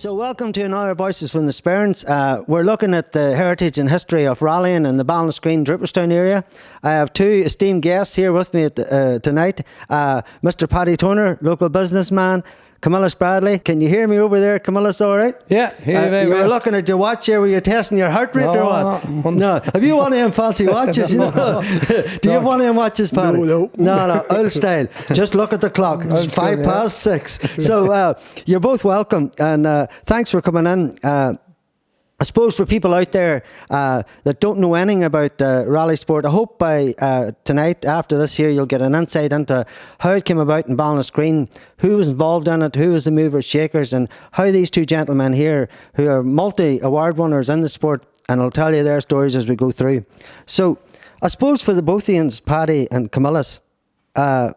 So welcome to another Voices from the Sperrins. We're looking at the heritage and history of rallying in the Ballinascreen, Draperstown area. I have two esteemed guests here with me tonight. Mr. Paddy Toner, local businessman. Camillus Bradley. Can you hear me over there, Camillus, all right? Yeah, you were looking at your watch here. Were you testing your heart rate or what? No. Have you one of them fancy watches? You know? Do you have one of them watches, Paddy? No, old style. Just look at the clock. It's 6:05. So you're both welcome, and thanks for coming in. I suppose for people out there that don't know anything about rally sport, I hope by tonight, after this here, you'll get an insight into how it came about in Ballinascreen, who was involved in it, who was the movers, shakers, and how these two gentlemen here, who are multi-award winners in the sport, and I'll tell you their stories as we go through. So, I suppose for the both of you, Paddy and Camillus, Ballinascreen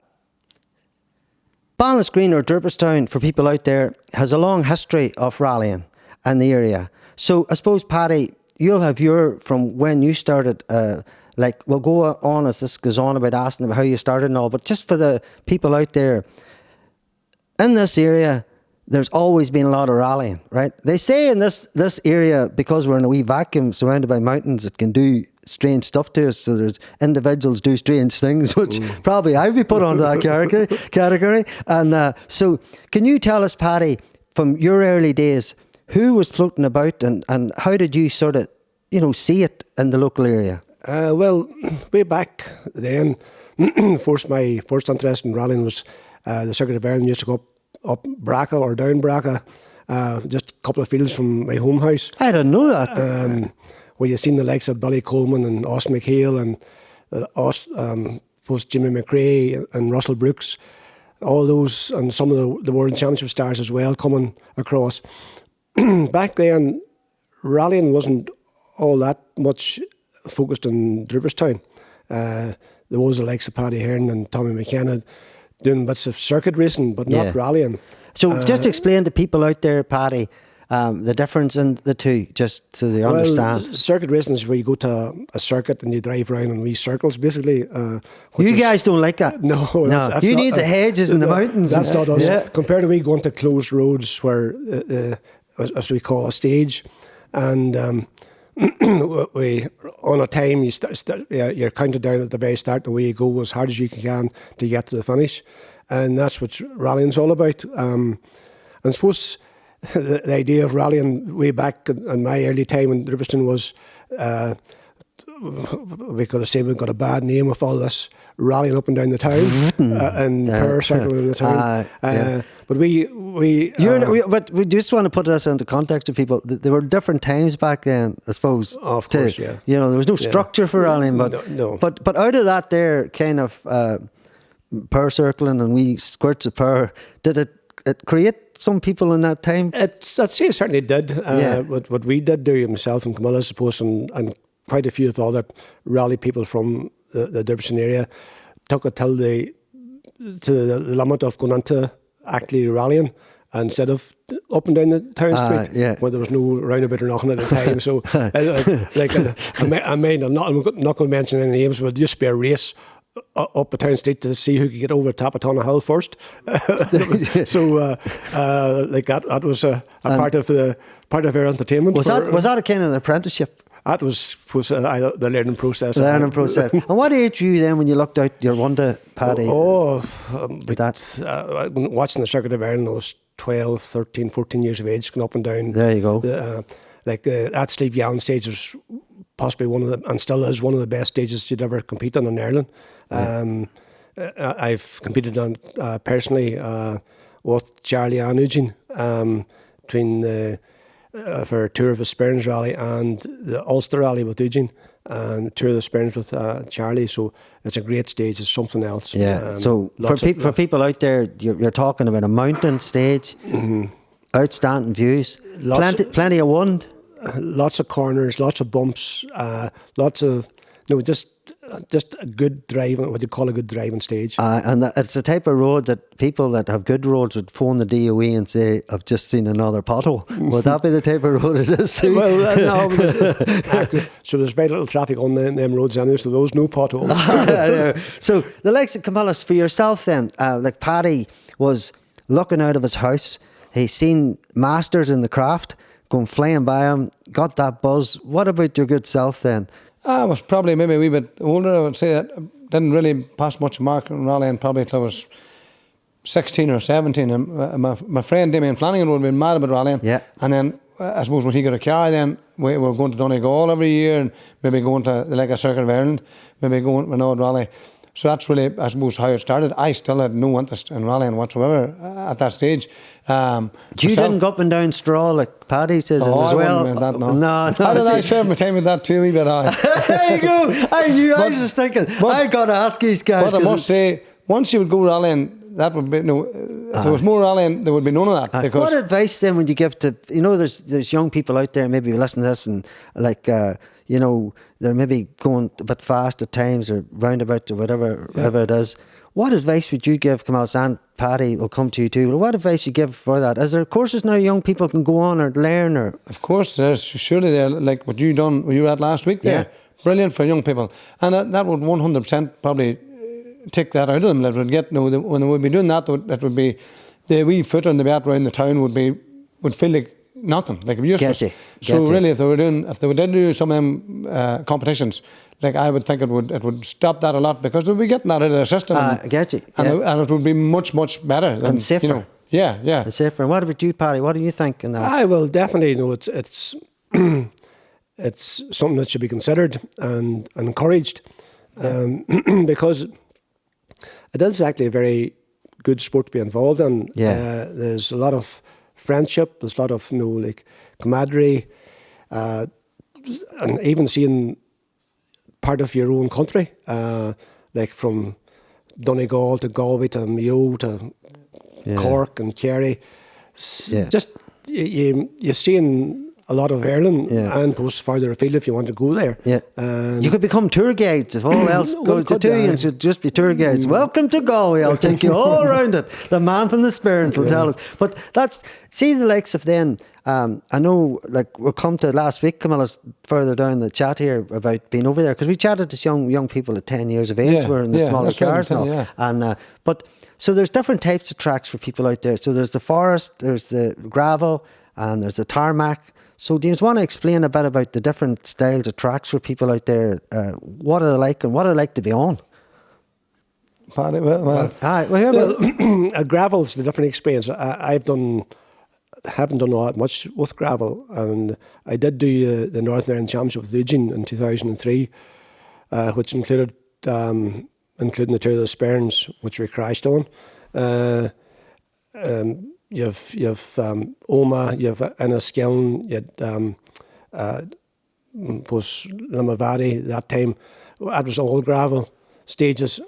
or Draperstown, for people out there, has a long history of rallying in the area. So I suppose, Paddy, you'll have from when you started, we'll go on as this goes on about asking about how you started and all, but just for the people out there, in this area, there's always been a lot of rallying, right? They say in this area, because we're in a wee vacuum surrounded by mountains, it can do strange stuff to us. So there's individuals do strange things, which probably I'd be put onto that category. And so can you tell us, Paddy, from your early days, who was floating about and how did you sort of, see it in the local area? Well, way back then, my first interest in rallying was the Circuit of Ireland used to go up Braca or down Braca, just a couple of fields from my home house. I didn't know that. Where you've seen the likes of Billy Coleman and Austin McHale and post Jimmy McRae and Russell Brooks, all those, and some of the World Championship stars as well coming across. Back then, rallying wasn't all that much focused in Draperstown. There was the likes of Paddy Hearn and Tommy McKenna doing bits of circuit racing, but not rallying. So just explain to people out there, Paddy, the difference in the two, just so they understand. Circuit racing is where you go to a circuit and you drive around in wee circles, basically. You guys don't like that? No. That's you need the hedges and the mountains. That's not us. Yeah. Compared to we going to closed roads where... as we call a stage, and we on a time you're counted down at the very start. The way you go as hard as you can to get to the finish, and that's what rallying's all about. And I suppose the idea of rallying way back in my early time in Draperstown was we could have said we've got a bad name with all this rallying up and down the town and power circling the town. But but we just want to put this into context to people. There were different times back then, I suppose. Of course, yeah. There was no structure for rallying, but no. But out of that, there kind of power circling and wee squirts of power, did it create some people in that time? I'd say it certainly did. What we did do, myself and Camillus, I suppose, and quite a few of the other rally people from the Draperstown area, took it to the limit of going into actually rallying instead of up and down the town street, where there was no roundabout or nothing at the time. So, I'm not going to mention any names, but it used to be a race up a town street to see who could get over top of Tunnel Hill first. So, that was a part of our entertainment. Was that a kind of an apprenticeship? That was the learning process. And what age were you then when you looked out your window, Paddy? Watching the Circuit of Ireland, I was 12, 13, 14 years of age, going up and down. There you go. That Steve Gallen stage was possibly and still is one of the best stages you'd ever compete on in Ireland. I've competed on personally with Charlie and Eugene between for a tour of the Sperrins rally and the Ulster rally with Eugene, and tour of the Sperrins with Charlie. So it's a great stage. It's something else. Yeah. So for people out there, you're talking about a mountain stage, outstanding views, plenty of wind, lots of corners, lots of bumps, lots of just a good driving, what you call a good driving stage. And it's the type of road that people that have good roads would phone the DOE and say, I've just seen another pothole. Would that be the type of road it is too? Well, no. So there's very little traffic on them roads anyway, so those no potholes. So the likes of Camillus, for yourself then, like Paddy was looking out of his house. He's seen masters in the craft going flying by him, got that buzz. What about your good self then? I was probably maybe a wee bit older, I would say. That didn't really pass much mark in rallying probably until I was 16 or 17. And my friend Damien Flanagan would have been mad about rallying. Yeah. And then I suppose when he got a car, then we were going to Donegal every year and maybe going to like a Circuit of Ireland, maybe going to an old rally. So that's really, I suppose, how it started. I still had no interest in rallying whatsoever at that stage. You didn't go up and down straw like Paddy says as well? That, no. No. How did I share my time with that too? But there you go. I knew. I was just thinking. I got to ask these guys. But I must say, once you would go rallying, that would be if there was more rallying, there would be none of that. Because what advice then would you give to, there's young people out there maybe listening to this and like, they're maybe going a bit fast at times or roundabouts or whatever it is. What advice would you give, Camillus, and Paddy will come to you too? What advice you give for that? Is there courses now young people can go on or learn? Or of course, there's surely there, like what you were at last week there. Yeah. Brilliant for young people. And that would 100% probably take that out of them. That would get, when they would be doing that would be, the wee footer and the bat around the town would feel like nothing, like useless. So really, if they would do some of them competitions, like I would think it would stop that a lot because they'll be getting that out of the system. And it would be much better and safer. Yeah. Safer. What about you, Paddy? What do you think in that? I will definitely know it's it's something that should be considered and encouraged, because it is actually a very good sport to be involved in. There's a lot of friendship, there's a lot of like camaraderie, and even seeing part of your own country, like from Donegal to Galway to Mayo to Cork and Kerry. Just you're seeing a lot of Ireland and post further afield if you want to go there. You could become tour guides if all else goes to two. You should just be tour guides. Welcome to Galway. I'll take you all around it. The man from the Sperrins will tell us. But see the likes of then. I know, like we'll come to last week, Camillus, further down the chat here about being over there because we chatted to young people at 10 years of age. We're in the smaller cars now, and but so there's different types of tracks for people out there. So there's the forest, there's the gravel, and there's the tarmac. So do you just want to explain a bit about the different styles of tracks for people out there? What are they like and what are they like to be on? Paddy, gravel's a different experience. I haven't done all that much with gravel, and I did do the Northern Ireland Championship with Eugene in 2003, which included including the two of the Sperrins, which we crashed on. You've Oma, you've Enniskillen, you had post Limavady that time. That was all gravel stages,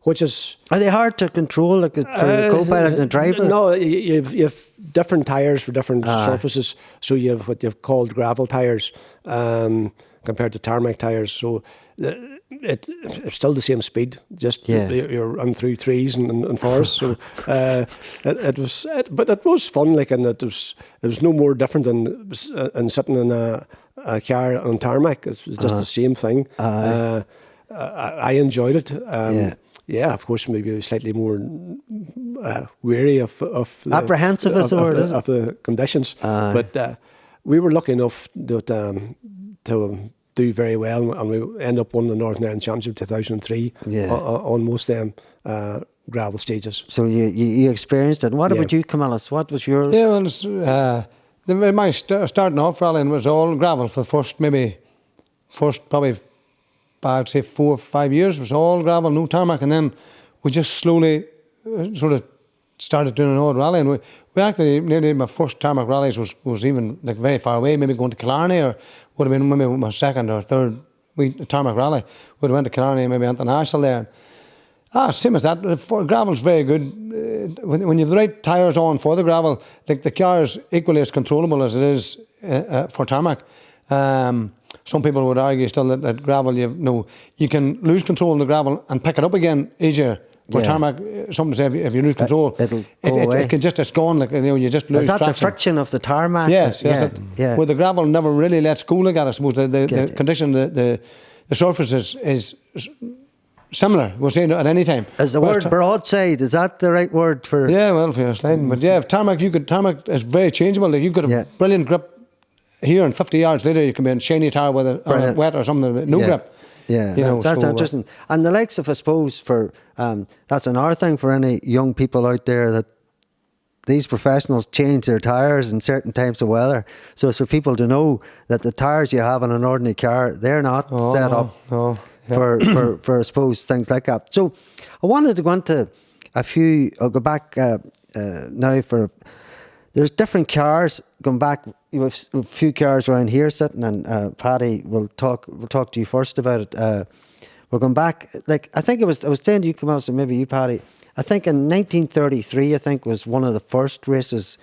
which is... Are they hard to control, like for the co-pilot and driver? No, you've different tyres for different surfaces. So you've what you've called gravel tyres compared to tarmac tyres. So it's still the same speed, just you're running through trees and forests. So but it was fun, like, and it was no more different than sitting in a car on tarmac. It was just the same thing. I enjoyed it. Of course, maybe slightly more wary of the, apprehensive of the conditions. But we were lucky enough to do very well, and we end up winning the Northern Ireland Championship 2003 on most of them gravel stages. So you experienced it. What about you, Camillus? What was your... my starting off rallying was all gravel for the first probably I'd say 4 or 5 years. It was all gravel, no tarmac, and then we just slowly sort of started doing an old rally, and we actually, nearly my first tarmac rallies was even like very far away, maybe going to Killarney, or would have been maybe my second or third tarmac rally. Would have went to Killarney, maybe international there. Same as that. Gravel's very good. When you have the right tyres on for the gravel, like the car is equally as controllable as it is for tarmac. Some people would argue still that gravel, you can lose control in the gravel and pick it up again easier. For tarmac, something to say if you lose control, it can just, it's gone. Like, you just lose traction. Is that the friction of the tarmac? Yes. Where the gravel never really lets go like that. I suppose the condition, the surface is similar. We'll say at any time. Is the word broadside, is that the right word for? Yeah, well, for your sliding. But yeah, tarmac is very changeable. Like you could have brilliant grip here, and 50 yards later you can be in shiny tar with a wet or something with no grip. Yeah, that's interesting. And the likes of, I suppose, for that's another thing for any young people out there, that these professionals change their tyres in certain types of weather. So it's for people to know that the tyres you have in an ordinary car, they're not set up for I suppose, things like that. So I wanted to go into I'll go back now for, there's different cars going back. We have a few cars around here sitting, and Paddy will talk to you first about it. We're going back, like, I think I was saying to you, Camillus, and maybe you, Paddy, I think in 1933, I think was one of the first races.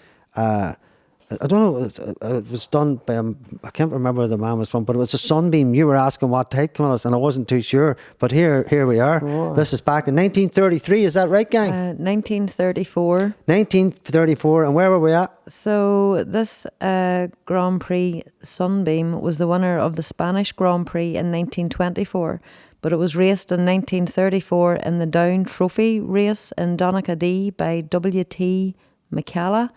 I don't know, it was done by, I can't remember where the man was from, but it was a Sunbeam. You were asking what type, Camillus, and I wasn't too sure. But here we are. Oh. This is back in 1933, is that right, gang? 1934. 1934, and where were we at? So this Grand Prix Sunbeam was the winner of the Spanish Grand Prix in 1924. But it was raced in 1934 in the Down Trophy race in Donaghadee by W.T. McCalla.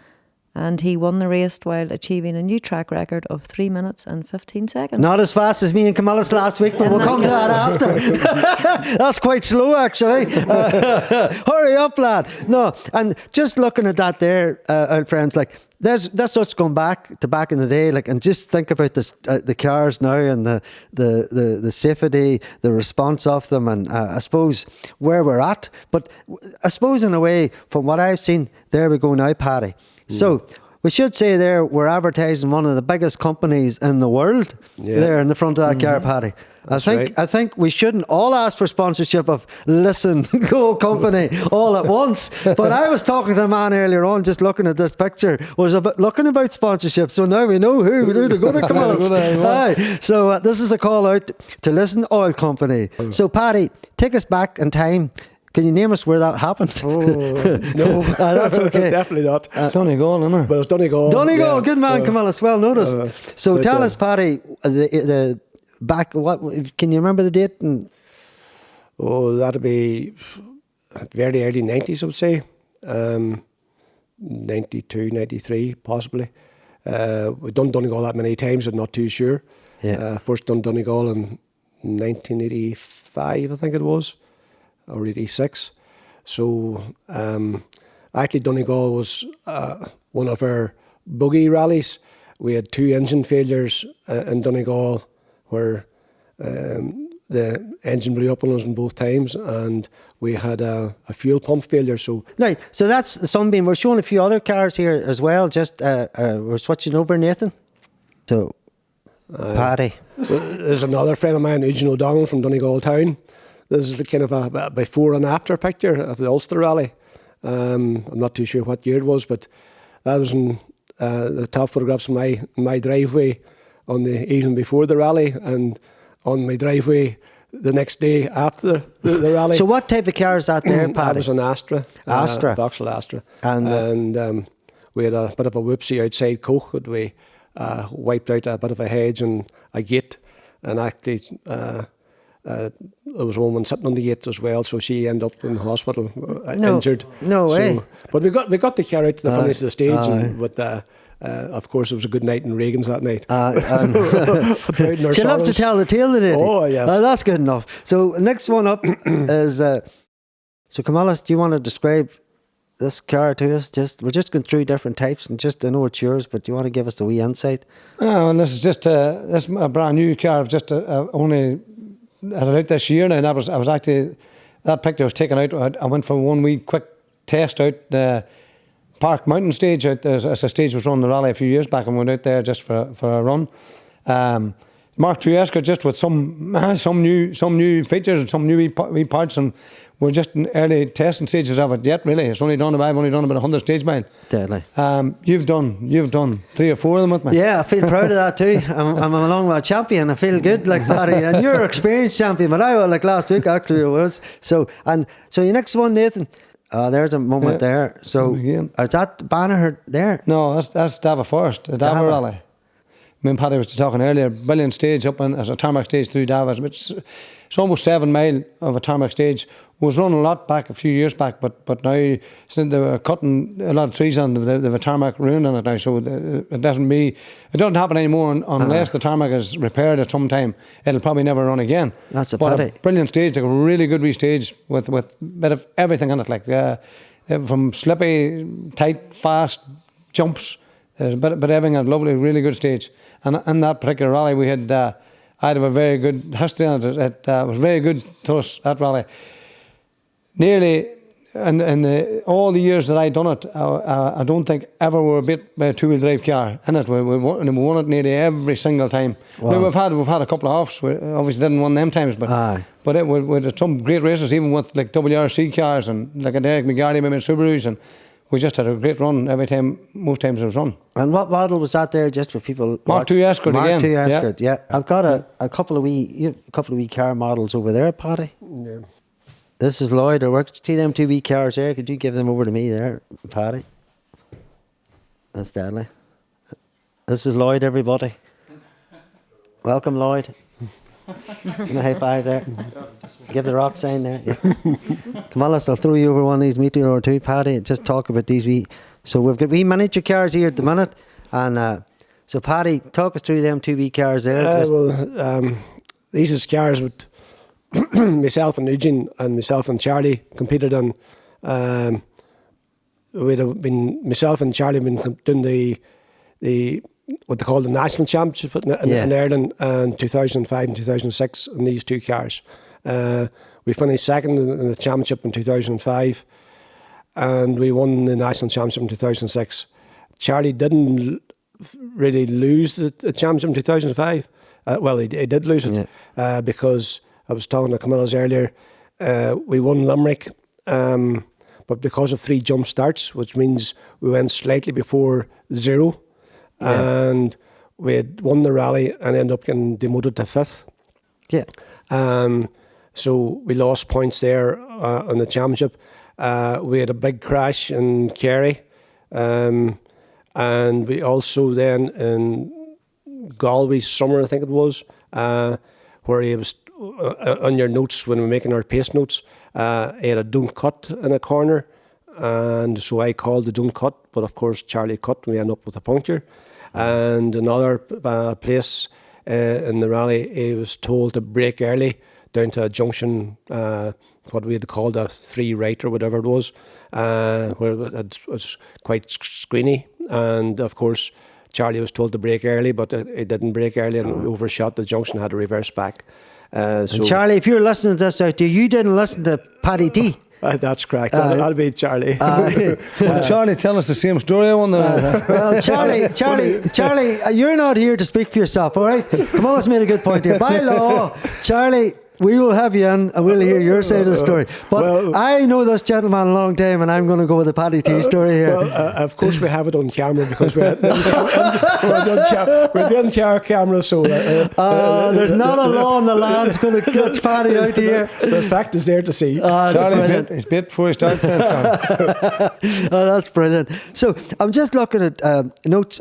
And he won the race while achieving a new track record of 3 minutes and 15 seconds. Not as fast as me and Camillus last week, but we'll come to that after. That's quite slow, actually. Hurry up, lad. No, and just looking at that there, friends, like, that's what's going back in the day, like, and just think about this, the cars now and the safety, the response of them, and I suppose where we're at. But I suppose in a way, from what I've seen, there we go now, Paddy. So we should say there we're advertising one of the biggest companies in the world there in the front of that car, Paddy. I think we shouldn't all ask for sponsorship of Listen Go Company all at once. But I was talking to a man earlier on, just looking at this picture, was looking about sponsorship. So now we know who to go to, Camillus. So this is a call out to Listen Oil Company. So Paddy, take us back in time. Can you name us where that happened? Oh, no. That's okay. Definitely not. Donegal, isn't it? But it's Donegal. Donegal, good man, Camillus, well noticed. So tell us, Paddy, the back, what, can you remember the date? That'd be very early 90s, I would say. 92, 93, possibly. We've done Donegal that many times, I'm not too sure. First done Donegal in 1985, I think it was. Or 86. So actually Donegal was one of our buggy rallies. We had 2 engine failures in Donegal where the engine blew up on us in both times, and we had a fuel pump failure. So right, so that's the Sunbeam. We're showing a few other cars here as well. Just we're switching over, Nathan. So Paddy. There's another friend of mine, Eugene O'Donnell from Donegal Town. This is the kind of a before and after picture of the Ulster Rally. I'm not too sure what year it was, but that was in the top photographs of my driveway on the evening before the rally, and on my driveway the next day after the rally. So what type of car is that there, Paddy? That was an Astra. Vauxhall Astra. And we had a bit of a whoopsie outside Coke, that we wiped out a bit of a hedge and a gate, and actually there was a woman sitting on the gate as well, so she ended up in the hospital injured. No way. But we got the car out to the finish of the stage, but of course it was a good night in Reagan's that night. She loved to tell the tale, did it? Oh yes. That's good enough. So next one up is so Camillus, do you want to describe this car to us? We're just going through different types, and I know it's yours, but do you want to give us the wee insight? Oh, and this is just this is a brand new car. I've just only had it out this year now, and I was actually, that picture was taken out. I went for one wee quick test out the Park Mountain stage. As a stage was run the rally a few years back, and went out there just for a run. Mk2 Escort, just with some new features and some new wee parts, and we're just in early testing stages of it yet. Really, I've only done about 100 stage mile. Deadly. You've done 3 or 4 of them with me. Yeah, I feel proud of that too. I'm along with a champion. I feel good, like Paddy, and you're an experienced champion. But I was like last week actually it was. So your next one, Nathan. There's a moment there. So is that banner there? No, that's Dava first. The Dava rally. me and Paddy was talking earlier, brilliant stage up as a tarmac stage through Davos, which it's almost 7 mile of a tarmac stage. Was run a lot back a few years back, but now since they were cutting a lot of trees on, they've a tarmac ruined on it now, so it doesn't happen anymore unless the tarmac is repaired at some time. It'll probably never run again. That's a pity. Brilliant stage, like a really good wee stage with a bit of everything on it, like from slippy, tight, fast jumps. There's a bit of everything, a lovely, really good stage. And in that particular rally, we had I had a very good history on it. It was very good to us, that rally. Nearly, in all the years that I'd done it, I don't think ever we were beat by a 2-wheel drive car in it. We won it nearly every single time. Wow. Now, we've had a couple of offs. We obviously didn't win them times, but we had some great races, even with like WRC cars and like a Derek McGarry, maybe Subarus, and we just had a great run every time. Most times it was run. And what model was that there, just for people? Mk2 Escort again. Mk2 Escort, yeah. I've got a couple of wee car models over there, Paddy. Yeah. This is Lloyd. I work. See them 2 wee cars there? Could you give them over to me there, Paddy? That's deadly. This is Lloyd, everybody. Welcome, Lloyd. Give me a high five there. Give the rock sign there. Yeah. Camillus, I'll throw you over one of these meter or two, Paddy, and just talk about these wee. So we've got wee miniature cars here at the minute, and so Paddy, talk us through them 2 wee cars there. These is cars with myself and Eugene and myself and Charlie competed on. We'd have been myself and Charlie been doing the what they call the national championship in Ireland in 2005 and 2006 in these 2 cars. We finished second in the championship in 2005, and we won the national championship in 2006. Charlie didn't really lose the championship in 2005. Well, he did lose it because I was talking to Camillus earlier. We won Limerick, but because of 3 jump starts, which means we went slightly before 0, and we had won the rally and ended up getting demoted to 5th. Yeah. So we lost points there on the championship. We had a big crash in Kerry, and we also then in Galway summer, I think it was, where he was on your notes when we were making our pace notes. He had a don't cut in a corner, and so I called the don't cut, but of course Charlie cut and we ended up with a puncture. And another place in the rally, he was told to brake early down to a junction, what we had called a 3 right or whatever it was, where it was quite screeny. And of course Charlie was told to brake early, but he didn't brake early and overshot the junction, had to reverse back. And Charlie, if you're listening to this out there, you didn't listen to Paddy T. That's correct. That'll be Charlie. Well, Charlie, tell us the same story I won the Well, Charlie, you're not here to speak for yourself, all right? Camillus made a good point here. By law, Charlie, we will have you in and we'll hear your side of the story. But I know this gentleman a long time, and I'm going to go with the Paddy T story here. Well, of course we have it on camera because we're on camera, so... there's not a law in the land that's going to catch Paddy out here. The fact is there to see. He's bit before he starts that time. That's brilliant. So I'm just looking at notes.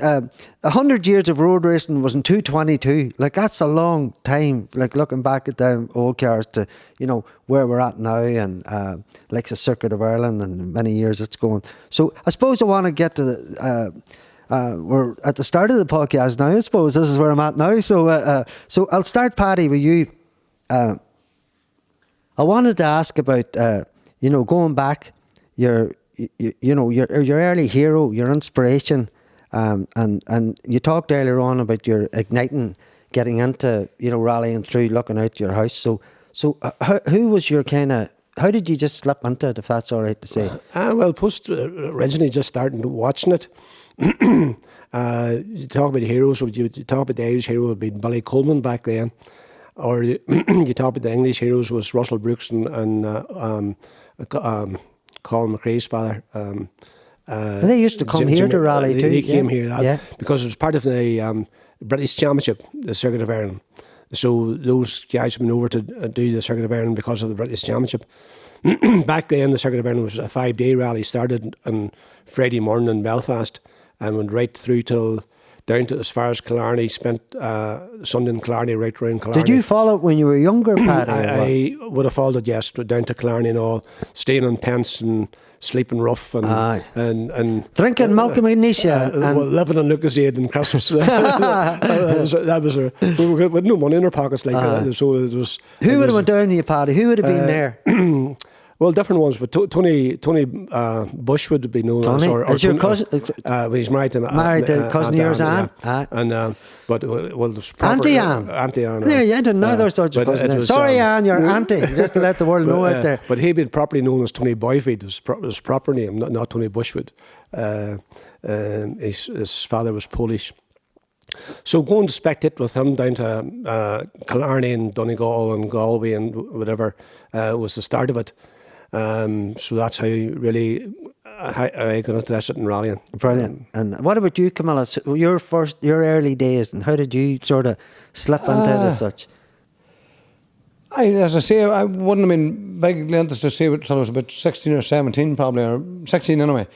100 years of road racing was in 222. Like, that's a long time. Like, looking back at them old cars to, where we're at now, and like the Circuit of Ireland and many years it's going. So I suppose I want to get to the... we're at the start of the podcast now. I suppose this is where I'm at now. So so I'll start, Paddy, with you. I wanted to ask about, going back, your early hero, your inspiration. And you talked earlier on about your igniting, getting into, rallying through, looking out your house. So who was your how did you just slip into it, if that's all right to say? Well, post originally just starting watching it. You talk about heroes, you talk about the Irish hero would be Billy Coleman back then, or you talk about the English heroes was Russell Brooks and Colin McRae's father. They used to come here to rally too. They came here because it was part of the British Championship, the Circuit of Ireland. So those guys went over to do the Circuit of Ireland because of the British Championship. Back then, the Circuit of Ireland was a 5-day rally. Started on Friday morning in Belfast and went right through till down to as far as Killarney, spent Sunday in Killarney, right around Killarney. Did you follow it when you were younger, Paddy? I would have followed it, yes, down to Killarney and all, staying in tents and sleeping rough and drinking milk and magnesia and living on Lucas Aid and crisps. that was we had no money in our pockets like that, so it was. Who would have went down to you, Paddy? Who would have been there? Well, different ones, but Tony Bush would be known as. Is your cousin? He's married to cousin of yours, Anne. Yeah. And but Auntie Anne. Auntie Anne. There, you didn't know those sorts of cousins. Sorry, Anne, your auntie. Just to let the world know out there. But he'd been properly known as Tony Boyfried, his proper name, not Tony Bushwood. His father was Polish. So going to spectate with him down to Killarney and Donegal and Galway and whatever was the start of it. So that's how I got interested in rallying. Brilliant. And what about you, Camillus? Your early days, and how did you sort of slip into it as such? As I say, I wouldn't have been bigly interested to see it until I was about 16 or 17 probably, or 16 anyway.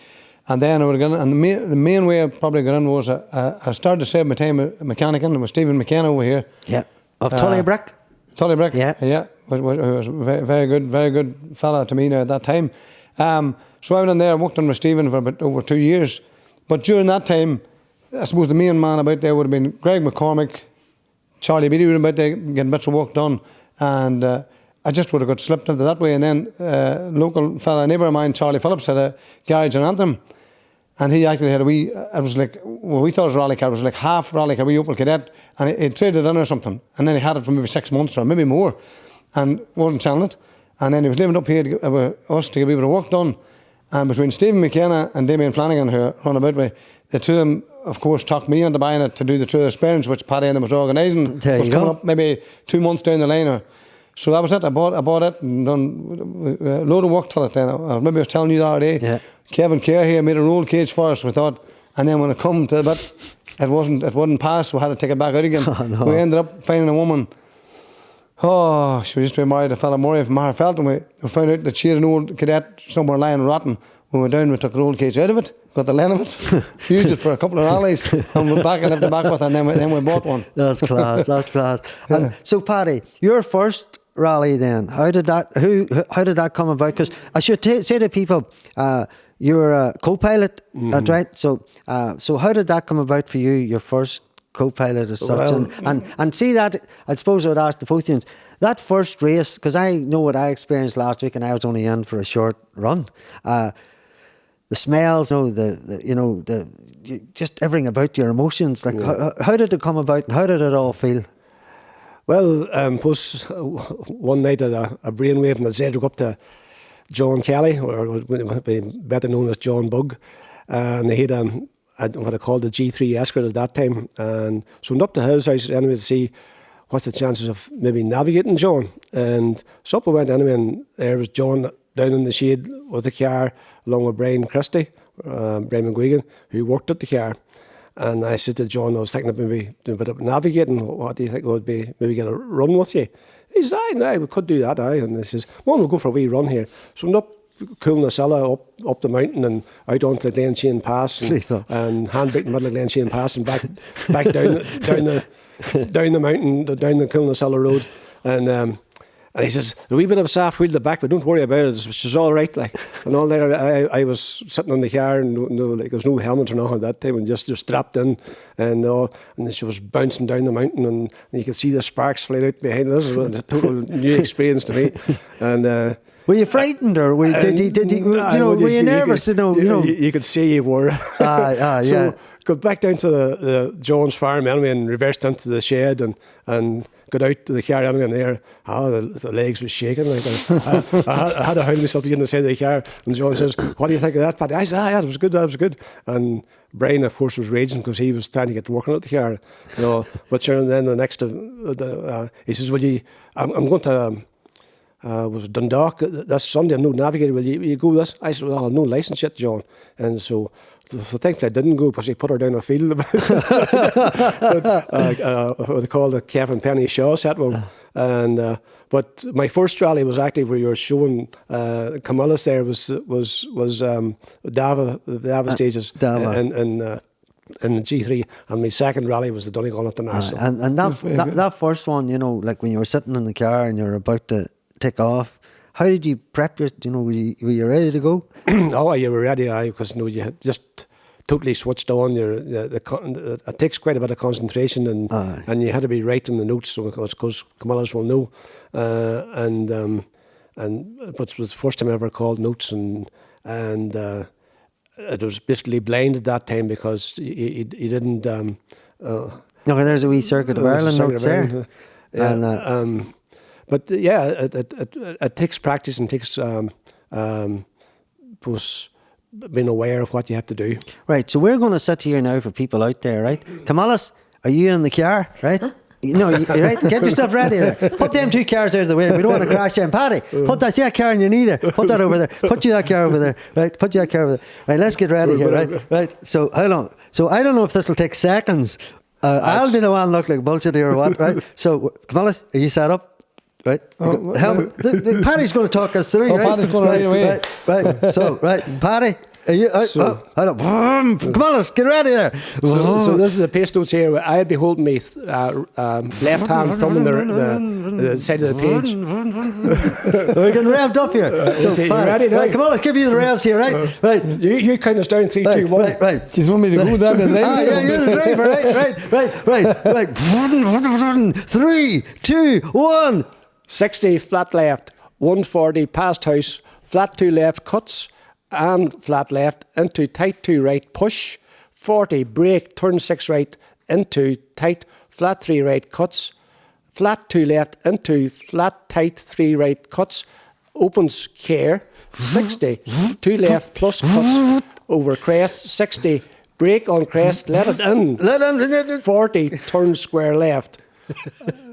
And then I would have gone, and the main way I probably got in was I started to save my time at mechanicking with Stephen McKenna over here. Yeah. Of Tullybrick? Tullybrick, yeah. Was a very good fella to me now at that time. So I went in there, worked on with Stephen for about over 2 years. But during that time, I suppose the main man about there would have been Greg McCormick, Charlie Beattie would have been about there getting bits of work done. And I just would have got slipped into that way. And then local fella, neighbour of mine, Charlie Phillips, had a garage in Antrim. And he actually had it was like, well, we thought it was a rally car. It was like half rally car, wee Opel Kadett. And he traded in or something. And then he had it for maybe 6 months or maybe more. And wasn't selling it. And then he was living up here with us to get a wee bit of work done. And between Stephen McKenna and Damien Flanagan, who run about me, the two of them, of course, talked me into buying it to do the tour of Sperrins, which Paddy and them was organising. There was you coming go. up maybe 2 months down the line. So that was it. I bought it and done a load of work till it then. Maybe I was telling you the other day. Yeah. Kevin Kerr here made a roll cage for us, we thought. And then when it come to the bit, it wouldn't pass. We had to take it back out again. Oh, no. We ended up finding a woman. Oh, she was just been married to a fella Murray from Magherafelt, and we found out that she had an old cadet somewhere lying rotten. We went down, we took the roll cage out of it, got the line of it, used it for a couple of rallies, and went back and left it back with it, and then we bought one. That's class, that's class. And so, Paddy, your first rally then, how did that come about? Because I should say to people, you're a co-pilot, that's right? So how did that come about for you, your first co-pilot as such? Well, and see that, I suppose I would ask the both of you, that first race, because I know what I experienced last week and I was only in for a short run. The smells, just everything about your emotions. Like, how did it come about and how did it all feel? Well, one night at a brainwave, and I said to go up to John Kelly, or better known as John Bug, and he had what I called the G3 Escort at that time. And so I went up to his house anyway to see what's the chances of maybe navigating John. And so up I went anyway, and there was John down in the shade with the car, along with Brian Christie, Brian McGuigan, who worked at the car. And I said to John, I was thinking of maybe doing a bit of navigating. What do you think it would be? Maybe get a run with you? He said, aye, we could do that, aye. And he says, well, we'll go for a wee run here. So I went up Coolnasilla, up the mountain and out onto the Glen Shane Pass and handbrake in the middle of Glen Shane Pass and back down the mountain, down the Coolnasilla road. And he says, a wee bit of a soft wheel at the back, but don't worry about it, which is all right. Like, and all there, I was sitting on the car and there was no helmet or nothing at that time, and just strapped in, and then she was bouncing down the mountain, and you could see the sparks flying out behind. This was a total new experience to me. And were you frightened, or were you nervous? You could see you were. Yeah. So got back down to the Jones farm anyway, and reversed into the shed and got out to the car anyway, and there, the legs was shaking. Like, I had to hold myself in the side of the car, and John says, "What do you think of that, Paddy?" I said, "Yeah, that was good. And Brian, of course, was raging because he was trying to get working at the car, But sure, and then the next, he says, "Well, I'm going to." Was Dundalk this Sunday. I'm no navigator. Will you go this? I said, well, I'm no license yet, John. And so thankfully I didn't go because he put her down a field. What they call the Kevin Penny Shaw set one. And but my first rally was actually where you were showing Camillus there was the Dava stages. Dava. And in the G3, and my second rally was the Donegal International. And that first one, you know, like when you were sitting in the car and you're about to take off, how did you prep your, you know, were you ready to go? Oh, you were ready, because you know, you had just totally switched on. It takes quite a bit of concentration, and you had to be writing the notes, so because Camillus will know, but it was the first time I ever called notes, and it was basically blind at that time because he didn't. No, there's a wee Circuit of Ireland notes there. Yeah, but yeah, it takes practice and takes being aware of what you have to do. Right, so we're going to sit here now for people out there, right? Camillus, are you in the car, right? No, right? Get yourself ready there. Put them 2 cars out of the way. We don't want to crash them. Paddy, put that car on your knee there. Put that over there. Put you that car over there. Right? Put you that car over there. Right, let's get ready here, right? Right. So how long? So I don't know if this will take seconds. I'll be the one look like bullshit here or what, right? So Camillus, are you set up? Right? Paddy's going to talk us through, right? Paddy's going to right away. Right. So, right, Paddy. Are you, Camillus, get ready there. So this is a pace notes here. I'd be holding my left hand thumb in the side of the page. We're getting revved up here. So, okay, you ready now? Right, come on, let's give you the revs here, right? Right. You count us down 3, 2, 1. Right. He's want me to go down the driver. Yeah, you're the driver, right. 3, 2, 1. 60 flat left, 140 past house, flat 2 left cuts, and flat left into tight 2 right push, 40 brake, turn 6 right into tight flat 3 right cuts, flat 2 left into flat tight 3 right cuts, opens care, 60 2 left plus cuts over crest, 60 brake on crest, let it in, 40 turn square left.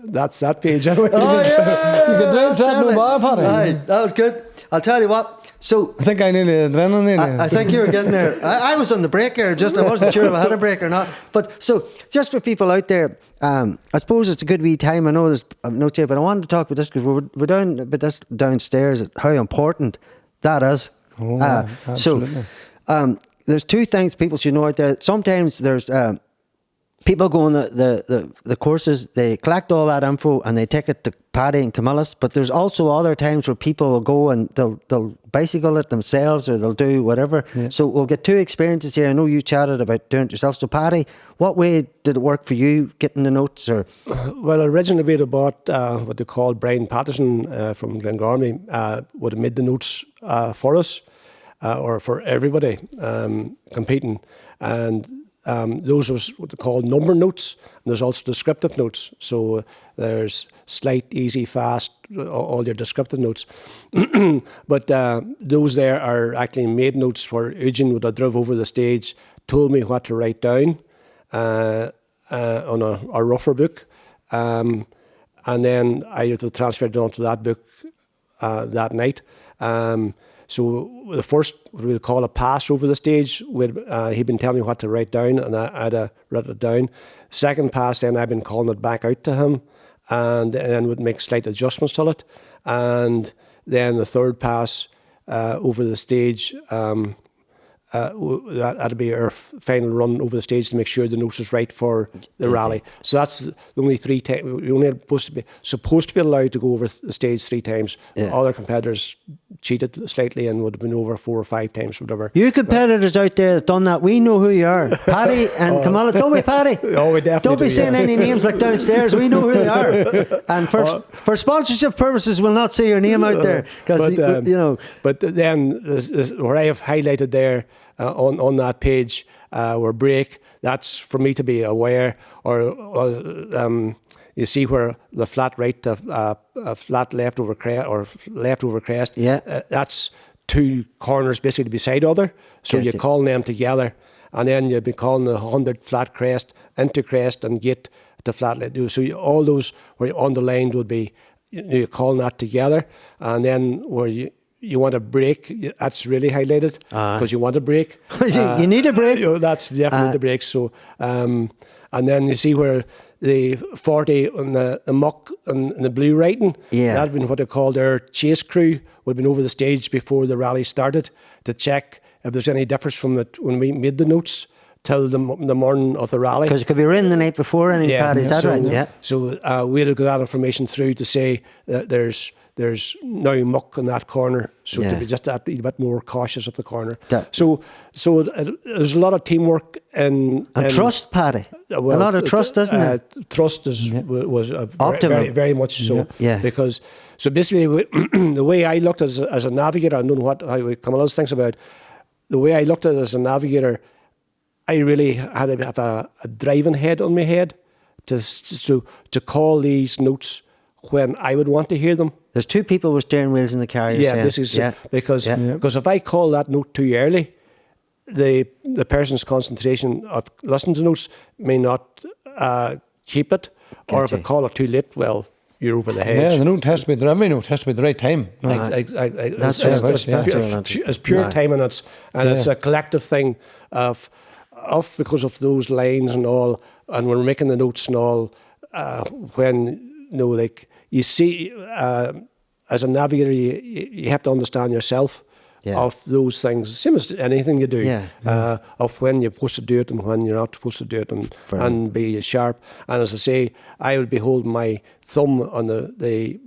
That's that page anyway. Oh yeah, you can drive that no bar, Paddy. Right, that was good. I'll tell you what. So I think I nearly adrenaline. I think you were getting there. I was on the brake here. I wasn't sure if I had a brake or not. But so just for people out there, I suppose it's a good wee time. I know there's notes here, but I wanted to talk about this because we're down about this downstairs. How important that is. Oh, absolutely. So there's 2 things people should know out there. Sometimes there's people go on the courses, they collect all that info and they take it to Paddy and Camillus, but there's also other times where people will go and they'll bicycle it themselves or they'll do whatever. Yeah. So we'll get 2 experiences here. I know you chatted about doing it yourself. So Paddy, what way did it work for you getting the notes? Or well, originally we had bought what they call Brian Patterson from Glengarmy would have made the notes for us or for everybody competing, and those was what they call number notes, and there's also descriptive notes. So there's slight, easy, fast, all your descriptive notes. But those there are actually made notes where Eugene would have drove over the stage, told me what to write down on a rougher book, and then I had to transfer it onto that book that night. So the first, what we'll call a pass over the stage, he'd been telling me what to write down, and I'd written it down. Second pass, then I'd been calling it back out to him, and then would make slight adjustments to it. And then the third pass over the stage, that'd be our final run over the stage to make sure the notes was right for the rally. So that's the only 3 times. We only supposed to be allowed to go over the stage 3 times. Yeah. Other competitors cheated slightly and would have been over 4 or 5 times, whatever. You competitors out there that done that, we know who you are. Paddy and Camillus, don't we, Paddy? Oh, we definitely don't be saying any names like downstairs. We know who they are. And for sponsorship purposes, we'll not say your name out there because you know. But then where I have highlighted there. On that page where brake, that's for me to be aware, or you see where the flat right to flat left over crest or left over crest. Yeah, that's 2 corners basically beside other. So you call them together, and then you'd be calling the 100 flat crest into crest and get to flat left. So all those where on the line would be you're calling that together, and then where you want a break, that's really highlighted because you want a break. You need a break. That's definitely the break. So, and then you see where the 40 on the muck and the blue writing, that had been what they called their chase crew, would have been over the stage before the rally started to check if there's any difference from when we made the notes till the morning of the rally. Because it could be written the night before any Paddy, is that right? Yeah. So we had to get that information through to say that there's now muck in that corner, so to be just a bit more cautious of the corner. So there's a lot of teamwork and trust, Paddy. Well, a lot of trust, isn't there? Trust was very much so. Yeah. Because so basically the way I looked at it as a navigator, I don't know how Camillus thinks about it. The way I looked at it as a navigator, I really had to have a driving head on my head to call these notes when I would want to hear them. There's two people with steering wheels in the car. This is because if I call that note too early, the person's concentration of listening to notes may not keep it, or if I call it too late, well, you're over the hedge. Yeah, the note has to be every note has to be the right time. It's pure time, and it's a collective thing of because of those lines and all, and we're making the notes and all. When you see, as a navigator, you have to understand yourself of those things, same as anything you do, of when you're supposed to do it and when you're not supposed to do it, and be sharp. And as I say, I would be holding my thumb on the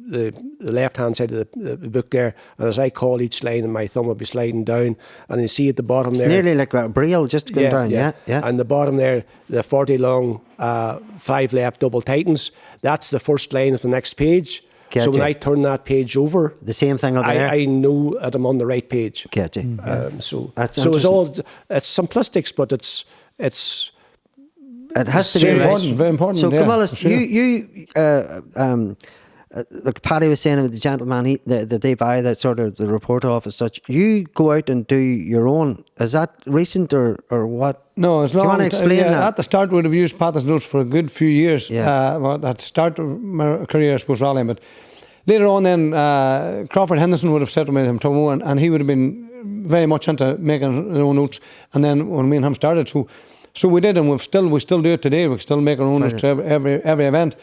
left-hand side of the book there, and as I call each line, and my thumb would be sliding down, and you see at the bottom there... It's nearly like a braille just going down, yeah. And the bottom there, the 40 long, 5 left double tightens, that's the first line of the next page. So when I turn that page over, the same thing will be there. I know that I'm on the right page. So it's simplistic, but it has to be important, very important. So Camillus, like Paddy was saying about the gentleman that they buy that sort of the report off as such, you go out and do your own. Is that recent or what? No, it's not. Do you want to explain that? At the start, we'd have used Paddy's notes for a good few years. At the start of my career, I suppose, rallying. But later on, then Crawford Henderson would have settled with him, Tomo, and he would have been very much into making his own notes. And then when me and him started, so we did, and we still do it today. We still make our own notes to every event.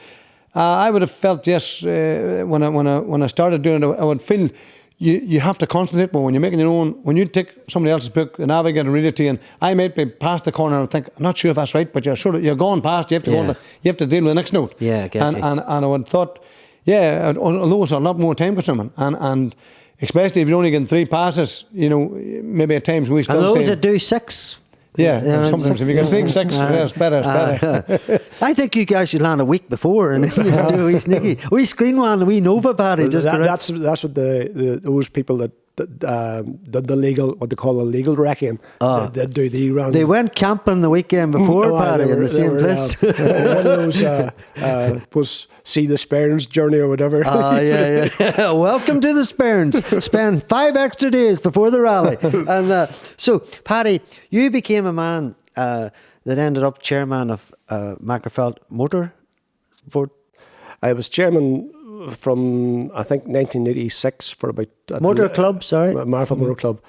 I would have felt when I started doing it, I would feel you have to concentrate more when you're making your own. When you take somebody else's book, the navigator, read it to you, and I might be past the corner and think, I'm not sure if that's right, but you're going past. You have to go you have to deal with the next note. And I would have thought, although it's a lot more time consuming, and especially if you're only getting 3 passes, maybe at times we still. And those that do 6. Yeah, sometimes if you can sing 6, it's better. I think you guys should land a week before, and if you do a wee sneaky, we screen one, the wee Nova Paddy. That's what those people that did the legal, what they call a legal wrecking, that do the round. They went camping the weekend before, Paddy, in the same place. One of those was see the Sperrins journey or whatever. Welcome to the Sperrins. Spend 5 extra days before the rally. And so, Paddy, you became a man that ended up chairman of Magherafelt Motorsport. I was chairman from, I think, 1986 for about... Motor Club, sorry. Magherafelt Motor Club.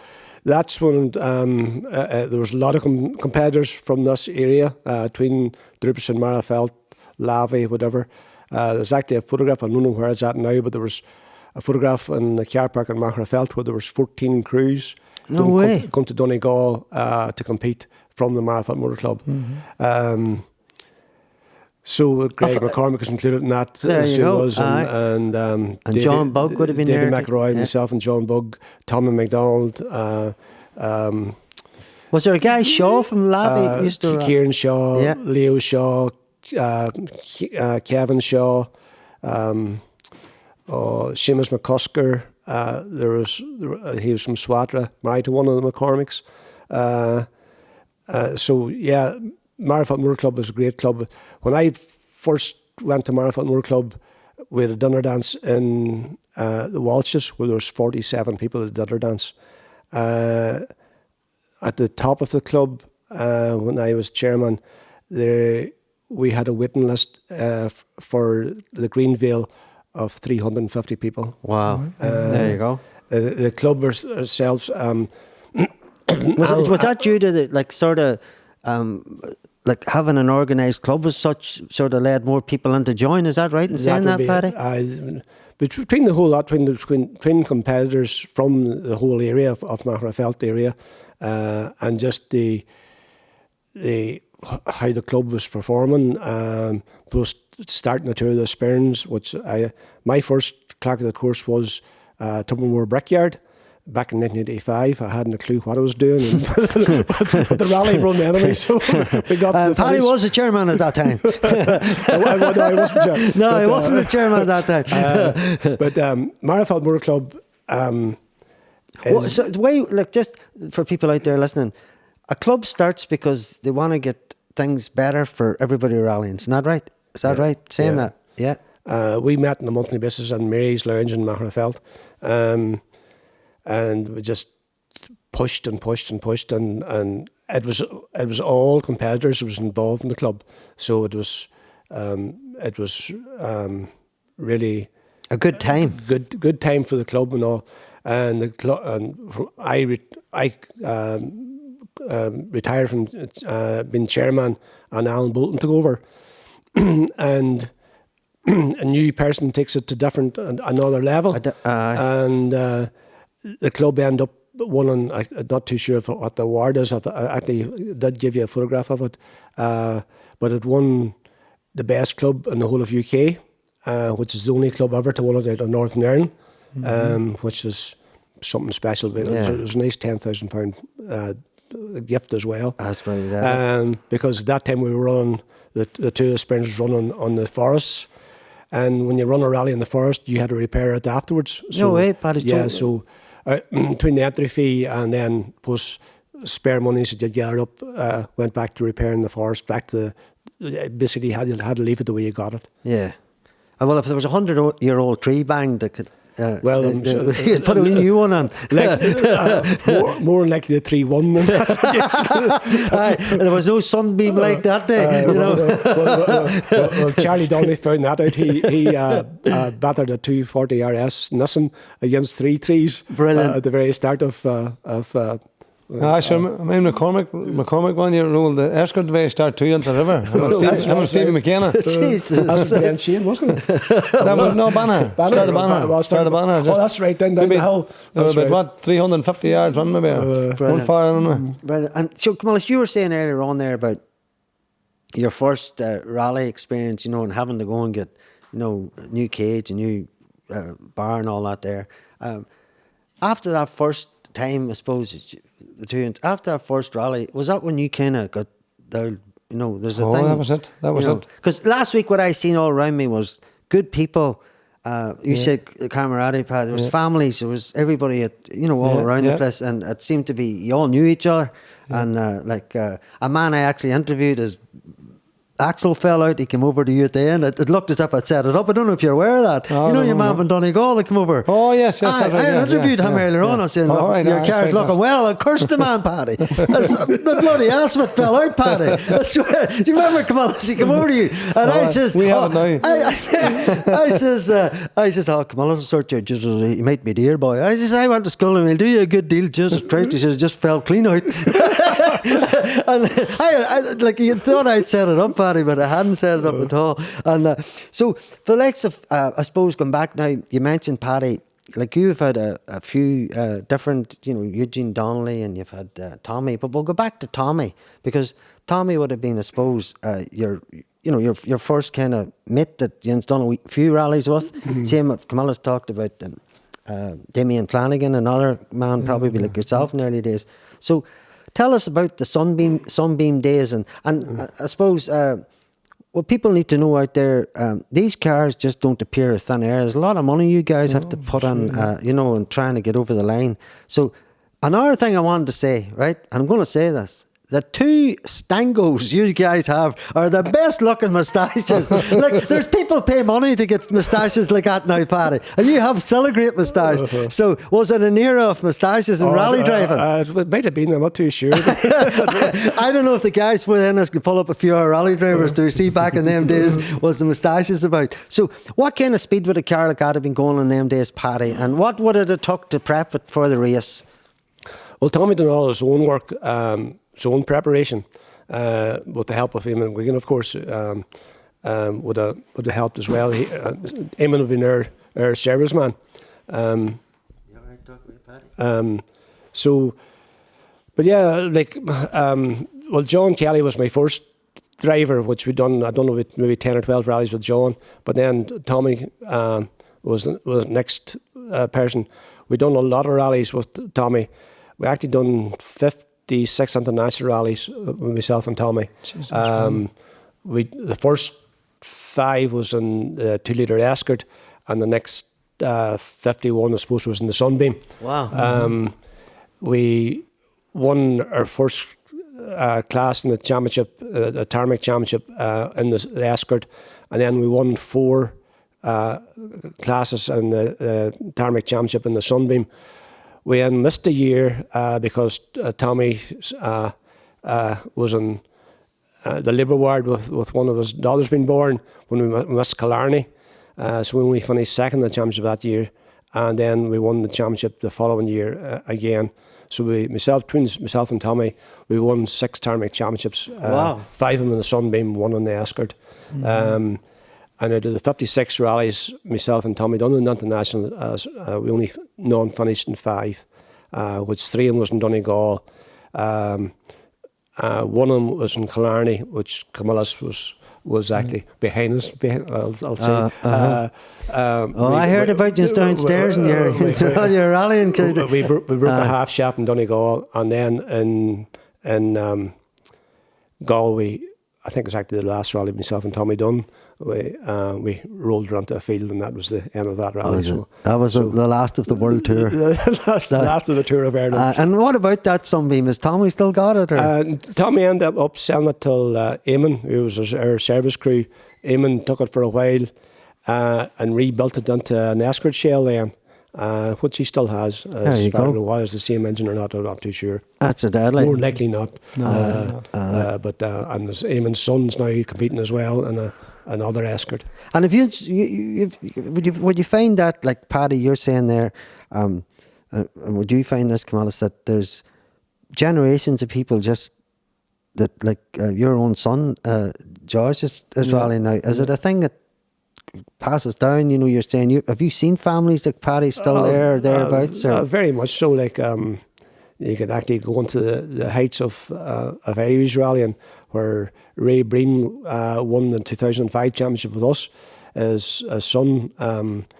That's when there was a lot of competitors from this area, between Draperstown, Magherafelt, Lavey, whatever. There's actually a photograph, I don't know where it's at now, but there was a photograph in the car park in Magherafelt where there was 14 crews come to Donegal to compete from the Magherafelt Motor Club. So Greg McCormick was included in that. There you go. And David, John Bugg would have been David there. David McElroy, myself and John Bugg, Tommy McDonald. Was there a guy, Shaw from Lavey? Kieran Shaw, Leo Shaw, Kevin Shaw, Seamus McCusker. He was from Swatra, married to one of the McCormicks. Magherafelt Motor Club was a great club. When I first went to Magherafelt Motor Club, we had a dinner dance in the Walshes, where there was 47 people at the dinner dance. At the top of the club, when I was chairman, we had a waiting list for the Greenvale of 350 people. Wow. There you go. The club ourselves... was that due to having an organised club as such sort of led more people in to join? Is that right in saying that, Paddy? Between the whole lot, between competitors from the whole area of Magherafelt area, and just the how the club was performing. Was starting the tour of the Sperrins, which my first clock of the course was Tuppermore Brickyard. Back in 1985, I hadn't a clue what I was doing. But the rally run anyway, so we got to the Paddy finish. was the chairman at that time. I wasn't chairman. No, I wasn't the chairman at that time. But Magherafelt Motor Club So the way, look, just for people out there listening, a club starts because they want to get things better for everybody rallying. Isn't that right? Is that right? Saying that? Yeah. We met on a monthly basis in Mary's Lounge in Magherafelt. And we just pushed and pushed and pushed, and it was all competitors who was involved in the club. So it was really a good time. Good time for the club and all. And the club, I retired from being chairman, and Alan Bolton took over, and a new person takes it to another level, and. The club ended up winning. I'm not too sure what the award is. I actually did give you a photograph of it, but it won the best club in the whole of UK, which is the only club ever to win it out of Northern Ireland, which is something special. It was a nice £10,000 gift as well. That's very because at that time we were running the two of the Sperrins was running on the forests. And when you run a rally in the forest, you had to repair it afterwards. So, no way, Paddy. Yeah, so between the entry fee and then plus spare monies that you gathered up, went back to repairing the forest, basically had to leave it the way you got it. Yeah. Well, if there was a 100-year-old tree banged, that could... you'd put a new one on. More likely the 3-1 than that. There was no sunbeam like that day, you know. Well, Charlie Donnelly found that out. He battered a 240 RS Nissan against 3 trees. Brilliant. At the very start of I McCormick 1 year rolled the escort at the very start too into the river. Him and Stevie McKenna. Jesus. That's Ben Shane, wasn't it? That was no Banner. Started Banner. Oh, that's right, down the hill. About what, 350 yards run maybe? One far on. And so, Camillus, you were saying earlier on there about your first rally experience, you know, and having to go and get, you know, a new cage, a new bar and all that there. After that first time, I suppose, after that first rally, was that when you kind of got there, you know, there's a thing. That was it. That was it. Because last week what I seen all around me was good people. You said camaraderie, there was families, there was everybody, all around the place, and it seemed to be, you all knew each other. And a man I actually interviewed, his axle fell out, he came over to you at the end. It looked as if I'd set it up. I don't know if you're aware of that. Oh, your man from Donegal had come over. Oh, yes. I interviewed him earlier on. I said, your car's looking well. I cursed the man, Paddy. The bloody aspect fell out, Paddy. I swear. Do you remember, Camillus, he came over to you? And I says, we have it now. I says, Camillus will sort you. He might be dear boy. I says, I went to school and he'll do you a good deal. Jesus Christ. He said, it just fell clean out. And you thought I'd set it up, Paddy, but I hadn't set it up at all. And so for the likes of, I suppose, going back now, you mentioned Paddy, like you've had a few different, Eugene Donnelly, and you've had Tommy, but we'll go back to Tommy, because Tommy would have been, I suppose, your first kind of mate that you've done a few rallies with. Mm-hmm. Same if Camillus talked about Damien Flanagan, another man probably like yourself in the early days. So tell us about the sunbeam days, and I suppose what people need to know out there, these cars just don't appear in thin air. There's a lot of money you guys have to put on, and trying to get over the line. So another thing I wanted to say, right, and I'm going to say this, the two Stangos you guys have are the best looking moustaches. Like, there's people pay money to get moustaches like that now, Paddy. And you have still a great moustache. So was it an era of moustaches and rally driving? It might have been, I'm not too sure. I don't know if the guys within us could pull up a few of our rally drivers to see back in them days was the moustaches about. So what kind of speed would a car like that have been going in them days, Paddy? And what would it have took to prep it for the race? Well, Tommy did all his own work. His own preparation, with the help of Eamon Wigan, of course, would have helped as well. Eamon would have been our serviceman. So But yeah, like, well, John Kelly was my first driver, which we done, I don't know, maybe 10 or 12 rallies with John. But then Tommy was the next person. We done a lot of rallies with Tommy. We actually done 56 international rallies with myself and Tommy. The first 5 was in the 2-litre Escort, and the next 51, I suppose, was in the Sunbeam. Wow. We won our first class in the championship, the Tarmac Championship, in the Escort, and then we won 4 classes in the Tarmac Championship in the Sunbeam. We then missed a year because Tommy was in the Labour ward with one of his daughters being born when we missed Killarney. So we only finished second in the championship that year, and then we won the championship the following year again. So myself and Tommy, we won 6 Tarmac championships. Wow. 5 of them in the Sunbeam, 1 in the Escort. And out of the 56 rallies, myself and Tommy done in the international, we only non-finished in 5, which 3 of them was in Donegal. One of them was in Killarney, which Camillus was actually behind us. I'll say. I heard about you downstairs and your rallying. We broke a half shaft in Donegal, and then in Galway, I think it's actually the last rally myself and Tommy done. We rolled around to afield, and that was the end of that rally. That was the last of the world tour. The last of the tour of Ireland. And what about that Sunbeam? Has Tommy still got it? Tommy ended up selling it till Eamon, who was our service crew. Eamon took it for a while and rebuilt it into an Escort shell then, which he still has. As far as it was the same engine or not, I'm not too sure. That's a deadly. More likely not. But and there's Eamon's son's now competing as well in another Escort. And if would you find that, like Paddy, you're saying there, would you find this, Camillus, that there's generations of people just that, like your own son, George, is rallying now? Is it a thing that passes down? You know, you're saying, have you seen families like Paddy still there or thereabouts? Very much so. Like you could actually go into the heights of Irish rallying, where Ray Breen won the 2005 championship with us. His son,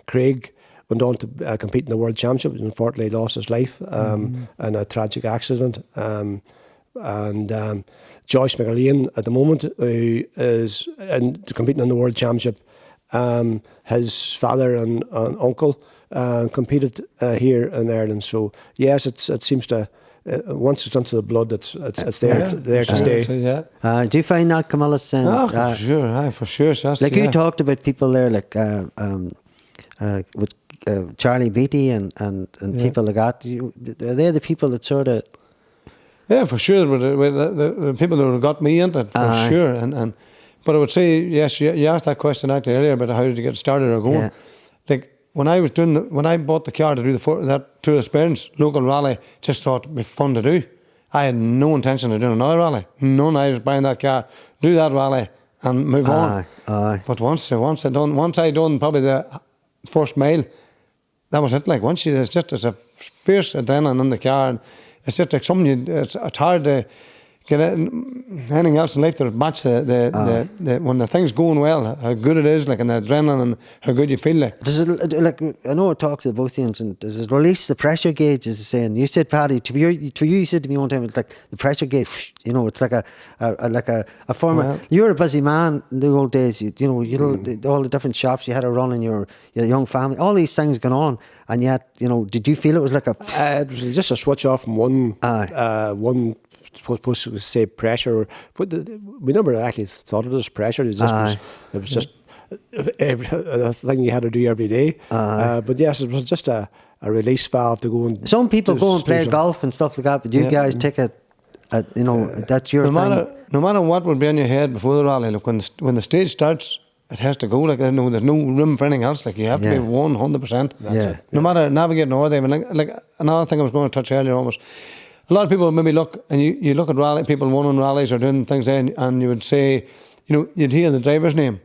Craig, went on to compete in the World Championship and unfortunately lost his life in a tragic accident. And Joyce McAlean at the moment, who is competing in the World Championship, his father and uncle competed here in Ireland. So yes, it seems to once it's into the blood, it's there to stay. Do you find that, Camillus? For sure. Like you talked about people there, like with Charlie Beatty and people like that. Are they the people that sort of? Yeah, for sure. The people that got me into it, for sure. But I would say, yes, you asked that question actually earlier about how did you get started or going. Yeah. Like when I bought the car to do that Tour of Sperrins local rally, just thought it'd be fun to do. I had no intention of doing another rally. None. I was buying that car, do that rally, and move on. But once I done probably the first mile, that was it. Like it's a fierce adrenaline in the car, and it's just like something. It's hard to get anything else in life to match the when the thing's going well, how good it is, like, and the adrenaline and how good you feel. Like, does it, like, I know I talked to both of you, and does it release the pressure gauge? Is it saying? You said, Paddy, to you said to me one time, it's like the pressure gauge. You know, it's like a former. Well, you were a busy man in the old days. You know, all the different shops you had to run in your young family. All these things going on, and yet, you know, did you feel it was like a? It was just a switch off from one. Supposed to say pressure, but we never actually thought of it as pressure. It was just a thing you had to do every day. But yes, it was just a release valve to go and. Some people go and play golf and stuff like that, but you guys take it. You know, that's your thing. No matter what would be in your head before the rally, look, when the stage starts, it has to go. Like, there's no room for anything else. Like, you have to be 100%. That's it. No matter navigating or whatever. Like another thing I was going to touch earlier almost. A lot of people maybe look, and you look at people winning rallies or doing things there, and you would say, you know, you'd hear the driver's name.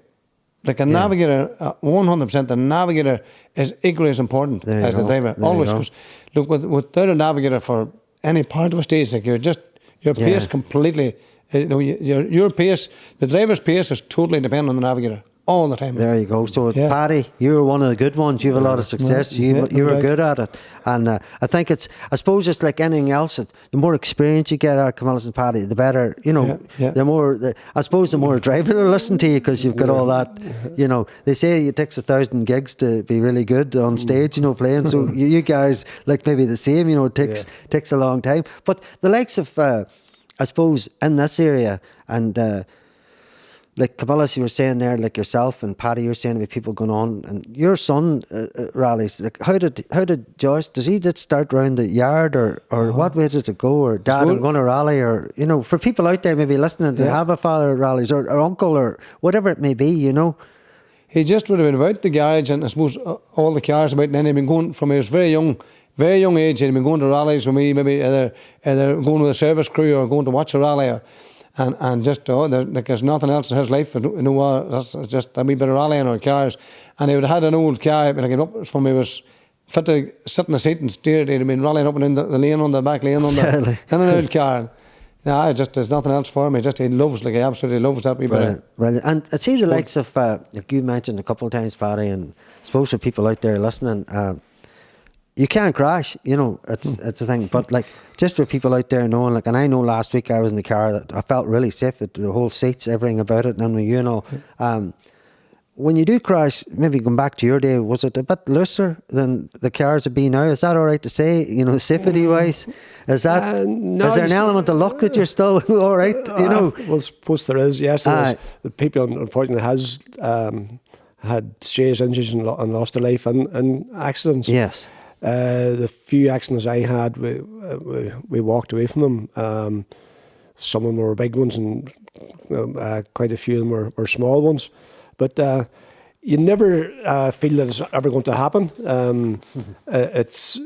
Like a navigator, 100%, the navigator is equally as important as the driver. Always. Because look, without a navigator for any part of a stage, like your pace completely. Your pace, the driver's pace is totally dependent on the navigator all the time. There you go. So Paddy, you're one of the good ones. You have a lot of success. You were good at it, and I think I suppose it's like anything else. The more experience you get out of Camillus and Paddy, the better. The more. I suppose the more driver will listen to you because you've got all that. They say it takes 1,000 gigs to be really good on stage. Playing. So you guys like maybe the same. It takes a long time. But the likes of. I suppose in this area and like Camillus, you were saying there, like yourself and Paddy, you were saying about people going on, and your son rallies. Like how did Josh? Does he just start round the yard, or what way does it go? Or Dad, I'm going to rally, or for people out there maybe listening, they have a father that rallies, or uncle, or whatever it may be. He just would have been about the garage, and I suppose all the cars about. And then he'd been going from he was very young age. He'd been going to rallies with me, maybe either going with a service crew or going to watch a rally, and just there's nothing else in his life. That's just a wee bit of rallying or cars. And he would have had an old car, but up from he was fit to sit in the seat and steer. He'd have been rallying up and in the lane on the back lane on the in an old car. There's nothing else for him. He he absolutely loves that wee bit. Brilliant. And I see the likes of like you mentioned a couple of times, Paddy, and I suppose for people out there listening. You can't crash, it's a thing. But like, just for people out there knowing, like, and I know last week I was in the car that I felt really safe with the whole seats, everything about it, and then with you and all. When you do crash, maybe going back to your day, was it a bit looser than the cars would be now? Is that all right to say? Safety wise, is that? No, is there an element of luck that you're still all right? Well, I suppose there is. Yes, the people unfortunately has had serious injuries and lost their life in accidents. Yes. The few accidents I had, we walked away from them. Some of them were big ones, and quite a few of them were small ones. But you never feel that it's ever going to happen. It's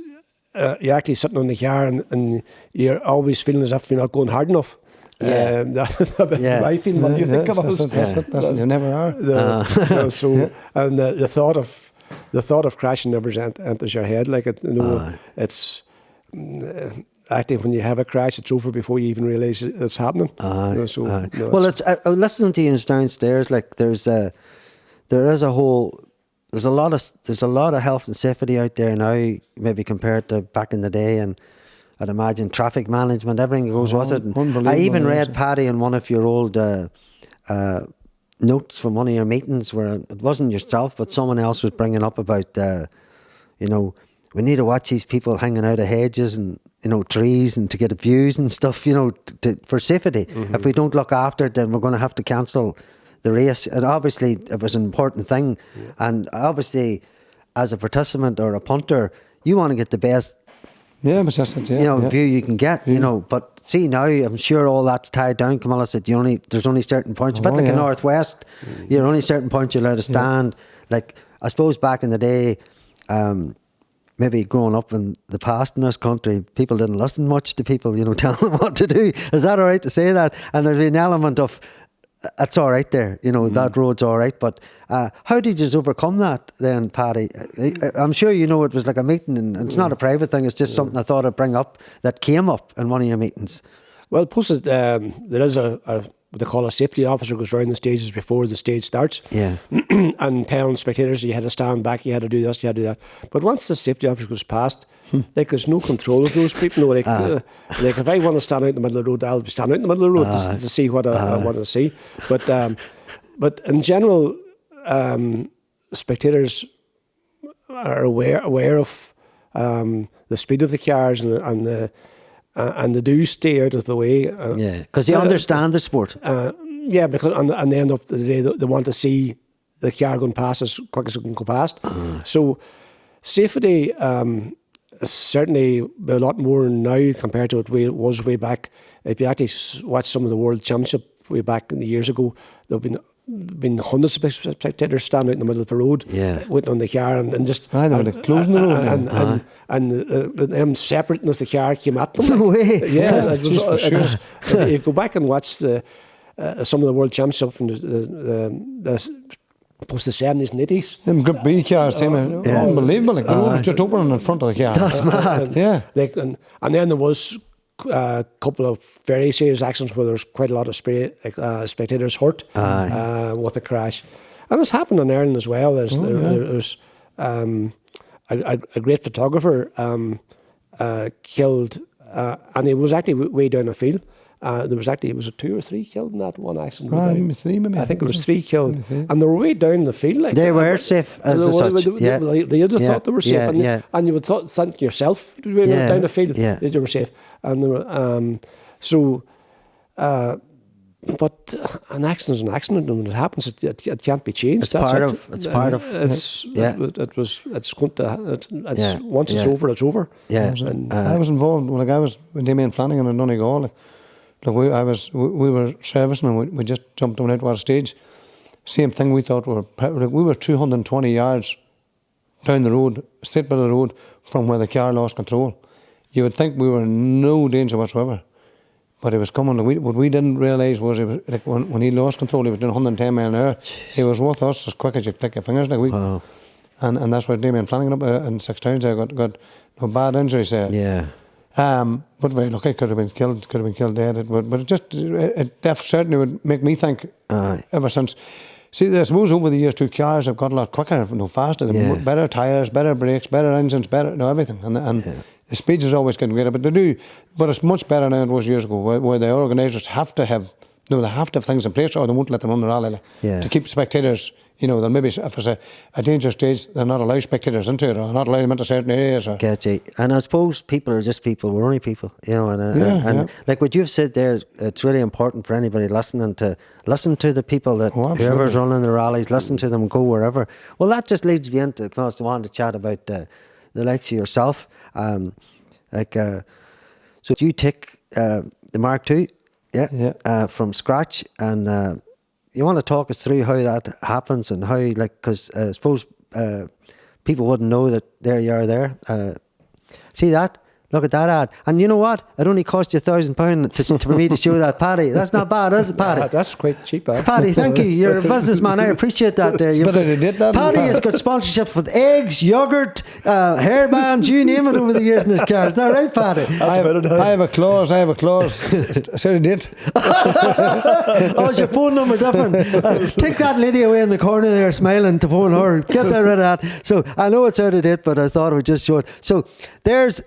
you're actually sitting on the car, and you're always feeling as if you're not going hard enough. My feeling when you think about it. That's it. You never are. And the thought of crashing never enters your head. Like it's actually when you have a crash, it's over before you even realise it's happening. Well, it's listening to you downstairs. Like there's a lot of health and safety out there now, maybe compared to back in the day, and I'd imagine traffic management, everything goes with it. And I even read, Paddy, in one of your old notes from one of your meetings where it wasn't yourself, but someone else was bringing up about, we need to watch these people hanging out of hedges and, trees and to get views and stuff, for safety. Mm-hmm. If we don't look after it, then we're going to have to cancel the race. And obviously, it was an important thing. Yeah. And obviously, as a participant or a punter, you want to get the best view you can get, but see now, I'm sure all that's tied down. Camillus said there's only certain points, but like in Northwest, you're only certain points you're allowed to stand. Like, I suppose back in the day, maybe growing up in the past in this country, people didn't listen much to people, telling them what to do. Is that all right to say that? And there's an element of, it's all right there, that road's all right. But how did you overcome that then, Paddy? I'm sure it was like a meeting, and it's not a private thing, it's just something I thought I'd bring up that came up in one of your meetings. Well, plus there is what they call a safety officer, goes around the stages before the stage starts. Yeah. And telling spectators you had to stand back, you had to do this, you had to do that. But once the safety officer goes past, there's no control of those people. Like if I want to stand out in the middle of the road, I'll stand out in the middle of the road to see what I want to see. But in general, spectators are aware of the speed of the cars and they do stay out of the way. Because they understand the sport. Because on the end of the day, they want to see the car going past as quick as it can go past. So safety is certainly a lot more now compared to what it was way back. If you actually watch some of the World Championship way back in the years ago, there have been hundreds of spectators standing out in the middle of the road, waiting on the car and just closing the road, and them separating as the car came at them. No way. Yeah, you go back and watch some of the World Championship from the post the 70s and 80s. Them good B cars, unbelievable. Like, the road was just opening in front of the car. That's mad. Yeah. Like, and then there was a couple of very serious accidents where there's quite a lot of spectators hurt with the crash. And it's happened in Ireland as well. There's a great photographer killed, and he was actually way down the field. There was actually, was it 2 or 3 killed in that one accident? 3 maybe. I think it was 3 killed, and they were way down the field. Like, They were safe as such. They would have thought they were safe, and you would think yourself when you went down the field that you were safe, and they were, but an accident is an accident, and when it happens, it can't be changed. It's part of. It's Once it's over, it's over. Yeah. I was involved. Like, I was with Damien Flanagan in Donegal. Like, we were servicing, and we just jumped on out to our stage. Same thing. We thought we were 220 yards down the road, straight by the road, from where the car lost control. You would think we were in no danger whatsoever. But it was coming. What we didn't realise was, it was like when he lost control, he was doing 110 mile an hour. He was with us as quick as you click your fingers. Like, and that's why Damien Flanagan up in 6 towns there got no bad injuries there. Yeah. But very lucky, could have been killed dead. But it certainly would make me think. Ever since, see, I suppose over the years, 2 cars have got a lot quicker, faster, better tyres, better brakes, better engines, better everything, and the speed is always getting greater. But they do, but it's much better now than it was years ago, where the organisers have to have things in place, or they won't let them run the rally to keep spectators. They'll maybe, if it's a dangerous stage, they'll not allow spectators into it, or not allow them into certain areas. Get you. And I suppose people are just people. We're only people, and like what you've said there, it's really important for anybody listening to listen to the people that whoever's running the rallies, listen to them, go wherever. Well, that just leads me into, because I wanted to chat about the likes of yourself. So you take the Mk2, from scratch, and you want to talk us through how that happens and how, like, because I suppose people wouldn't know that there you are there. See that? Look at that ad. And you know what? It only cost you £1,000 for me to show that, Paddy. That's not bad, is it, Paddy? That's quite cheap, Paddy, thank you. You're a businessman. I appreciate that. Paddy has got sponsorship with eggs, yogurt, hairbands, you name it, over the years in his car. Isn't that right, Paddy? I have a clause. Sorry, did. Oh, is your phone number different? Take that lady away in the corner there smiling to phone her. Get rid of that. So I know it's out of date, but I thought I would just show it. So there's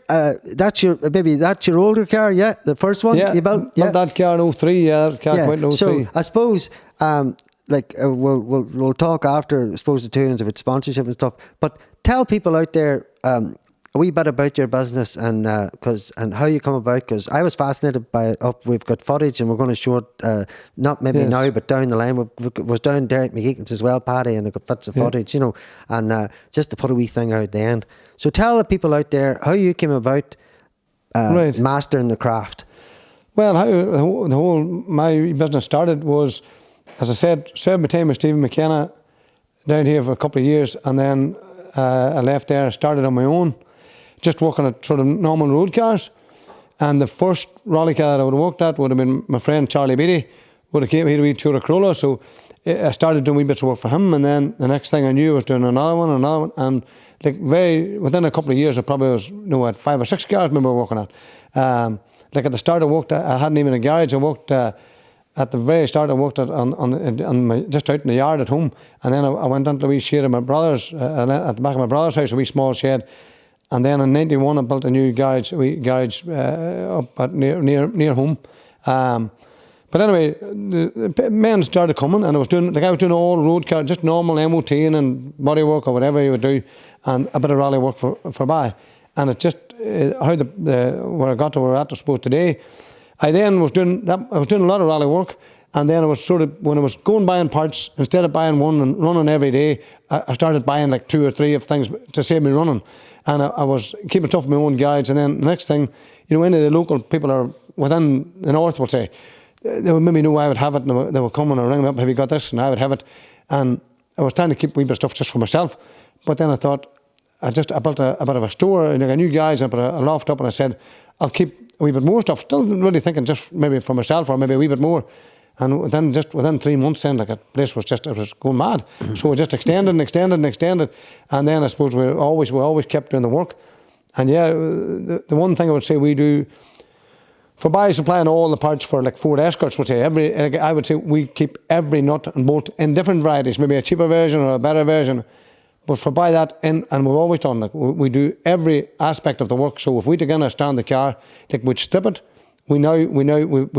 that's your older car, the first one you built, not that car in 03, that car went in 03. So I suppose we'll talk after, I suppose, the tunes of its sponsorship and stuff. But tell people out there a wee bit about your business and how you come about, because I was fascinated by it. We've got footage and we're going to show it, not maybe now, but down the line. Was down Derek McGeekin's as well, Paddy, and it got bits of footage, and just to put a wee thing out at the end. So tell the people out there how you came about mastering the craft. Well, how my business started was, as I said, served my time with Stephen McKenna down here for a couple of years, and then I left there, started on my own, just working at sort of normal road cars. And the first rally car that I would have worked at would have been my friend Charlie Beatty, would have came here to be Tour Corolla. So I started doing wee bits of work for him, and then the next thing I knew I was doing another one, and within a couple of years I probably was at 5 or 6 cars I remember working at. At the start I hadn't even a garage. I worked at the very start. I worked just out in the yard at home, and then I went into a wee shed of my brother's at the back of my brother's house, a wee small shed. And then in '91 I built a new garage up at near home. But anyway, the men started coming, and I was doing all road car, just normal MOT and body work or whatever you would do, and a bit of rally work for by. And it just how where I got to where I suppose today. I then was doing that. I was doing a lot of rally work, and then I was when I was going buying parts, instead of buying one and running every day, I started buying like 2 or 3 of things to save me running. And I was keeping stuff in my own guides. And then the next thing, any of the local people are within the north would say, they would maybe know I would have it, and they would come and ring me up, have you got this? And I would have it. And I was trying to keep a wee bit of stuff just for myself. But then I thought, I built a bit of a store, like a new guys, and I put a loft up, and I said, I'll keep a wee bit more stuff. Still really thinking just maybe for myself, or maybe a wee bit more. And then just within 3 months, then like the place was just, it was going mad. So we just extended and extended and extended, and then I suppose we always kept doing the work. And yeah, the one thing I would say we do for buying supplying all the parts for like Ford Escorts, I would say we keep every nut and bolt in different varieties, maybe a cheaper version or a better version. But for buy that in, and we've always done, like we do every aspect of the work. So if we took in a stand the car, like we'd strip it, we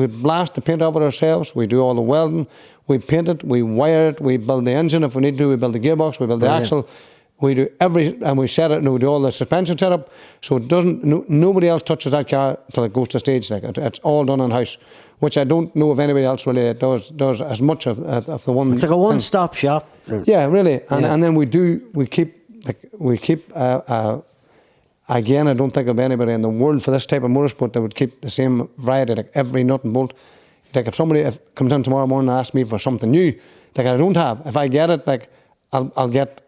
blast the paint off it ourselves, we do all the welding, we paint it, we wire it, we build the engine if we need to, we build the gearbox, we build the axle, we do and we set it, and we do all the suspension setup, so it doesn't, nobody else touches that car till it goes to stage. Like it's all done in house, which I don't know if anybody else really does as much of the one. It's like a one-stop shop. Yeah, really, and then we keep again, I don't think of anybody in the world for this type of motorsport that would keep the same variety, like every nut and bolt. Like if somebody comes in tomorrow morning and asks me for something new, like I don't have, if I get it, like I'll get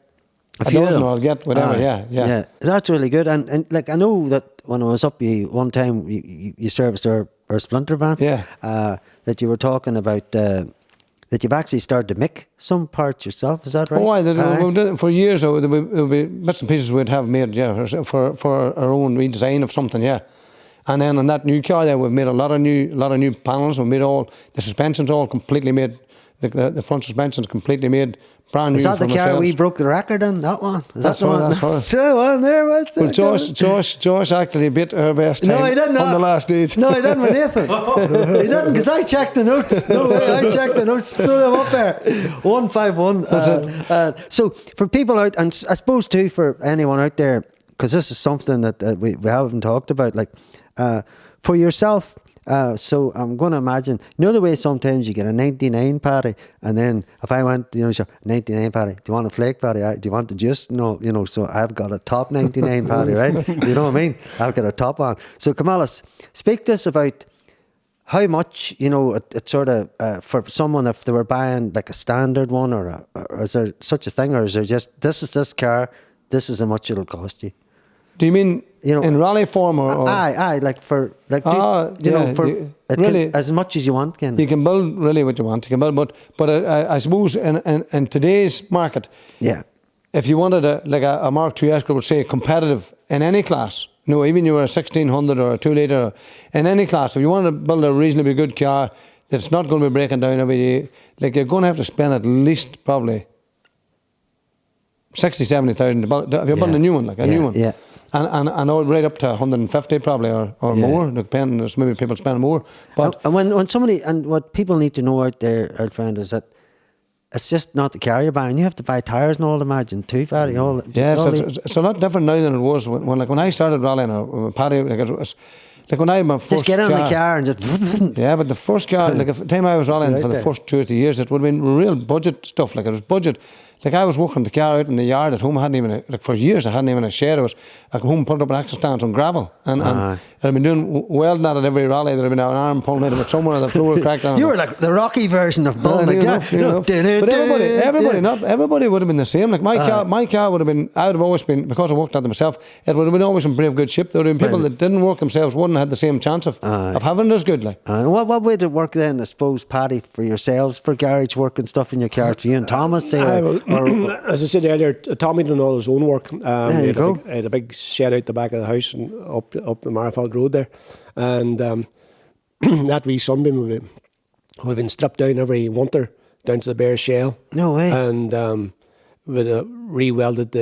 a dozen, or I'll get whatever. Yeah. That's really good. And like I know that when I was up one time, you serviced our splinter van. Yeah. That you were talking about. That you've actually started to make some parts yourself, is that right? Oh, for years there would be bits and pieces we'd have made, for our own redesign of something, And then on that new car there, we've made a lot of new panels. We've made all the suspensions all completely made. The front suspension's completely made, brand new. Is that the car we broke the record in? That one? That's the one. That's her. So on there, what's well, Josh actually beat her best time. No, he didn't. On the last stage. No, he didn't with Nathan. He didn't, because I checked the notes. No way, I checked the notes. Threw them up there. 151. That's it. So for people out, and I suppose too for anyone out there, because this is something that we haven't talked about, like for yourself. So I'm going to imagine, you know the way sometimes you get a 99 Paddy, and then if I went, 99 Paddy, do you want a flake Paddy? Do you want the juice? No, so I've got a top 99 Paddy, right? You know what I mean? I've got a top one. So Camillus, speak to us about how much, it sort of, for someone, if they were buying like a standard one, or is there such a thing, or is there just, this is this car, this is how much it'll cost you? Do you mean in rally form or? Aye, really, as much as you want, Ken. You can build really what you want. You can build, but I suppose in today's market, if you wanted a Mark II Escort, would say competitive in any class. No, even you were a 1600 or a 2 litre, in any class. If you wanted to build a reasonably good car that's not going to be breaking down every day, like you're going to have to spend at least probably 60,000-70,000 to build. If you're building a new one, new one. Yeah. And right up to 150 probably or more, depending. There's maybe people spend more. But and when somebody, and what people need to know out there, our friend, is that it's just not the car you're buying. You have to buy tyres and all, imagine, too, Paddy. It's a lot different now than it was when I started rallying or Paddy. It was like when I had my first just get in the car and just. Yeah, but the first car, like the time I was rallying for the first 2 or 3 years, it would have been real budget stuff. Like it was budget. Like I was working the car out in the yard at home. I hadn't even, for years, I hadn't even a shed. I come home and put up an axle stands on gravel. And I'd been doing welding at every rally. There'd been an arm pulling out of it somewhere on the floor cracked down. You were like the Rocky version of building a car. But everybody would have been the same. Like my car would have been, I would have always been, because I worked at it myself, it would have been always in brave good shape. There would have been people that didn't work themselves, wouldn't have had the same chance of having it as good. Like. What way did it work then, I suppose, Paddy, for yourselves, for garage work and stuff in your car, for you and Thomas, say? As I said earlier, Tommy done all his own work. There you go. Had a big shed out the back of the house and up the Magherafelt Road there, and that wee sunbeam would have been stripped down every winter down to the bare shell. No way. And we'd re-welded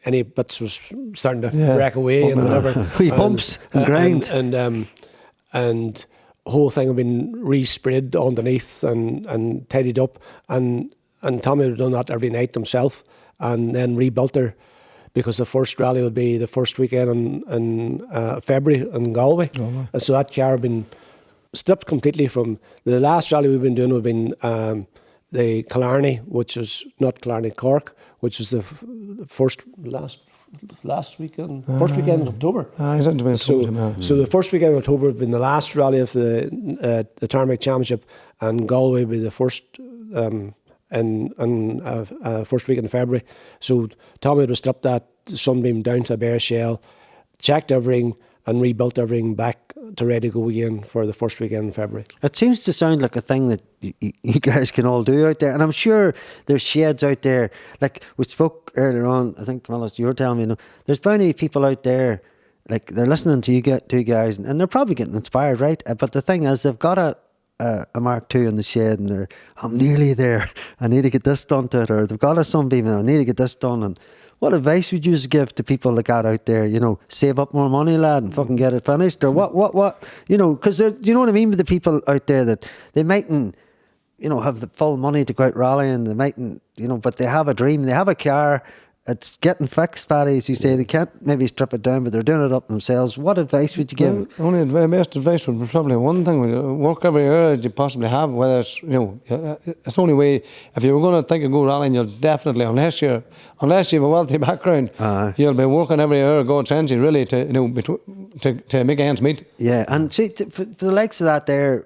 any bits was starting to break away and whatever. Wee bumps and grinds. And the whole thing had been re-sprayed underneath and tidied up, and Tommy would have done that every night himself, and then rebuilt her, because the first rally would be the first weekend in February in Galway. And so that car had been stripped completely from the last rally we've been doing. Would have been the Killarney, which is not Killarney, Cork, which is the last weekend, first weekend in October. So the first weekend in October would have been the last rally of the Tarmac Championship, and Galway would be the first. And first week in February. So Tommy would have stripped that sunbeam down to a bare shell, checked everything and rebuilt everything back to ready to go again for the first weekend in February. It seems to sound like a thing that you guys can all do out there, and I'm sure there's sheds out there. Like we spoke earlier on, I think, Camillus, you were telling me, there's plenty of people out there, like they're listening to you two guys, and they're probably getting inspired, right? But the thing is, they've got a Mk2 in the shed, and I'm nearly there. I need to get this done to it, or they've got a Sunbeam, and I need to get this done. And what advice would you give to people like that out there? Save up more money, lad, and fucking get it finished, or what? Because you know what I mean with the people out there that they mightn't, have the full money to go out rallying. They mightn't, but they have a dream. They have a car. It's getting fixed, Paddy, as you say. They can't maybe strip it down, but they're doing it up themselves. What advice would you give? Only best advice would be probably one thing: work every hour you possibly have. Whether it's it's the only way. If you were going to think of go rallying, you'll definitely, unless you have a wealthy background, you'll be working every hour God sends you really to make ends meet. Yeah, and see, for the likes of that there,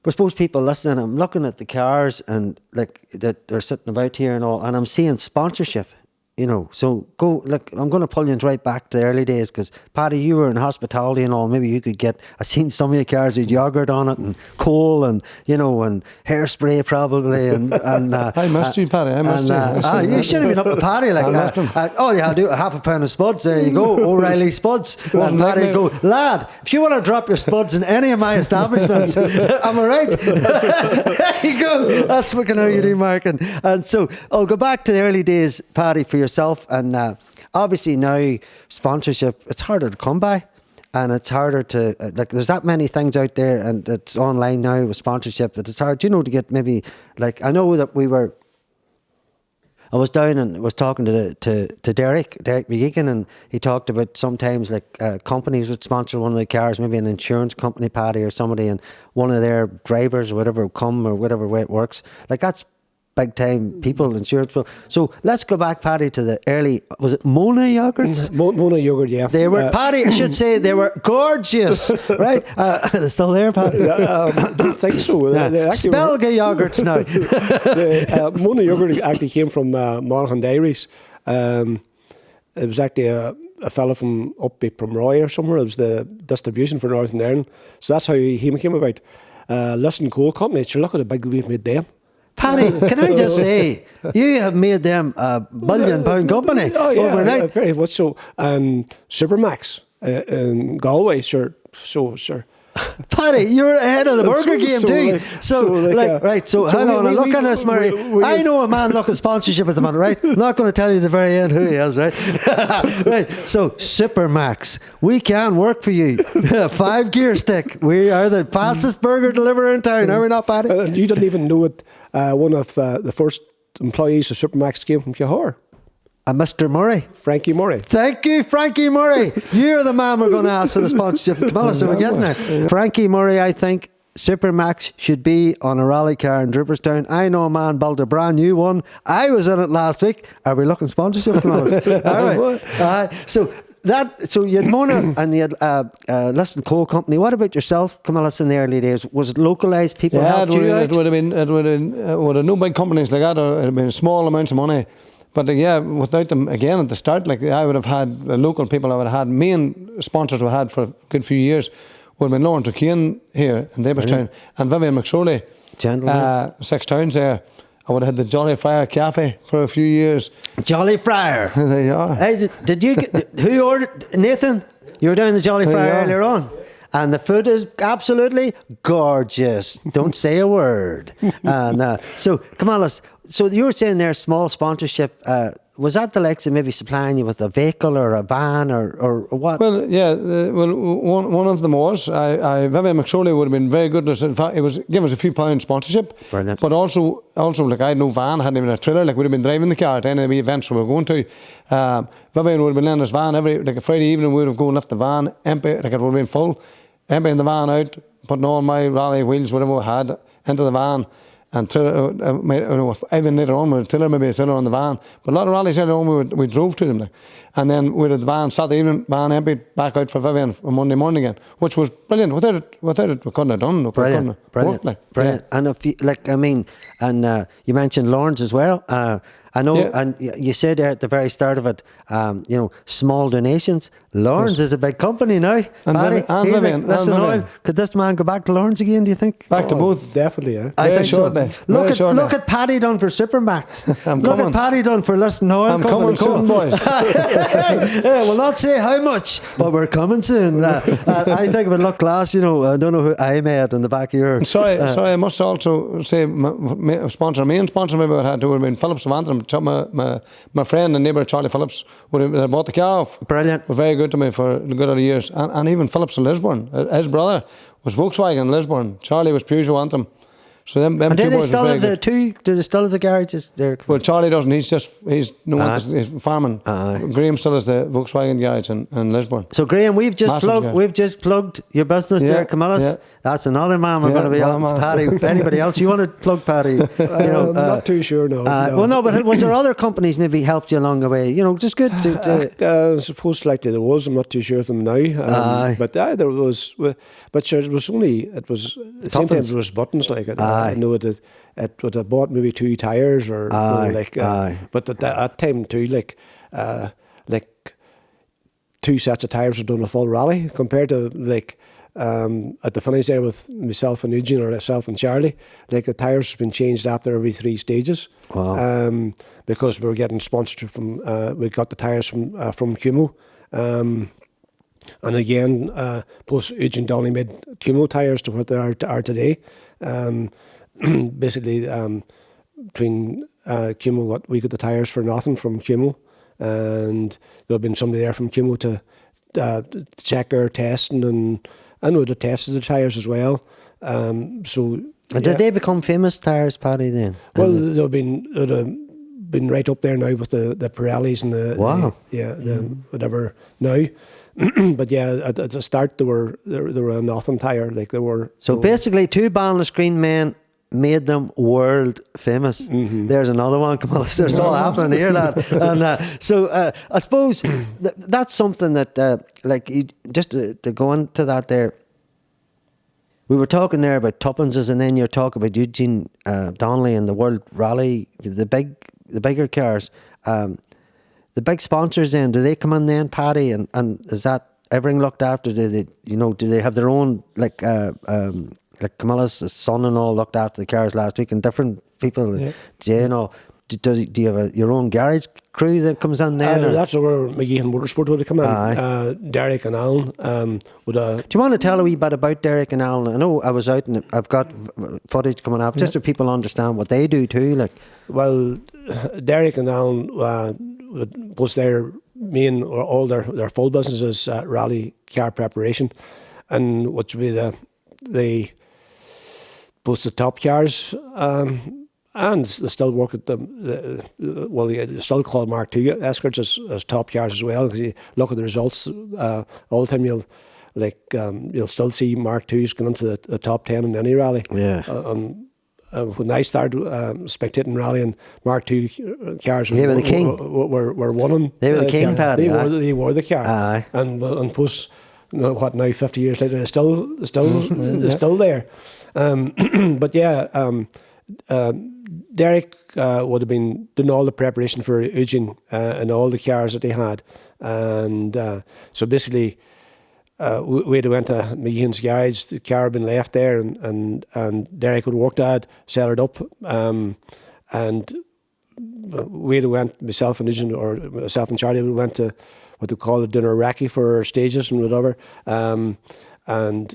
I suppose people listening, I'm looking at the cars and like that they're sitting about here and all, and I'm seeing sponsorship, So I'm going to pull you right back to the early days, because Paddy, you were in hospitality and all. Maybe you could get. I've seen some of your cars with yogurt on it and coal and and hairspray probably and. I missed you, Paddy. I missed you. You should have been up to Paddy like that. I'll do half a pound of spuds. There you go, O'Reilly spuds. And Paddy go, lad, if you want to drop your spuds in any of my establishments, am I right? There you go. That's looking how you do, Mark. And so I'll go back to the early days, Paddy, for yourself, and obviously now sponsorship, it's harder to come by, and it's harder to there's that many things out there, and it's online now with sponsorship that it's hard to get maybe, like, I know that I was down and was talking to Derek McGeegan, and he talked about sometimes companies would sponsor one of the cars, maybe an insurance company, Paddy, or somebody, and one of their drivers or whatever will come, or whatever way it works. Like, that's big time people, insurance people. So let's go back, Paddy, to the early, was it Mona yogurts? Mona yogurt, yeah. They were, Paddy, I should say, they were gorgeous, right? They're still there, Paddy? I don't think so. Spelga yogurts now. Mona yogurt actually came from Monaghan Dairies. It was actually a fella from up from Roy or somewhere. It was the distribution for Northern Ireland. So that's how he came about. Listen, Coal Company, sure, look at the big we've made them. Paddy, can I just say, you have made them a £1 billion company overnight. Yeah, very much so. And Supermax in Galway, sure. Paddy, you're ahead of the burger game too. So hang on, look at this, Murray. I know a man looking sponsorship at the moment, right? I'm not going to tell you at the very end who he is, right? Right. So Supermax, we can work for you. 5-gear stick. We are the fastest burger deliverer in town. Are we not, Paddy? You didn't even know it. One of the first employees of Supermax came from Cahor. Mr. Murray. Frankie Murray. Thank you, Frankie Murray. You're the man we're going to ask for the sponsorship. Camillus, are we getting there? Frankie Murray, I think Supermax should be on a rally car in Draperstown. I know a man built a brand new one. I was in it last week. Are we looking sponsorship, Camillus? All right. So you had Mona and you had Listen Coal Company. What about yourself, Camillus, in the early days? Was it localised? People helped you out? It would have no big companies like that, or it would have been small amounts of money. But without them, again, at the start, I would have had local people, I would have had main sponsors we had for a good few years, would have been Lawrence O'Kane here in Draperstown, and Vivian McSorley, 6 towns there. I would have had the Jolly Friar Cafe for a few years. Jolly Friar. There you are. Hey, did you who ordered, Nathan? You were down the Jolly Friar earlier on. And the food is absolutely gorgeous. Don't say a word. And so, Camillus, so you were saying there, small sponsorship. Was that the likes of maybe supplying you with a vehicle or a van or what? Well, yeah. One of them was Vivian McSorley would have been very good. In fact, it was give us a few pounds sponsorship. Brilliant. But also I had no van, hadn't even a trailer. We'd have been driving the car at any of the events we were going to. Vivian would have been lending us van every a Friday evening. We would have gone and left the van empty. It would have been full, emptying the van out, putting all my rally wheels, whatever we had, into the van. And even later on, maybe a tiller on the van. But a lot of rallies later on, we drove to them. And then we had the van, Saturday evening, van emptied, back out for Vivian on Monday morning again, which was brilliant. Without it, we couldn't have done. Brilliant. And if you, you mentioned Lawrence as well. I know, Yeah. and you said there at the very start of it, small donations. Lawrence is a big company now. And Paddy, and Vivian, listen, and oil. Vivian. Could this man go back to Lawrence again, do you think? Back to both. Definitely, yeah. I Very think so. shortly. Very shortly. Look at Paddy done for Supermax. I'm Look coming. at Paddy done for Listen Oil. I'm coming soon, boys. We'll not say how much, but we're coming soon. I think it would look class, I don't know who I made in the back of your... Sorry, I must also say main sponsor maybe would have to have been Phillips of Antrim. My friend and neighbour Charlie Phillips would have bought the car off. Brilliant. Were very good to me for the good of the years. And even Phillips in Lisburn. His brother was Volkswagen in Lisburn. Charlie was Peugeot Antrim. So them And two do they boys still were have very the good. do they still have the garages there? Well, Charlie doesn't. He's farming. Aye. Graham still has the Volkswagen garage in Lisburn. So Graham, we've just Massive plugged your business there, Camillus. yeah. That's another man we're Yeah, going to be well, on. man. Paddy. Anybody else you want to plug, Paddy? I'm not too sure, no. Well, no, but was there other companies maybe helped you along the way? Just good to. I suppose likely there was. I'm not too sure of them now. Aye. But there was. But sure, it was only. It was. Sometimes there was buttons like it. Aye. I know it would have bought maybe 2 tires or Aye. aye. But at that time too, like 2 sets of tires had done a full rally compared to at the finish there with myself and Eugene or myself and Charlie, the tires have been changed after every 3 stages. Wow. Because we were getting sponsorship from, we got the tires from Cumo. And again, post Eugene Donnelly made Cumo tires to what they are today. Basically, between Cumo, we got the tires for nothing from Cumo. And there had been somebody there from Cumo to check our testing, and I know they tested the tyres as well. Did they become famous tires, Paddy? Then they'd have been right up there now with the Pirellis and the whatever now. But yeah, at the start they were a nothing tyre, they were. So basically, 2 Ballinascreen men made them world famous. There's another one, Camillus. There's all happening here, lad. And I suppose that's something that, just to go into that there, we were talking there about tuppences, and then you're talking about Eugene Donnelly and the World Rally, the bigger cars. The big sponsors then, do they come in then, Paddy? And is that everything looked after? Do they have their own, like Camillus' son-in-law looked after the cars last week, and different people, do you have your own garage crew that comes in there? That's where Mk2 Motorsport would have come in. Derek and Alan would have. Do you want to tell a wee bit about Derek and Alan? I know I was out and I've got footage coming up, just so people understand what they do too. Well, Derek and Alan was their main, or all their full business is rally car preparation, and which would be both the top cars, and they still work at they still call Mk2 Escorts as top cars as well, because you look at the results all the time, you'll still see Mk2s going into the top 10 in any rally. Yeah. When I started spectating rally, and Mk2 cars They were the king. were winning. They were the king, Paddy. They were the car. Aye. And post, now 50 years later, they're still there. But yeah, Derek would have been doing all the preparation for Eugene and all the cars that they had, and so basically we'd went to Mk2's garage. The car had been left there, and Derek would work that, sell it up, and we'd went, myself and Eugene, or myself and Charlie, we went to what they call a dinner recce for stages and whatever, and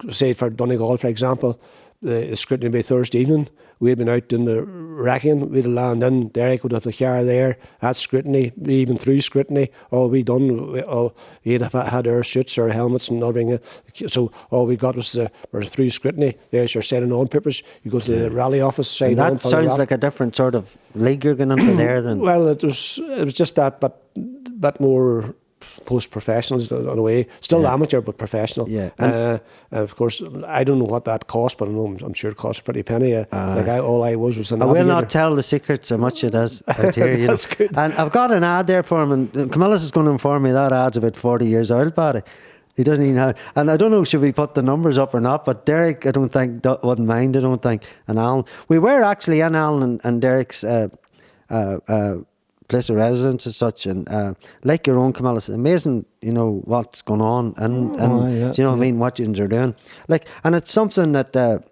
say for Donegal, for example, the scrutiny by Thursday evening, we had been out doing the racking, we'd land in, Derek would have the car there, at scrutiny, even through scrutiny, all we done, he'd have had our suits, our helmets and everything, so all we got was through scrutiny, there's your signing on papers, you go to the rally office, sign on. That sounds like a different sort of league you're going into there then. Well, it was just that, but more post-professionals in a way, still amateur but professional. Yeah. And of course, I don't know what that cost, but I'm sure it cost a pretty penny. All I was a navigator. I will not tell the secrets how much it is out here. That's good. And I've got an ad there for him, and Camillus is going to inform me that ad's about 40 years old, Paddy. He doesn't even have, and I don't know should we put the numbers up or not, but Derek I don't think wouldn't mind, I don't think, and Alan. We were actually in Alan and Derek's place of residence as such, and like your own Camillus, amazing, you know, what's going on, and do you know what I mean, what you're doing, like, and it's something that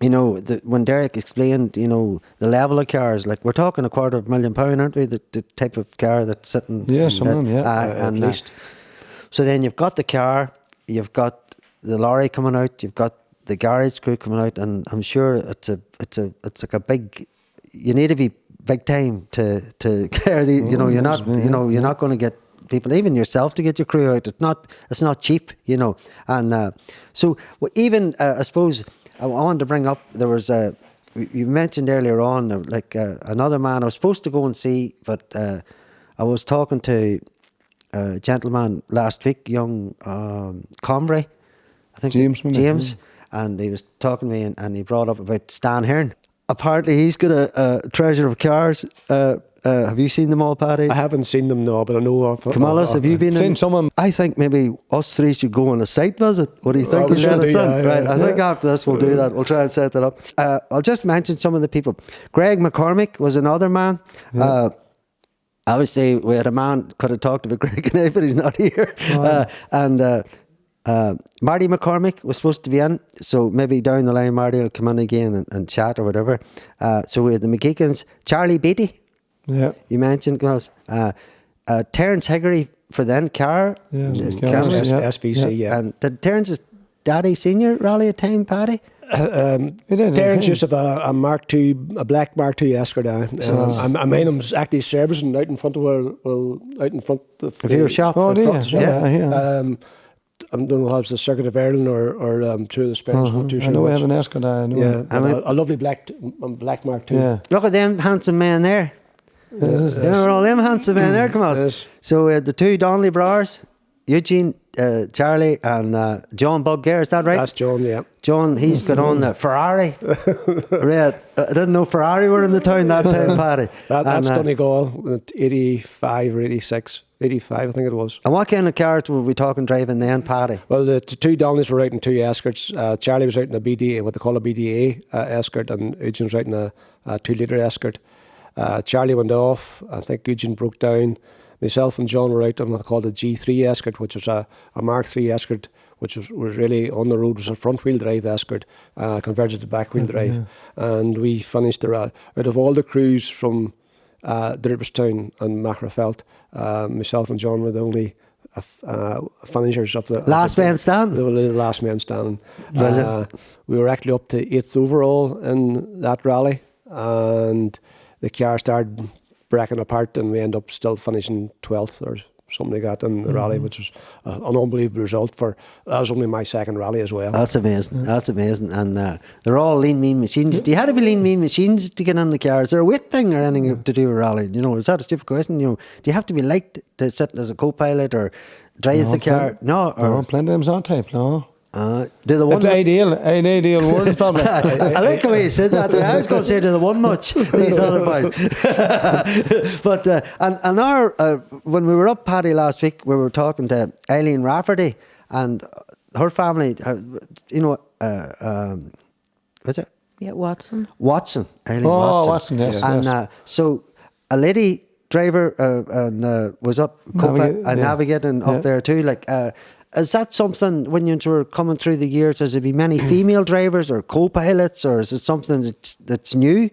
you know, when Derek explained, you know, the level of cars, like we're talking £250,000, aren't we? The type of car that's sitting, some of them, at least. So then you've got the car, you've got the lorry coming out, you've got the garage crew coming out, and I'm sure it's like a big. You need to be big time to carry the. You know, you're not. You know, you're not going to get people, even yourself, to get your crew out. It's not cheap. You know, and so even I suppose I wanted to bring up, there was you mentioned earlier on, like another man I was supposed to go and see, but I was talking to a gentleman last week, young Combray, I think James, and he was talking to me, and he brought up about Stan Hearn. Apparently he's got a treasure of cars. Have you seen them all, Paddy? I haven't seen them, no, but I know of. Camillus, have you been seen some of them? I think maybe us three should go on a site visit. What do you think? I think after this we'll do that. We'll try and set that up. I'll just mention some of the people. Greg McCormick was another man. Obviously, we had a man could have talked about Greg today, but he's not here. And Marty McCormick was supposed to be in, so maybe down the line Marty will come in again and chat or whatever. So we had the McGeekins, Charlie Beatty. Yeah, you mentioned, guys. Terence Higgery for then car. SVC. Yeah. And did Terence's daddy senior rally a time, Paddy? Terence used to have a Mark II, a black Mark II Escort. I mean, I'm actually servicing out in front of out in front of your shop. Oh, yeah. I don't know how it's the Circuit of Ireland or two of the Sperrins. I know we have an Escort. A lovely black Mark II. Yeah. Look at them handsome men there. Remember all them handsome men there, come on. Yes. So the two Donnelly Brothers, Eugene, Charlie, and John Buggear, is that right? That's John, yeah. John, he's got on the Ferrari. Red. I didn't know Ferrari were in the town that time, Paddy. That's Donegal, 85 or 86. 85, I think it was. And what kind of cars were we talking driving then, Paddy? Well, the two Donnellys were out in two Escorts. Charlie was out in a BDA, what they call a BDA Escort, and Eugene was out in a 2-litre Escort. Charlie went off. I think Eugene broke down. Myself and John were out on what they called a G3 Escort, which was a Mark III Escort, which was really on the road, was a front-wheel drive Escort, converted to back-wheel drive. And we finished the out of all the crews from Draperstown and Magherafelt, myself and John were the only finishers of the last man standing. The last man standing. We were actually up to 8th overall in that rally, and the car started breaking apart, and we ended up still finishing 12th or something like that in the rally, which was an unbelievable result. That was only my second rally as well. That's amazing. That's amazing. And they're all lean, mean machines. Do you have to be lean, mean machines to get in the car? Is there a weight thing or anything to do with rallying? You know, is that a stupid question? You know, do you have to be liked to sit as a co-pilot or drive the car? No, plenty of them aren't type. No. It's ideal word, probably. I like the way you said that. I was going to say to the one much these other boys. But and our when we were up, Paddy, last week, we were talking to Eileen Rafferty and her family. You know, what's it? Yeah, Watson. Eileen Watson. Watson, yes. And so a lady driver was up navigating up there too. Like. Is that something, when you were coming through the years, has there been many female drivers or co-pilots, or is it something that's new?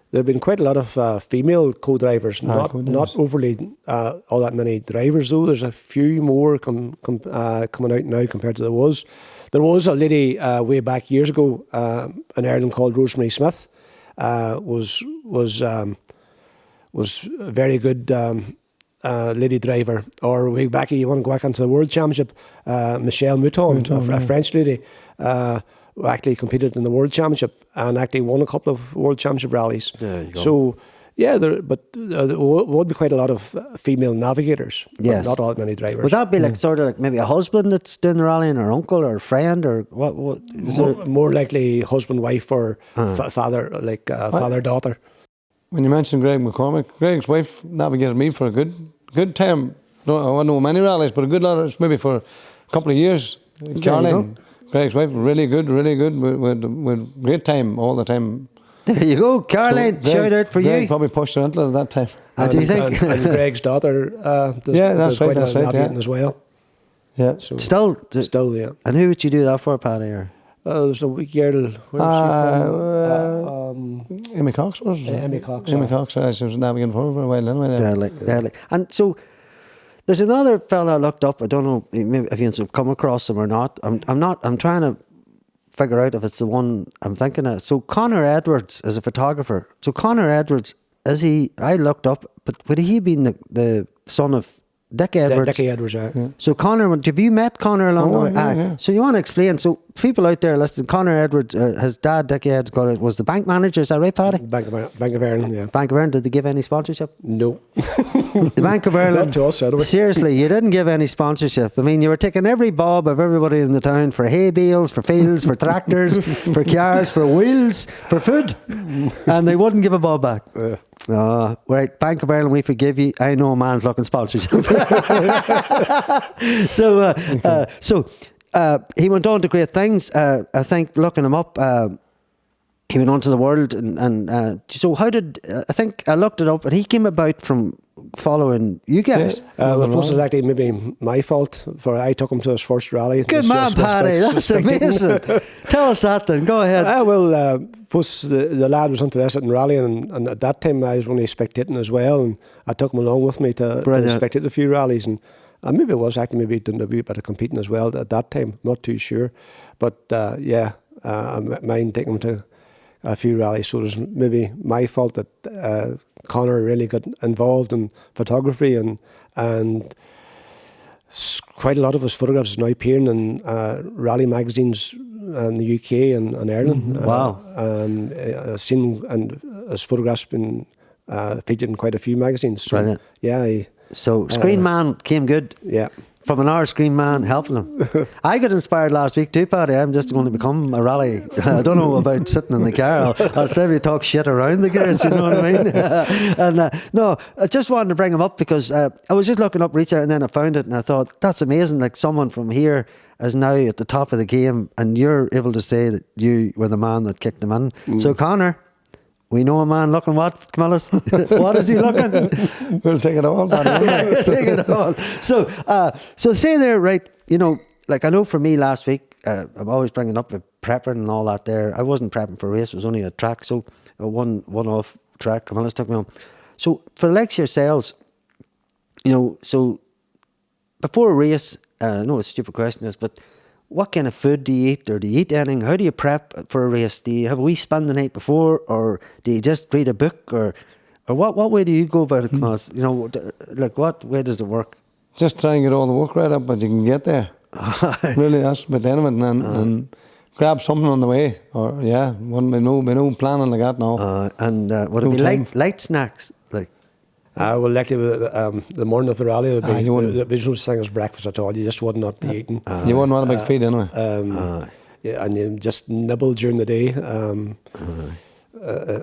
There have been quite a lot of female co-drivers, not overly all that many drivers though. There's a few more coming out now compared to there was. There was a lady way back years ago in Ireland called Rosemary Smith. Was a very good lady driver. Or way back, you want to go back onto the World Championship, Michelle Mouton, a French lady, who actually competed in the World Championship and actually won a couple of World Championship rallies. So, yeah, there would be quite a lot of female navigators, but not all that many drivers. Would that be like sort of like maybe a husband that's doing the rallying, or uncle or friend, or what? More likely husband, wife, or father, like father-daughter. When you mentioned Greg McCormick, Greg's wife navigated me for a good time. I don't know many rallies, but a good lot, maybe for a couple of years. Caroline, Greg's wife, really good, with great time all the time. There you go, Caroline. Shout out for Greg you. probably pushed her into it at that time. Do you think? And Greg's daughter, That's right, navigating as well. Yeah. So Still, yeah. And who would you do that for, Paddy? Or? There's a wee girl. Amy Cox was it? Amy Cox. Amy Cox. She was navigating for a while anyway. Deadly. And so there's another fella I looked up. I don't know maybe if you've come across him or not. I'm trying to figure out if it's the one I'm thinking of. So Connor Edwards is a photographer. So Connor Edwards, is he? I looked up, but would he been the son of Dick Edwards? Dickie Edwards, yeah. So Connor, have you met Connor along the way? Yeah. So you want to explain? So people out there listening, Connor Edwards, his dad, Dickie Edwards, was the bank manager. Is that right, Paddy? Bank of Ireland, yeah. Bank of Ireland. Did they give any sponsorship? No. The Bank of Ireland. Not to us, anyway. Seriously, you didn't give any sponsorship. I mean, you were taking every bob of everybody in the town for hay bales, for fields, for tractors, for cars, for wheels, for food, and they wouldn't give a bob back. Right, Bank of Ireland, we forgive you. I know a man's looking sponsorship. So he went on to great things. I think looking him up, he went on to the world, and so how did I think I looked it up, and he came about from following you guys. Well, it was actually maybe my fault for I took him to his first rally. Good man, Paddy. That's amazing. Tell us that then. Go ahead. Plus the lad was interested in rallying, and at that time I was only spectating as well, and I took him along with me to spectate a few rallies, and maybe it was actually maybe doing a wee bit of competing as well at that time. Not too sure, but I mind taking him to a few rallies. So it was maybe my fault that Connor really got involved in photography, and quite a lot of his photographs now appearing in rally magazines in the UK and Ireland. Wow. And I've seen and his photographs been featured in quite a few magazines. So, brilliant. Yeah. So Screen Man came good. Yeah. From an hour Screen Man helping him. I got inspired last week too, Paddy. I'm just going to become a rally. I don't know about sitting in the car. I'll still talk shit around the guys, you know what I mean? And no, I just wanted to bring him up because I was just looking up Reach Out, and then I found it and I thought, that's amazing. Like someone from here is now at the top of the game, and you're able to say that you were the man that kicked him in. So Connor, we know a man looking what, Camillus? What is he looking? We'll take it all. Take it all. So say there, right, you know, like I know for me last week, I'm always bringing up the prepping and all that there. I wasn't prepping for a race, it was only a track, so a one-off track, Camillus took me on. So for the likes of yourselves, you know, so before a race, I know it's a stupid question this, but what kind of food do you eat, or do you eat anything? How do you prep for a race? Do you have a wee spin the night before, or do you just read a book, or what way do you go about it, Camillus? You know, like what way does it work? Just try and get all the work right up, but you can get there. Really, that's the end of it, and grab something on the way, or no planning like that now. And would it be light snacks, like? Well, likely the morning of the rally would be the visual thing is breakfast at all. You just would not be eating. You wouldn't want a big feed anyway. And you just nibble during the day.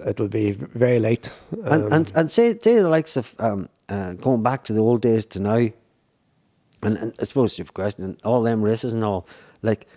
It would be very light. And say the likes of going back to the old days to now, and I suppose stupid question, and all them races and all, like.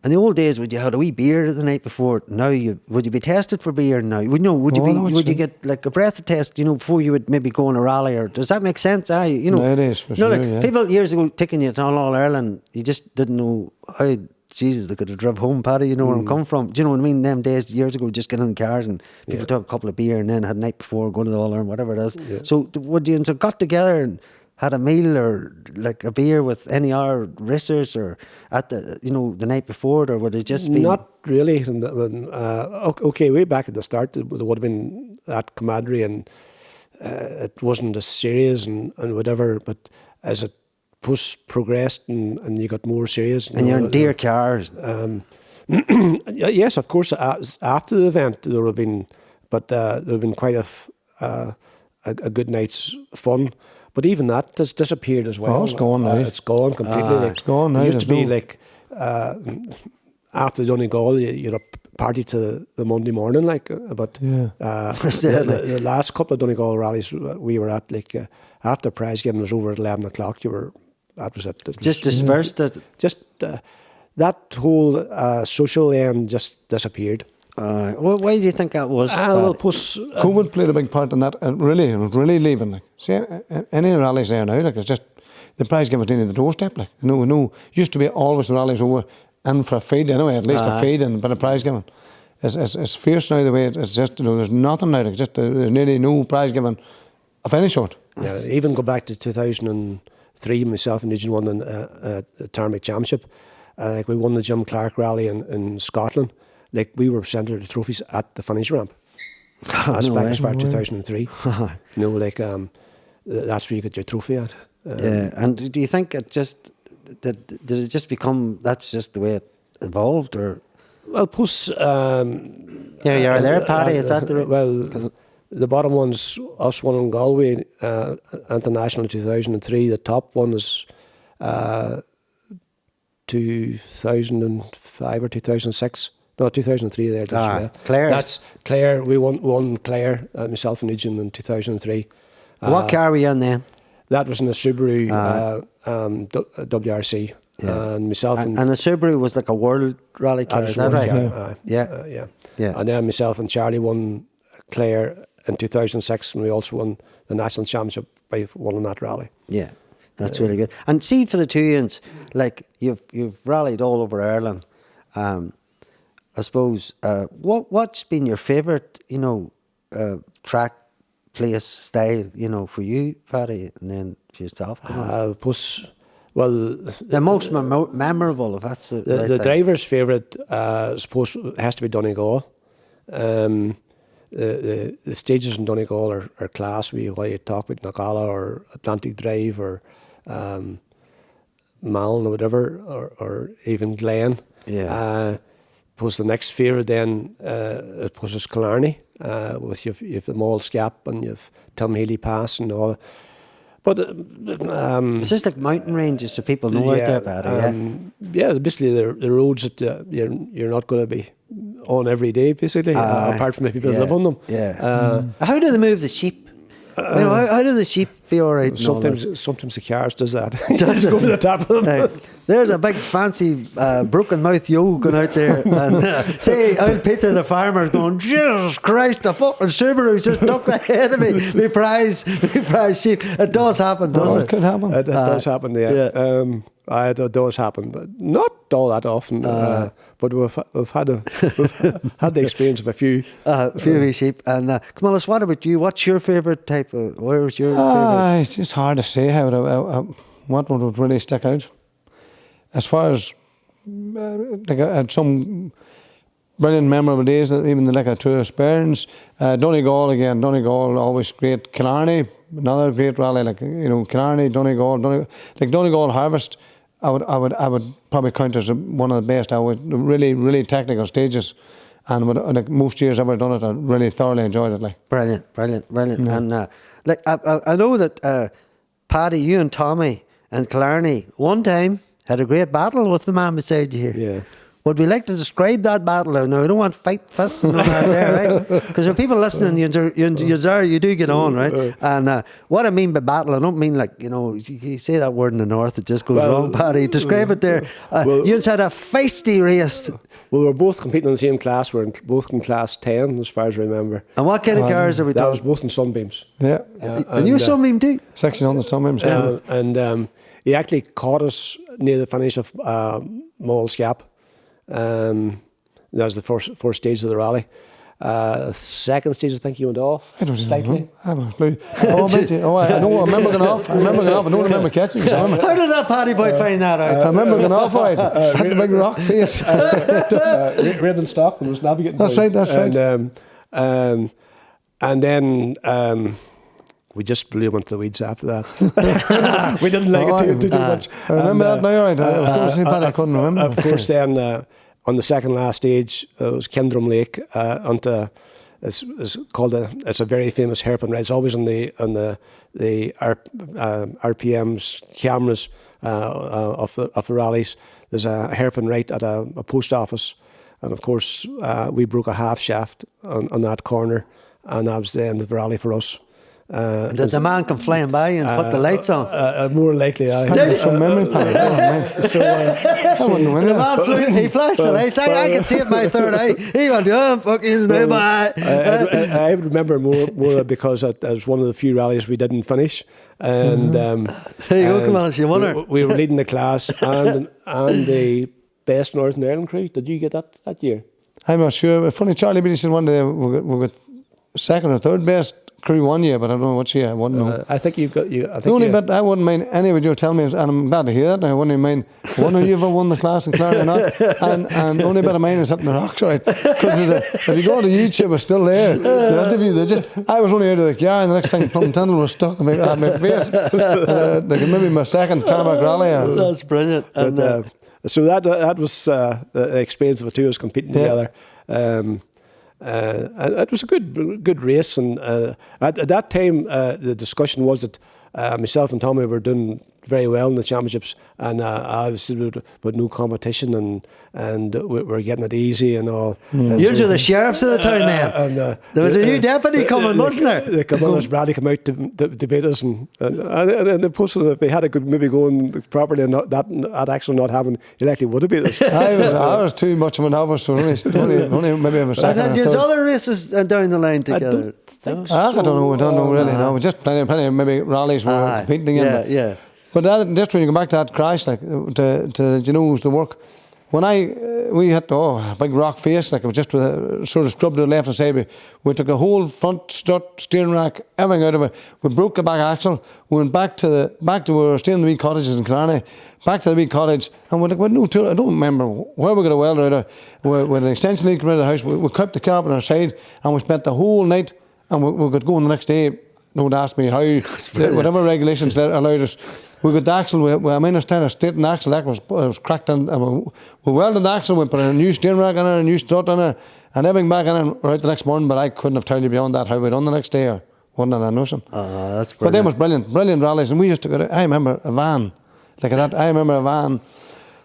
In the old days, would you have a wee beer the night before? Now, would you be tested for beer now? Would you get like a breath test? You know, before you would maybe go on a rally, or does that make sense? You know, nowadays, for sure, like people years ago taking you to All Ireland, you just didn't know how. Jesus, they could have driven home, Paddy. You know where I'm coming from. Do you know what I mean? Them days, years ago, just getting in cars and people took a couple of beer and then had a night before going to the All Ireland, whatever it is. Yeah. So would you got together and had a meal or like a beer with any other racers or at the the night before, or would it just be? Not really. Okay, way back at the start, there would have been that camaraderie, and it wasn't as serious and whatever. But as it progressed and you got more serious, and you're in dear cars. Yes, of course. After the event, there would have been, but there would have been quite a good night's fun. But even that has disappeared as well. Oh, it's gone now. It's gone completely. It's gone now. It used to be like after the Donegal, you'd a party to the Monday morning, like. But the last couple of Donegal rallies we were at, like after prize giving was over at 11 o'clock, that was it. Just dispersed it. Just that whole social end just disappeared. Why do you think that was? Well, plus COVID played a big part in that. Really leaving. Like, see, any rallies there now, like, it's just the prize givers nearly the doorstep. Like, used to be always the rallies over and for a feed anyway, at least a feed and a bit of prize giving. It's fierce now the way it's just, there's nothing now. Like, just there's nearly no prize giving of any sort. Yeah, even go back to 2003, myself and Nugent won a Tarmac Championship. Like, we won the Jim Clark Rally in Scotland. Like, we were presented the trophies at the finish ramp. That's back as far as 2003. That's where you get your trophy at. Yeah, and do you think it just did it just become that's just the way it evolved, or? Well, plus You're there, Paddy. Is that the well? The bottom one's us one in Galway, international 2003. The top one is 2005 or 2006. No, 2003 there. Clare. That's Clare. We won Clare, myself and Nugent in 2003. What car were you in then? That was in the Subaru WRC. Yeah. And myself and the Subaru was like a world rally car, is that right? Yeah. Yeah. And then myself and Charlie won Clare in 2006, and we also won the national championship by winning that rally. Yeah, that's really good. And see, for the two units, like you've rallied all over Ireland. I suppose what's been your favourite, track, place, style, for you, Paddy, and then for yourself? The most memorable, if that's the driver's favourite, I suppose, has to be Donegal. The stages in Donegal are class. Whether you talk about Nagala or Atlantic Drive or Malin or whatever, or even Glen. Yeah. Suppose the next favourite then, is Killarney. With you've the Mall Scap and you've Tom Healy Pass and all. But it's just like mountain ranges, so people know out there about it. Basically the roads that you're not going to be on every day, basically, apart from the people that live on them. Yeah. How do they move the sheep? How do the sheep be all right? Sometimes the cars does that. Just go over the top of them. There's a big fancy broken mouth yo going out there, and say old Peter the farmer's going, Jesus Christ, the fucking Subaru just took the head of me. Me prize sheep. It does happen, doesn't it? It could happen. It does happen, yeah. It does happen, but not all that often. But we've had the experience of a few sheep. And Camillus, what about you? What's your favourite type of? Where's your favourite? It's just hard to say what would really stick out. As far as I had some brilliant memorable days, even like a tour of Sperrins, Donegal always great. Killarney, another great rally, like Killarney, Donegal Harvest. I would probably count as one of the best. I would really technical stages, and like most years I've ever done it, I really thoroughly enjoyed it. Like Brilliant. Yeah. And I know that Paddy, you and Tommy and Killarney one time had a great battle with the man beside you here. Yeah. Would we like to describe that battle? Now, I don't want fight fists and all that there, right? Because there are people listening, you do get on, right? And what I mean by battle, I don't mean like, you say that word in the north, it just goes wrong, Paddy. Describe it there. You had a feisty race. Well, we were both competing in the same class. We were both in class 10, as far as I remember. And what kind of cars are we That talking? was both in Sunbeams. yeah, And you Sunbeam too? 1600 Sunbeams. And he actually caught us near the finish of Mall Scap. That was the first stage of the rally. Second stage, I think he went off. I don't slightly. know. I haven't a clue. I know. I remember going off. I don't remember catching. How did that Paddy boy find that out? I remember going off. Right. Had the big rock face. Raven Stockman was navigating. That's right. And then we just blew him into the weeds after that. We didn't like it too much. I remember that now, right? I couldn't remember. Of course, then on the second last stage, it was Kendrum Lake. It's a very famous hairpin ride. It's always on the RPM's cameras of the rallies. There's a hairpin right at a post office, and of course we broke a half shaft on that corner, and that was the end of the rally for us. That the man can fly by and put the lights on. More likely, I Have some memory, Paddy. So I wouldn't win The this. man flew, he flashed the lights. I can see it in my third eye. He went, oh, fuck you, no, bye. I remember more because it was one of the few rallies we didn't finish. And There you go, Camillus, you won her. we were leading the class and the best Northern Ireland crew. Did you get that year? I'm not sure. Funny, Charlie Beatty said one day we got second or third best crew one year, but I don't know which year. I wouldn't know. I think you've got you. I think The only you- bit I wouldn't mind anyway, you tell me, and I'm glad to hear that. I wouldn't mind one of you ever won the class in Clare or not. And the only bit of mine is up in the rocks, right? Because if you go to YouTube, it's still there. The interview, I was only out of the car, and the next thing, Plum Tunnel was stuck in my face. They could maybe my second tarmac rally. That's brilliant. And, But, so that was the experience of the two of us competing together. And it was a good race, and at that time the discussion was that myself and Tommy were doing very well in the championships, and obviously with no competition, and we were getting it easy and all. And You're so- the sheriffs of the town then. There was a new deputy coming, wasn't there? The Camillus Bradley came out to debate us, and they posted if they had a good maybe going properly and not that actually not happened, he likely would have beat us. I was too much of a novice, so only maybe I was And second had or you third. other races down the line together? I don't know really. No, just plenty of maybe rallies we were competing in. But Yeah. But just when you go back to that crash, like to you know, the work. When we hit a big rock face, like it was just sort of scrubbed to the left and side. We took a whole front strut, steering rack, everything out of it. We broke the back axle. We went back to where we were staying in the wee cottages in Killarney. Back to the wee cottage, and we no tool. I don't remember where we got a welder out of. With an extension lead coming out of the house, we kept the car on our side, and we spent the whole night. And we got going the next day. Don't ask me how. Whatever regulations allowed us. We got the axle. I mean, instead of straight the axle, that was cracked in. And we welded the axle. We put a new steering rack in it, a new strut in it, and everything back in it right the next morning. But I couldn't have told you beyond that how we done the next day or wasn't it a notion. That's brilliant. But they was brilliant rallies, and we used to go. I remember a van like that. I remember a van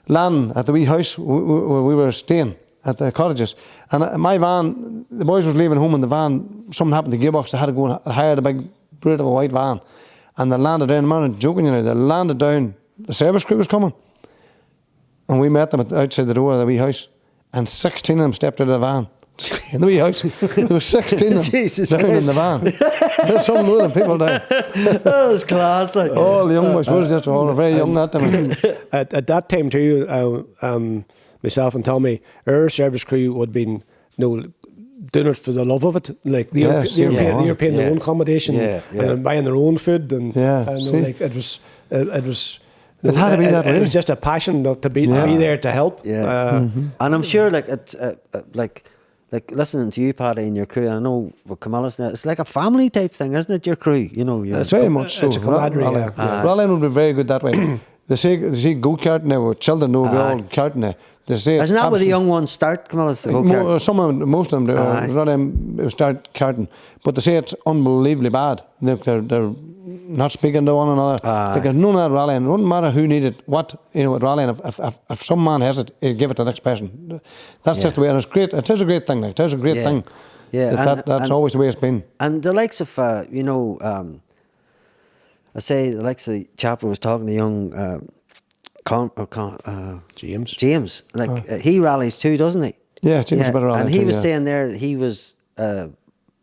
landing at the wee house where we were staying at the cottages, and my van. The boys was leaving home in the van. Something happened to the gearbox. They had to go and hire the big brute of a white van. And they landed down, man, I'm joking, you know, they landed down, the service crew was coming. And we met them outside the door of the wee house. And 16 of them stepped out of the van. In the wee house. There was 16 of them Jesus down in the van. There's some load of people down. That was class. Like. All the young boys, just all very young at them. At that time too, myself and Tommy, our service crew would have been, doing it for the love of it, like they were paying their own accommodation and buying their own food, and like it was. It had to be that way. It was just a passion to be there to help. And I'm sure, like it's like listening to you, Paddy, and your crew. I know with Camillus now, it's like a family type thing, isn't it? Your crew, you know. It's very much so. It's a camaraderie. Rallying would be very good that way. They say go karting now with children. They'll be all karting now. They say isn't that where the young ones start, Camillus, to go kart? Most of them do start karting, but they say it's unbelievably bad. They're not speaking to one another. Because none of that rallying. It wouldn't matter who needed what, at rallying. If some man has it, he'll give it to the next person. That's just the way. And it's great. It is a great thing. It is a great thing. Yeah, that's always the way it's been. And the likes of I say the likes of the chap who was talking to young. James, like he rallies too, doesn't he? Yeah, James is a better rally. And he was saying there he was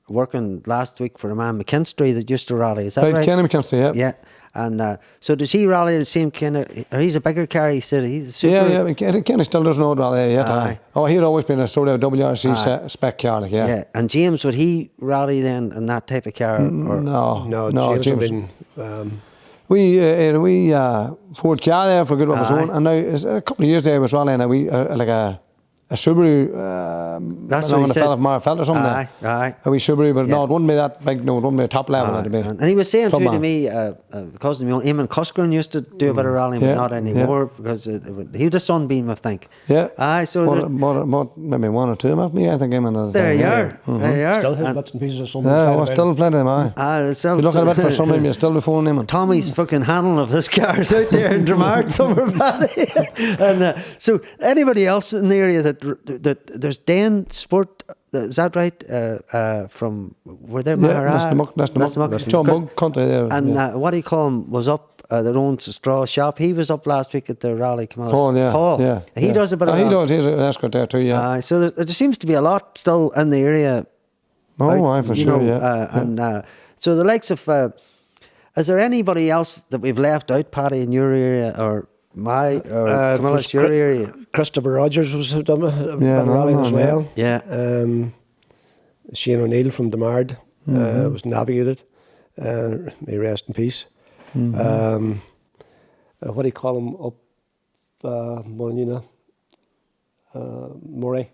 working last week for a man McKinstry that used to rally. Is that right? Kenny McKinstry, yeah. Yeah. And so does he rally the same kind of? He's a bigger car. He said he's super. Yeah. Kenny still doesn't know rally yet. He'd always been a sort of WRC spec car, like, yeah. And James, would he rally then in that type of car? No, James. We Ford car there for good what was on, and now a couple of years there I was rallying like a Subaru. That's what he said. Fella Magherafelt or something. A wee Subaru, but no, it wouldn't be that big. No, it wouldn't be a top level. And he was saying to me, because of me, Eamon Coscoran used to do a bit of rallying, but not anymore because he was a Sunbeam, I think. Yeah. So maybe one or two of them me, I think. Eamon. There you are. There you are. Still have bits and pieces of Sunbeam. Yeah, we're still plenty of them. You're looking a bit for Sunbeam, you're still before Eamon. Tommy's fucking handling of this car is out there in Dramart somewhere, Paddy. And so anybody else in the area that there's Den Sport is that right? From where they're That's the John Bug country there. And what do you call him was up that owns a straw shop. He was up last week at the rally. Paul, yeah. He does a bit of he does. He's an escort there too, yeah. So there seems to be a lot still in the area. For sure, yeah. So the likes of, is there anybody else that we've left out, Paddy, in your area or Camillus, your area? Christopher Rogers was done a rally as well. Yeah. Shane O'Neill from Demard was navigated. May rest in peace. What do you call him up Moranina? Murray.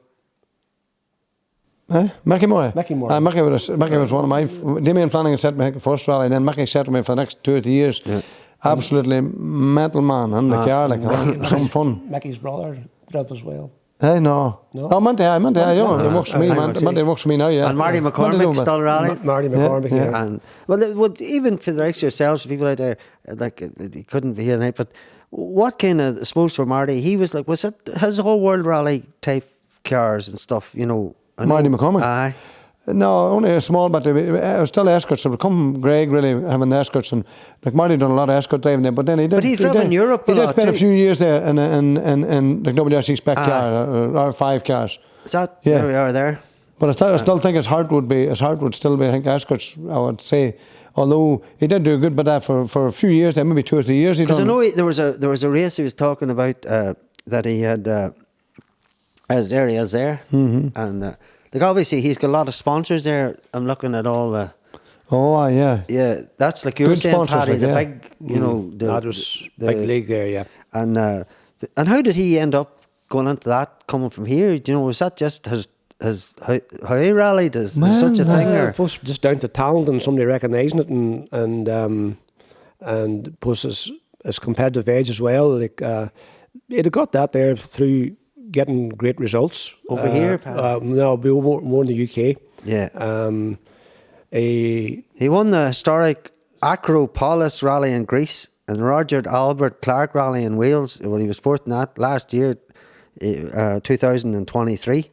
Mickey Murray. Mickey Murray. Mickey was one of my... Damien Flanagan said to me first rally, and then Mickey said to me for the next 2 or 3 years, absolutely mental man, and the car, like, some fun. Mickey's brother drove as well. Hey, no. Oh, Monty, he works for me, Monty works for me now, yeah. And Marty McCormick still rallying. Marty McCormick, yeah. And even for the likes of yourselves, people out there, like, you couldn't be here tonight, but what kind of, I suppose for Marty, he was like, was it his whole world rally type cars and stuff, you know? Marty McCormick? Aye. No, only a small, but it was still escorts. It would come from Greg really having the escorts, and like Marty done a lot of escort driving there. But then he did. But he drove in Europe. He did spend a few years there in like WRC spec car or 5 cars. Is that where we are there? But I still think his heart would still be, I think, escorts, I would say. Although he did do a good bit of that for a few years, then maybe 2 or 3 years. Because I know there was a race he was talking about that he had. There he is there, and. Like obviously he's got a lot of sponsors there. I'm looking at all the. Oh yeah. Yeah, that's like you were saying, Paddy, the big, you know, that was big league there, yeah. And how did he end up going into that? Coming from here, you know, was that just how he rallied? Is there such a thing, or just down to talent and somebody recognising it and plus his competitive edge as well. Like he'd have got that there through getting great results over here. No, more in the UK. Yeah. He won the historic Acropolis rally in Greece and Roger Albert Clark rally in Wales. Well, he was fourth in that last year, 2023.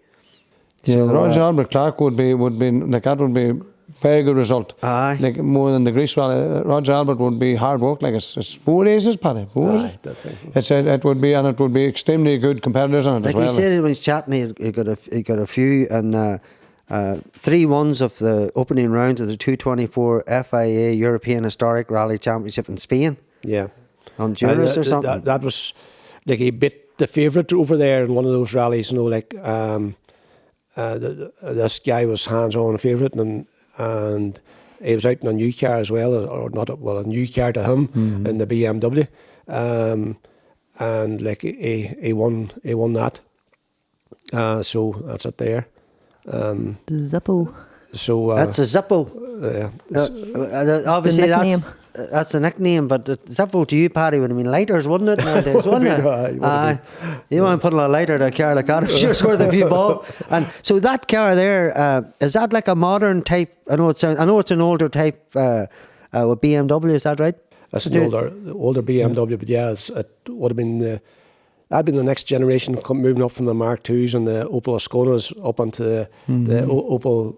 Yeah, so, Roger Albert Clark would be like that would be very good result. Aye. Like more than the Greece rally. Roger Albert would be hard work. Like it's 4 races, Paddy. 4 is it? It would be extremely good competitors on it like as well. He said when he was chatting, he got a few and 3 ones of the opening round of the 224 FIA European Historic Rally Championship in Spain. Yeah. Honduras or something. That was like he bit the favourite over there in one of those rallies. You know, like this guy was hands-on favourite and he was out in a new car as well, or not a new car to him in the BMW, and like he won that. So that's it there. Zippo. So that's a Zippo. Obviously that's a nickname, but Zippo to you, Paddy, would have been lighters, wouldn't it? Nowadays, wouldn't it? You want to put a lighter to a car like that? I'm sure it's worth a few bob. And so that car there, is that like a modern type? I know it's an older type with BMW. Is that right? That's an older BMW, but yeah, it would have been that'd been the next generation moving up from the Mark IIs and the Opel Asconas up onto the Opel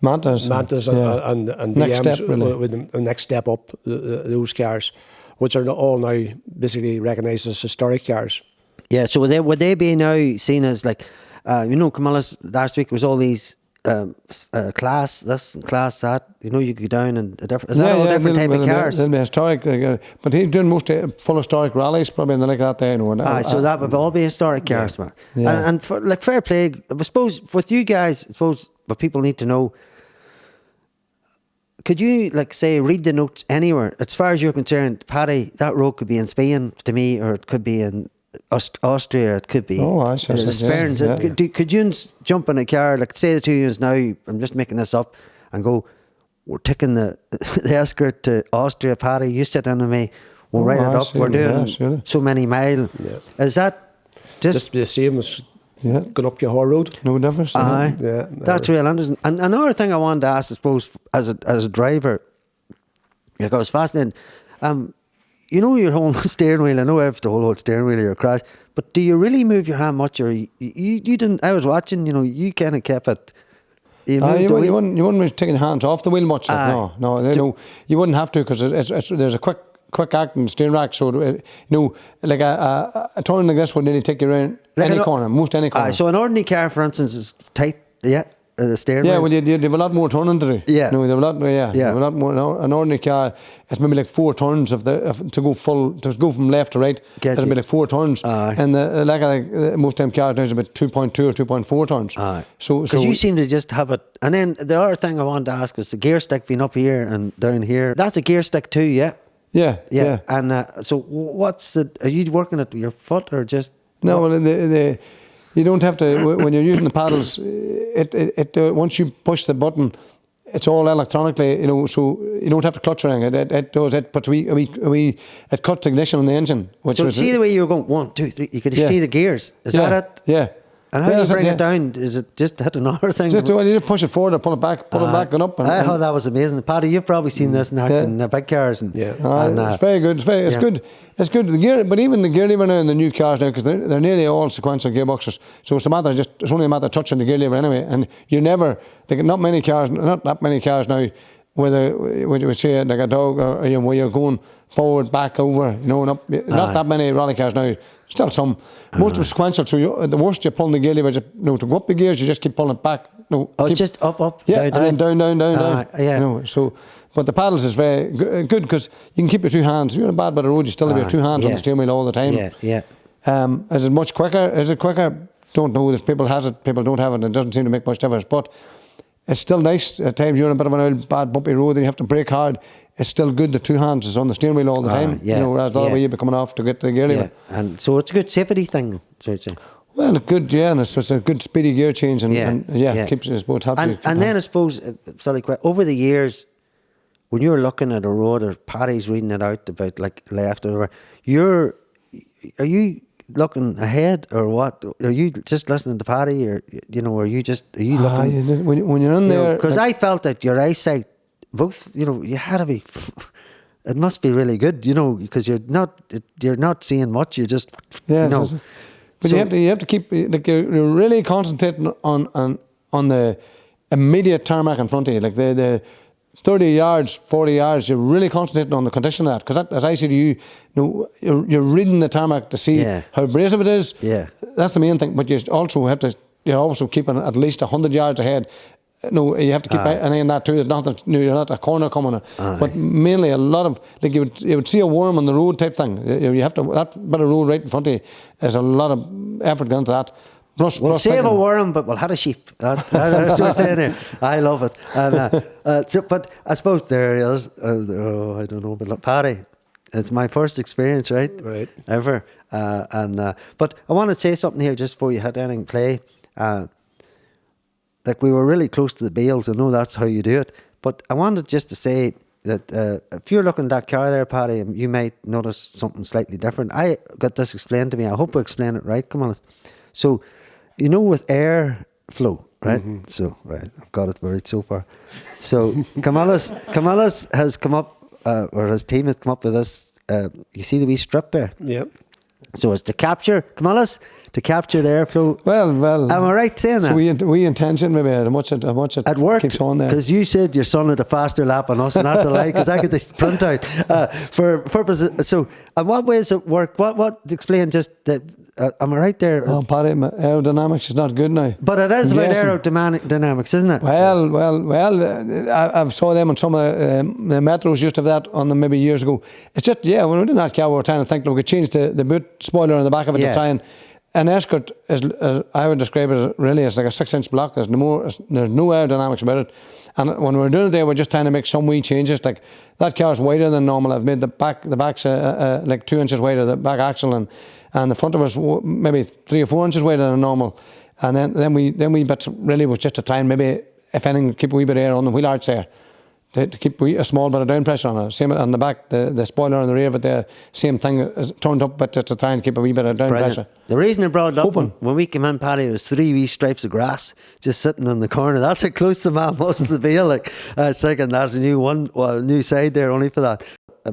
Mantas and next BMs step, really. with the next step up, those cars, which are all now basically recognised as historic cars. Yeah, so would they be now seen as like, Camillus last week was all these class this and class that. You know, you go down and different type of cars. They'll be historic, but he's doing most full historic rallies probably, and they like that there. So that would all be historic cars, man. Yeah. And for like fair play, I suppose with you guys, what people need to know. Could you, like, say, read the notes anywhere? As far as you're concerned, Paddy, that road could be in Spain to me, or it could be in Austria, it could be the Sperrins. Yeah. Could you jump in a car, like, say the 2 years now, I'm just making this up, and go, we're taking the escort to Austria, Paddy, you sit in with me, we'll write it up, we're doing so many miles. Yeah. Is that just the same as going up your road? No difference. Aye. Yeah, that's real interesting. And another thing I wanted to ask, I suppose, as a driver, like I was fascinated, you know your whole steering wheel, I know I have the whole steering wheel of your crash, But do you really move your hand much, or you didn't? I was watching. You kind of kept it. You wouldn't be taking your hands off the wheel much. No, you wouldn't have to, because there's a quick acting steering rack. So like a turn like this would nearly take you around most any corner. So an ordinary car, for instance, is tight. Yeah. The steering wheel. Well, you have a lot more turning to do. Yeah. You have a lot. You have a lot more. An ordinary car, it's maybe like 4 turns to go from left to right. It's maybe like 4 turns. And most time cars now is about 2.2 or 2.4 turns. So you seem to just have it. And then the other thing I wanted to ask was the gear stick being up here and down here. That's a gear stick too, yeah. Yeah. And so what's the? Are you working at your foot or just? No, well, you don't have to, when you're using the paddles, once you push the button, it's all electronically, so you don't have to clutch or anything. It does it, but it cuts ignition on the engine. So see the way you're going 1, 2, 3. You could see the gears. Is that it? Yeah. And how do you bring it down? Is it just hit another thing? You just push it forward or pull it back and up. I thought that was amazing. Paddy, you've probably seen this in action in the big cars. It's very good. It's good. It's good. The gear, but even the gear lever now in the new cars now, because they're nearly all sequential gearboxes. So it's only a matter of touching the gear lever anyway. And you never, not that many cars now, where you say like a dog or where you're going forward, back, over, and up. Not that many rally cars now. Still some. Most of sequential. So the worst, you're pulling the gear lever. To go up the gears, you just keep pulling it back. It's just up, yeah, down, down. Yeah. So, but the paddles is very good because you can keep your 2 hands. If you're on a bad bit of road, you still have your 2 hands on the steering wheel all the time. Yeah. Is it much quicker? Is it quicker? Don't know. There's people has it, people don't have it. It doesn't seem to make much difference. But it's still nice. At times you're on a bit of an old, bad, bumpy road and you have to brake hard. It's still good. The 2 hands is on the steering wheel all the time. Whereas the other way you'd be coming off to get the gear lever. And so it's a good safety thing, so you'd say. Well, good, and it's a good speedy gear change, and keeps us both happy. And then I suppose, over the years, when you're looking at a road or Paddy's reading it out about like left or whatever, are you looking ahead or what? Are you just listening to Paddy, or are you looking? When you're in there, because I felt that your eyesight, both, you had to be. It must be really good, because you're not seeing much. You just But so, you have to keep, like, you're really concentrating on the immediate tarmac in front of you, like the 30 yards, 40 yards. You're really concentrating on the condition of that, because as I say to you, you're reading the tarmac to see how abrasive it is. Yeah, that's the main thing. But you also have to, you're also keeping at least 100 yards ahead. No, you have to keep an eye on that too. There's nothing, you're not a corner coming. But mainly a lot of, like, you would see a worm on the road type thing. You have to, that bit of road right in front of you, there's a lot of effort going into that. We'll save a worm, but we'll have a sheep. That's what we're saying there. I love it. And, but I suppose there is, I don't know, but look, Paddy, it's my first experience, right? Ever. But I want to say something here just before you had anything play. Like, we were really close to the bales. I know that's how you do it. But I wanted just to say that if you're looking at that car there, Paddy, you might notice something slightly different. I got this explained to me. I hope I explain it right. Come on. So, with air flow, right? Mm-hmm. So, right, I've got it right so far. So, Camillus has come up, or his team has come up with this. You see the wee strip there? Yep. So, it's to capture, Camillus, to capture the airflow. Well. Am I right saying that? So we intention maybe how much it keeps on there. Because you said your son had a faster lap on us, and that's a lie, because I get this printout for purposes. So, in what ways it work? What explain just that? Am I right there? Oh, Paddy, aerodynamics is not good now. But it is about aerodynamics, isn't it? Well, I've saw them on some of the metros used to have that on them maybe years ago. It's just, when we were doing that car, we were trying to think, we could change the boot spoiler on the back of it to try and. An escort is, I would describe it really as like a 6-inch block. There's no aerodynamics about it. And when we were doing it there, we're just trying to make some wee changes. Like, that car's wider than normal. I've made the back's like 2 inches wider, the back axle, and the front of us maybe 3 or 4 inches wider than normal. And then we bits really was just to try and maybe, if anything, keep a wee bit of air on the wheel arch there. To keep a small bit of down pressure on it. Same on the back, the spoiler on the rear of it there, same thing, turned up, but just to try and keep a wee bit of down pressure. The reason I brought it up, when we came in, Paddy, there's 3 wee stripes of grass just sitting in the corner. That's how close the man was to the bale. Like, second, that's a new side there only for that.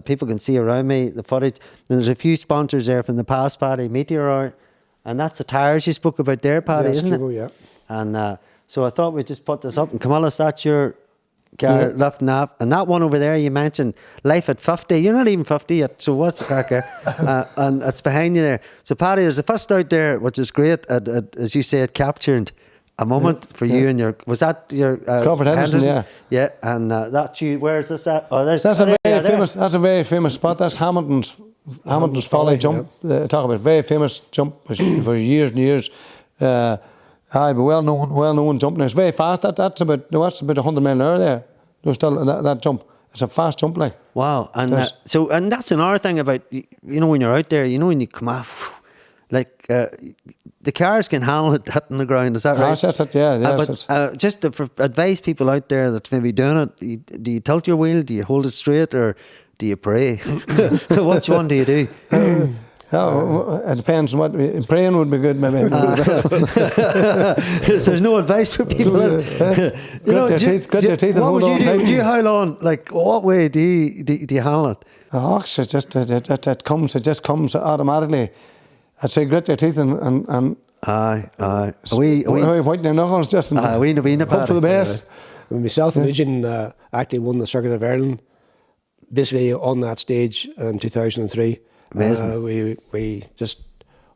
People can see around me the footage. And there's a few sponsors there from the past, Paddy. Meteor, And that's the tyres you spoke about there, Paddy, isn't it? Yeah. And so I thought we'd just put this up. And Camillus, that's your car left nav. And that one over there, you mentioned life at 50. You're not even 50 yet, so what's the crack there? And it's behind you there. So Paddy, there's the first out there, which is great, as you said, captured a moment for you and your... Was that your... Crawford Henderson, yeah. Yeah, and that's you. Where is this at? Oh, that's a very famous spot. That's Hamilton's Folly jump. Talk about very famous jump for years and years. But well known jumping. It's very fast. That's about 100 mile an hour there. There's still that jump. It's a fast jump, like. Wow, and and that's another thing about when you're out there. When you come off, like the cars can handle it hitting the ground. Is that right? That's it. Yeah. But just to advise people out there that's maybe doing it, do you tilt your wheel? Do you hold it straight, or do you pray? Which one do you do? It depends. What praying would be good, maybe. There's no advice for people. Grit your teeth and hold on tight. Do you hold on? Like, what way do you handle it? It just comes automatically. I'd say grit your teeth and aye. We whiten your knuckles just and hope for the best. Myself and Eugene actually won the Circuit of Ireland, basically on that stage in 2003. Amazing. We just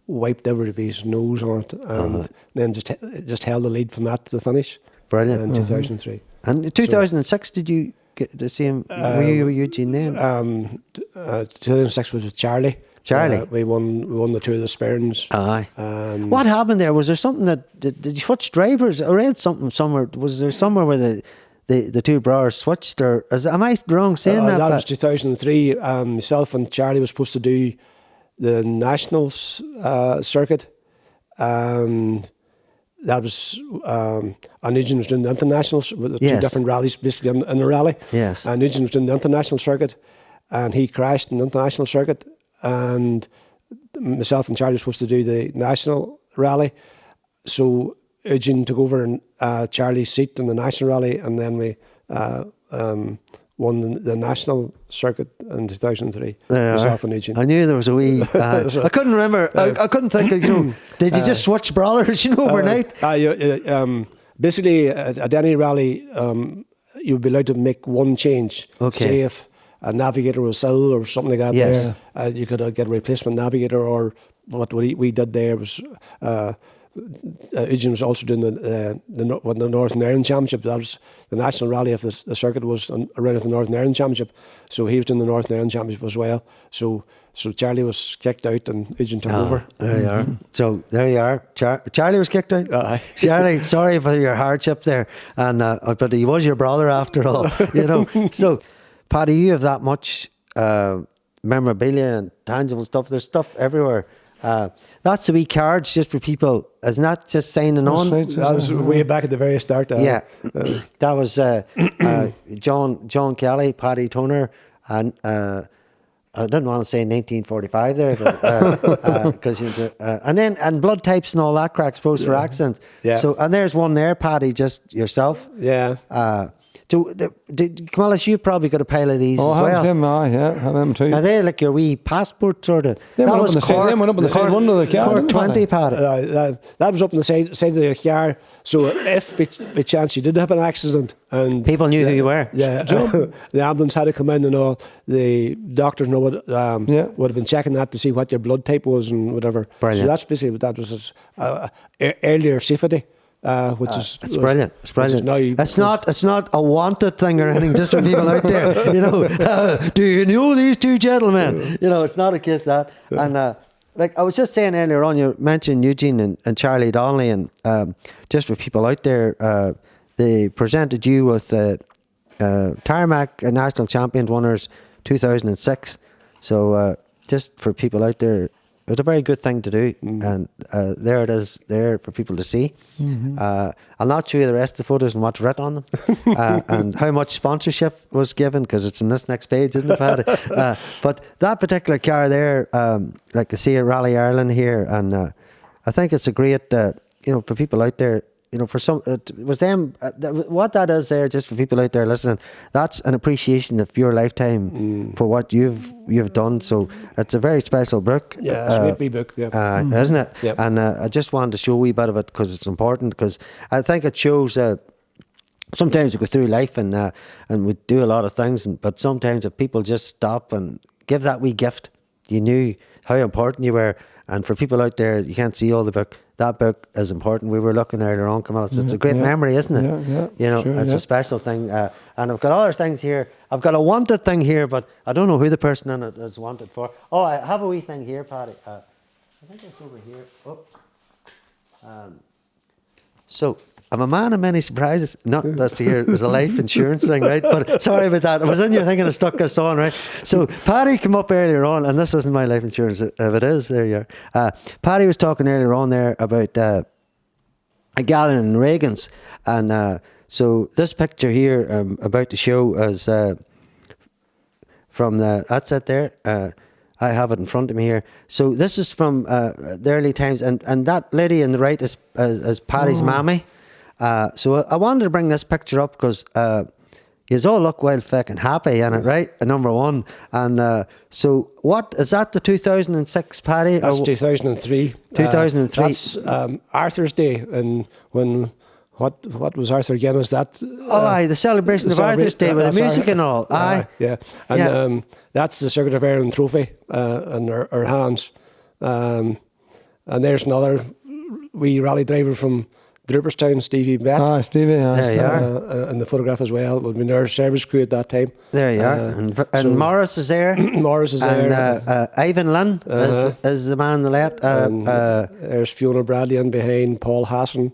wiped everybody's nose on it, and then just held the lead from that to the finish. Brilliant. In 2003. And in 2006, did you get the same? Were you Eugene then? 2006 was with Charlie. We won the Tour of the Sperrins. Aye. What happened there? Was there something that did you switch drivers? I read something somewhere. Was there somewhere where the two brothers switched, or am I wrong saying that? That was 2003. Myself and Charlie were supposed to do the Nationals circuit, and that was and Eugene was doing the Internationals with the two different rallies, basically in the rally. Yes. And Eugene was doing the International circuit, and he crashed in the International circuit, and myself and Charlie were supposed to do the National rally, so Eugene took over Charlie's seat in the National rally, and then we won the National circuit in 2003. Myself and Eugene. I knew there was a wee... I couldn't remember. I couldn't think of, did you just switch brothers, overnight? Basically, at any rally, you'd be allowed to make one change. Okay. Say if a navigator was ill or something like that, yes. You could get a replacement navigator, or what we did there was... Eugene was also doing the Northern Ireland Championship. That was the national rally of the circuit was around the Northern Ireland Championship, so he was doing the Northern Ireland Championship as well. So Charlie was kicked out and Eugene took over. There you are. So there you are. Charlie was kicked out. Charlie, sorry for your hardship there, and but he was your brother after all. So Paddy, you have that much memorabilia and tangible stuff. There's stuff everywhere. That's the wee cards just for people. Isn't that just signing on? Right. That was way back at the very start. That was John Kelly, Paddy Toner, and I didn't want to say 1945 there, because and blood types and all that crack, supposed for accents. Yeah. So and there's one there, Paddy, just yourself. Yeah. Camillus, you've probably got a pile of these as well. Have them too. Are they like your wee passport sort of? They went up on the side one of the car. Cork 20, Paddy. That was up on the side of the car. So if by chance you did have an accident and people knew who you were, the ambulance had to come in and all. The doctors would have been checking that to see what your blood type was and whatever. Brilliant. So that's basically what that was. Earlier safety. Which is it's brilliant. It's brilliant. It's not a wanted thing or anything. Just for people out there, do you know these two gentlemen? It's not a case of that. And like I was just saying earlier on, you mentioned Eugene and Charlie Donnelly, and just for people out there, they presented you with Tarmac National Champion winners 2006. So just for people out there. It's a very good thing to do, and there it is, there for people to see. I'll not show you the rest of the photos and what's written on them, and how much sponsorship was given, because it's in this next page, isn't it, Paddy? But that particular car there, like I see at Rally Ireland here, and I think it's a great, for people out there, for some, it was them. What that is there, just for people out there listening, that's an appreciation of your lifetime for what you've done. So it's a very special book. Yeah, it's a great wee book, yeah. Isn't it? Yep. And I just wanted to show a wee bit of it because it's important. Because I think it shows. Sometimes we go through life and we do a lot of things, but sometimes if people just stop and give that wee gift, you knew how important you were. And for people out there, you can't see all the book. That book is important. We were looking earlier on, Camillus. It's a great memory, isn't it? Yeah, sure, it's a special thing. And I've got other things here. I've got a wanted thing here, but I don't know who the person in it is wanted for. Oh, I have a wee thing here, Paddy. I think it's over here. Oh. So, I'm a man of many surprises. Not that's here. There's a life insurance thing, right? But sorry about that. I was in your thinking I stuck this on, right? So Paddy came up earlier on, and this isn't my life insurance. If it is, there you are. Paddy was talking earlier on there about a gathering in Reagan's, and so this picture here I'm about to show is from that's it there. I have it in front of me here. So this is from the early times, and that lady on the right is Paddy's mammy. So I wanted to bring this picture up because you all look wild fucking happy in it, right? Number one. And so what, is that the 2006 Paddy? That's 2003. 2003. That's Arthur's Day, and when... What was Arthur again? Was that? The celebration of Arthur's Day with the music and all. Yeah. And that's the Circuit of Ireland trophy in our hands. And there's another wee rally driver from Draperstown, Stevie Bett. Stevie, there you are. And the photograph as well. We've been their service crew at that time. There you are. And Morris is there. Morris is there. And Ivan Lynn is the man on the left. There's Fiona Bradley in behind, Paul Hassan.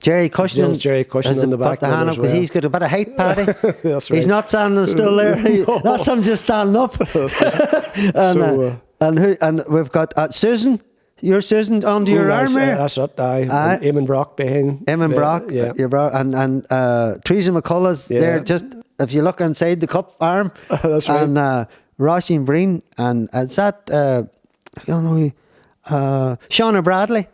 Jerry Cushing. Jerry Cushing in the back. Put the hand up because he's got a bit of height, Paddy. That's right. He's not standing still there. That's him just standing up. And we've got Susan. You're Susan under your arm there. That's it. Eamon Brock behind. Eamon Brock. Yeah. And Teresa McCullough's there. Just if you look inside the cup arm. That's right. And Roisin Breen and is that I don't know who. Shauna Bradley.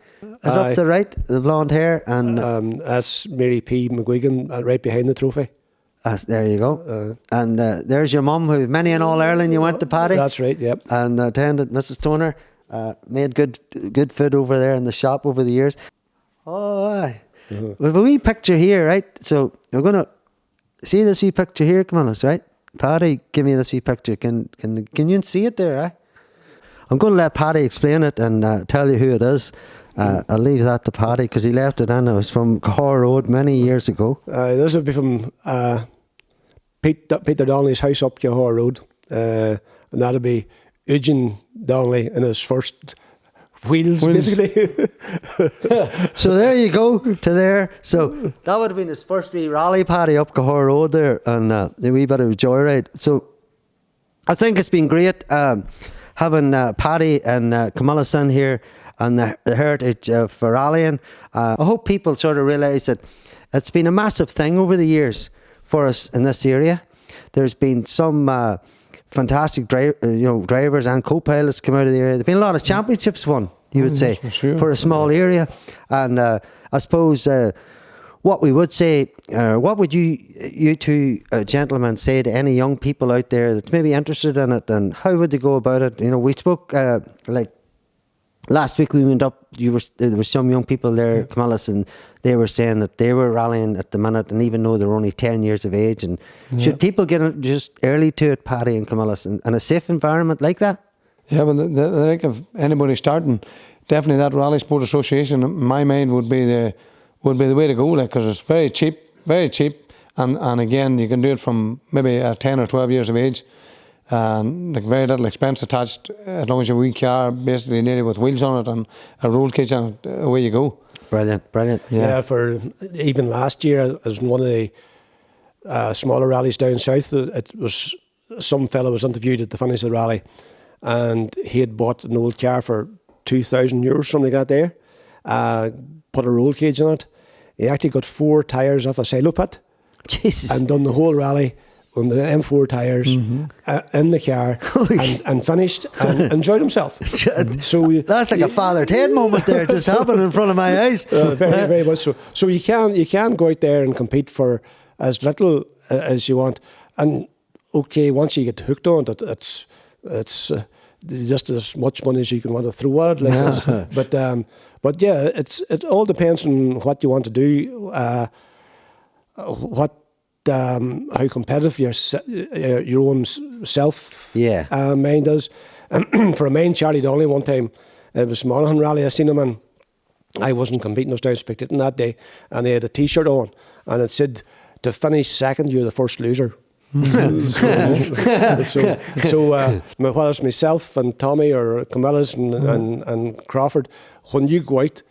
Is up to the right, the blonde hair, and that's Mary P. McGuigan right behind the trophy. There you go. And there's your mum, who many in All Ireland you went to, Paddy. That's right. Yep. And attended Mrs. Toner. Made good food over there in the shop over the years. Oh, aye. We have a wee picture here, right? So we're gonna see this wee picture here. Come on, us, right? Paddy, give me this wee picture. Can you see it there? Eh? I'm going to let Paddy explain it and tell you who it is. I'll leave that to Paddy because he left it in. It was from Cahor Road many years ago. This would be from Peter Donnelly's house up Cahor Road, and that'll be Eugene Donnelly in his first wheels. Basically. So there you go to there. So that would have been his first wee rally, Paddy, up Cahor Road there, and a wee bit of a joyride. So I think it's been great having Paddy and Camillus in here and the heritage for rallying. I hope people sort of realise that it's been a massive thing over the years for us in this area. There's been some fantastic drivers and co-pilots come out of the area. There's been a lot of championships won, you would say, for a small area. And I suppose what we would say, what would you two gentlemen say to any young people out there that's maybe interested in it, and how would they go about it? We spoke like last week we went up, there was some young people there, Camillus, and they were saying that they were rallying at the minute, and even though they're only 10 years of age, and should people get just early to it, Paddy and Camillus, in a safe environment like that? Yeah, but I think if anybody starting, definitely that Rally Sport Association, in my mind, would be the way to go, because it's very cheap, and again, you can do it from maybe 10 or 12 years of age. Very little expense attached, as long as you have a wee car, basically nearly with wheels on it and a roll cage on it, away you go. Brilliant. Yeah, for even last year, as one of the smaller rallies down south, it was some fellow was interviewed at the finish of the rally, and he had bought an old car for €2,000, something like that there, put a roll cage on it. He actually got 4 tyres off a silo pit. Jesus. And done the whole rally on the M4 tyres in the car and finished and enjoyed himself. So that's like a Father Ted moment there, just happened in front of my eyes. Very, very much so. So you can go out there and compete for as little as you want, and okay, once you get hooked on it, it's just as much money as you can want to throw at it. Like but yeah, it all depends on what you want to do, how competitive your own self mind is. For a main Charlie Donnelly one time, it was Monaghan Rally. I seen him, and I wasn't competing. I was down spectating that day, and they had a T-shirt on, and it said, "To finish second, you're the first loser." so whether it's myself and Tommy or Camillus and Crawford, when you go out,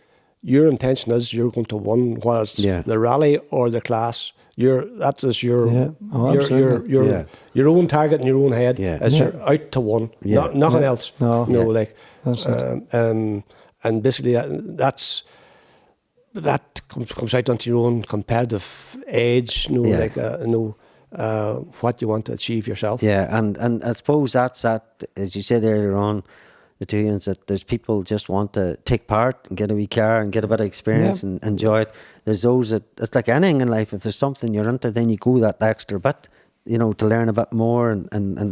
your intention is you're going to win, whether it's the rally or the class. That is your own target in your own head. As you're out to win, nothing else. And basically that comes out onto your own competitive edge. What you want to achieve yourself. Yeah, and I suppose that's that, as you said earlier on, the two units, that there's people just want to take part and get a wee car and get a bit of experience and enjoy it. There's those that, it's like anything in life, if there's something you're into, then you go that extra bit, to learn a bit more. And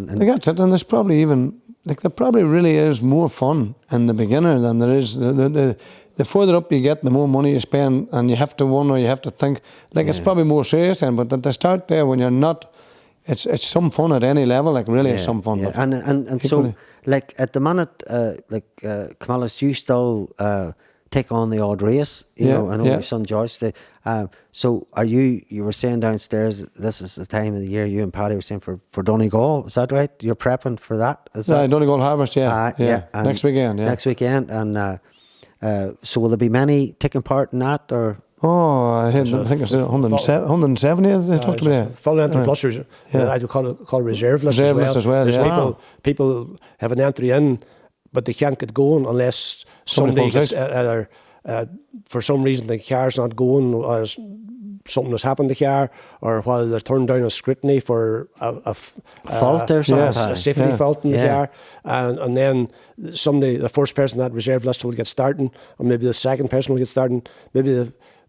that's it, and there's probably even, there probably really is more fun in the beginner than there is, the further up you get, the more money you spend, and you have to wonder, you have to think, it's probably more serious then, but at the start there, when you're not, it's some fun at any level, it's some fun. Yeah. And so, at the minute, Camillus, you still take on the odd race, I know your son George. So are you were saying downstairs, this is the time of the year, you and Paddy were saying for Donegal, is that right? You're prepping for that? Donegal Harvest, next weekend. Next weekend, and so will there be many taking part in that, or? Oh, I think it's 170 they talked about. Full entry plus reserve. I would call it reserve list as well. There's people have an entry in, but they can't get going unless somebody gets for some reason the car's not going, or something has happened to the car, or while they're turned down a scrutiny for a fault or something, a safety fault in the car, and then the first person on that reserve list will get starting, or maybe the second person will get starting,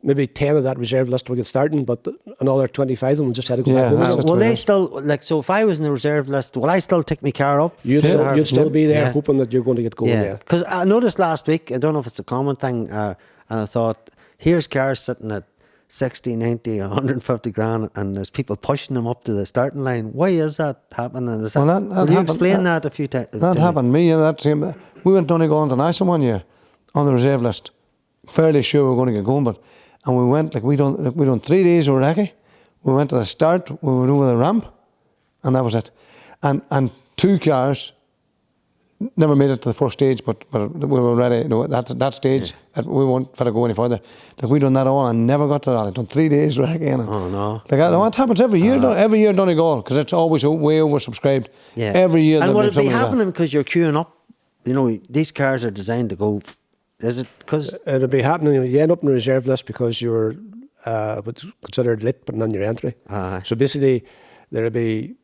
maybe 10 of that reserve list will get starting, but another 25 of them will just have to go back home. Will they still, so if I was in the reserve list, will I still take my car up? You'd still be there hoping that you're going to get going, Because I noticed last week, I don't know if it's a common thing, and I thought, here's cars sitting at 60, 90, 150 grand, and there's people pushing them up to the starting line. Why is that happening? Will you explain that a few times? That happened to me. We went Donegal International one year on the reserve list. Fairly sure we were going to get going, and we went, we done 3 days of recce. We went to the start, we went over the ramp, and that was it. And two cars never made it to the first stage, but we were ready. That stage, we weren't going to go any further. We done that all and never got to that. I done 3 days recce. Oh no! That happens every year. Every year Donegal, because it's always way oversubscribed. Yeah. Every year. And will it be happening because you're queuing up? These cars are designed to go. Is it because it'll be happening? You end up in the reserve list because you're considered lit, putting on your entry. So basically, there'll be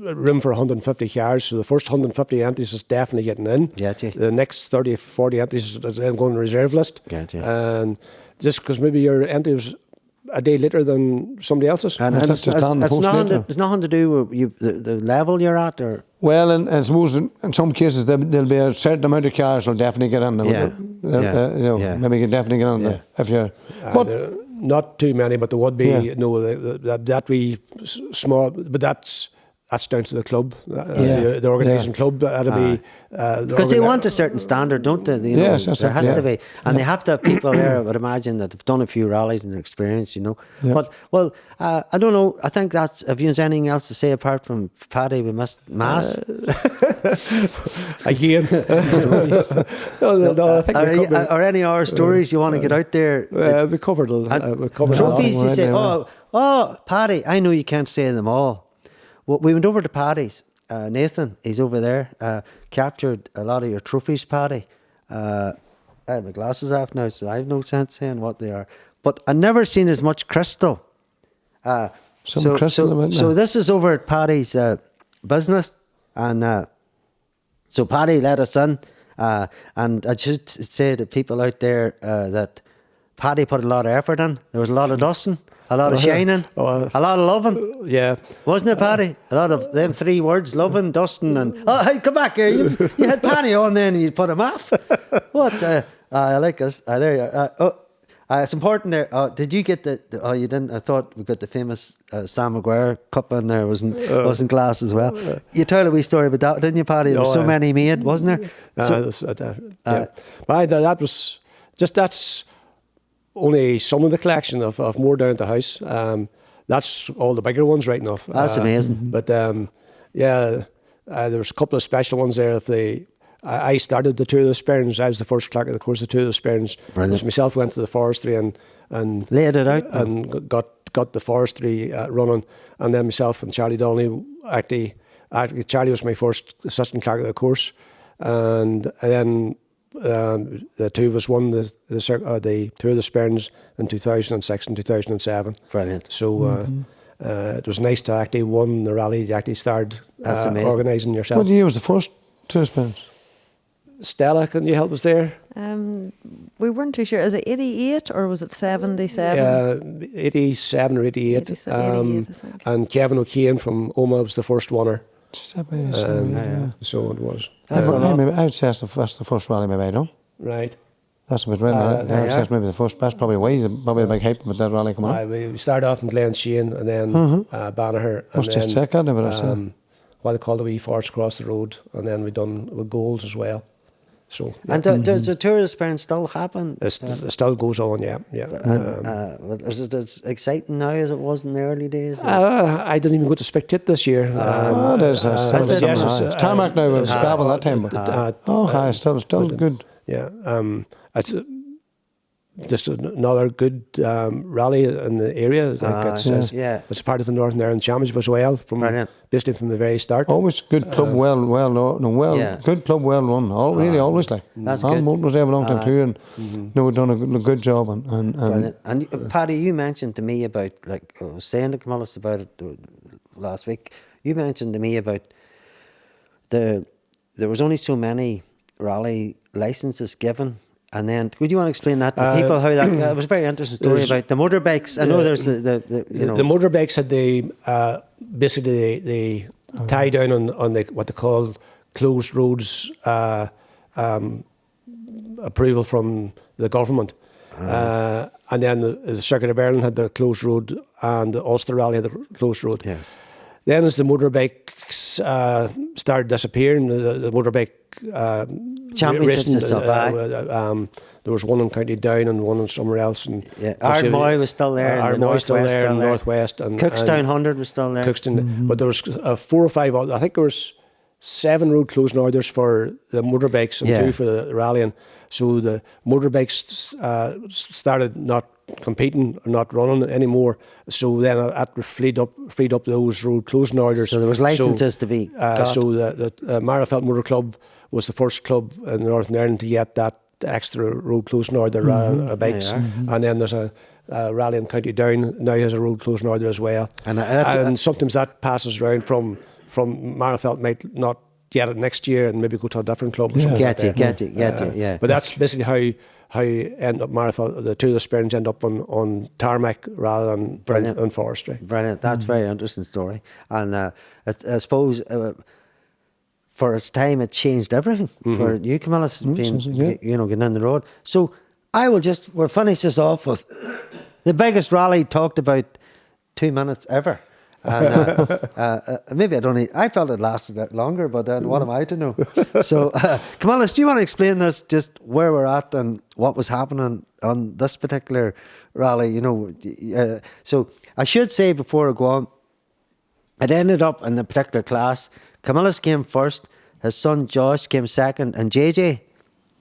room for 150 cars. So the first 150 entries is definitely getting in. The next 30, 40 entries is then going to the reserve list. And just because maybe your entry was a day later than somebody else's. And it's nothing to do with the level you're at, or. Well, and I suppose in some cases there'll be a certain amount of cars will definitely get in. Maybe you can definitely get in if you're. But not too many, but there would be. That we small, but that's down to the club, the organising club. That'll be because they want a certain standard, don't they? Yes, there has to be, and they have to have people there. I would imagine that have done a few rallies and experience, But I don't know. I think that's. Have you anything else to say apart from Paddy? We must mass again. Or any other stories you want to get out there? We covered. We covered trophies. You say, oh, Paddy. I know you can't say them all. Well, we went over to Paddy's. Nathan, he's over there. Captured a lot of your trophies, Paddy. I have my glasses off now, so I have no sense saying what they are. But I've never seen as much crystal. Some crystal about so now. this is over at Paddy's business, and so Paddy let us in, and I should say to people out there that Paddy put a lot of effort in. There was a lot of dusting, a lot of shining, a lot of loving. Yeah. Wasn't it, Paddy? A lot of them 3 words: loving, dusting, and hey, come back here. You had Paddy on then, and you put him off. What? I like us. There you are. It's important there. Did you get the? Oh, you didn't. I thought we got the famous Sam Maguire cup in there. Wasn't glass as well. You told a wee story about that, didn't you, Paddy? There was so many made, wasn't there? Yeah. But that was just that's only some of the collection of more down at the house. That's all the bigger ones right enough. That's amazing. But there was a couple of special ones there. I started the Tour of the Sperrins. I was the first clerk of the course of the Tour of the Sperrins. Brilliant. Myself went to the forestry and laid it out and got the forestry running, and then myself and Charlie Donnelly actually Charlie was my first assistant clerk of the course, and then the two of us won the Tour of the Sperrins in 2006 and 2007. Brilliant. So it was nice to actually win the rally. You actually started organising yourself. What year was the first Tour of Sperrins? Stella, can you help us there? We weren't too sure. Is it 88 or was it 77? 87 or 88. 88, I think. And Kevin O'Kane from Oma was the first winner. So it was. I would say that's the first rally maybe I done. Right. That's about right. I would say maybe the first. That's probably why. Probably a big hype about that rally coming on. We started off in Glen Shane and then Banagher. Must just check that now. What they call the wee forest across the road, and then we done with goals as well. So and does the Tour of the Sperrins still happen? It still goes on, yeah. Is it as exciting now as it was in the early days? I didn't even go to spectate this year. There's tarmac now with gravel that time, but still good. Yeah, it's just another good rally in the area. It's part of the Northern Ireland Championship as well, basically from the very start. Always good club, good club, well run. Always like. That's Al good. Moulton was there a long time too, and we've done a good job. And Paddy, you mentioned to me about, like I was saying to Camillus about it last week. You mentioned to me about there was only so many rally licenses given. And then, would you want to explain that to people? How that it was a very interesting story about the motorbikes. I know there's the motorbikes had basically they tie down on the what they call closed roads approval from the government, and then the Circuit of Ireland had the closed road, and the Ulster Rally had the closed road. Yes. Then, as the motorbikes started disappearing, the motorbike championships and stuff. There was one in County Down and one in somewhere else. And Ardmoy was still there. Ardmoy still there in the northwest. And Cookstown 100 was still there. Cookstown, but there was 4 or 5. I think there was 7 road closing orders for the motorbikes and 2 for the rallying. So the motorbikes started not competing or not running anymore. So then that freed up those road closing orders. So there was licenses to be got. So the Magherafelt Motor Club was the first club in Northern Ireland to get that extra road closing order bikes. And then there's a rally in County Down now has a road closing order as well. And sometimes that passes around from Magherafelt might not get it next year and maybe go to a different club or something. Get you. But that's basically how you end up Magherafelt, the Tour of the Sperrins end up on tarmac rather than on forestry. Brilliant. That's a very interesting story. And I suppose for its time it changed everything for you, Camillus, getting on the road. So we'll finish this off with the biggest rally talked about 2 minutes ever. And maybe I felt it lasted a bit longer, but then what am I to know? So, Camillus, do you want to explain this, just where we're at and what was happening on this particular rally? So I should say before I go on, it ended up in the particular class. Camillus came first, his son Josh came second, and JJ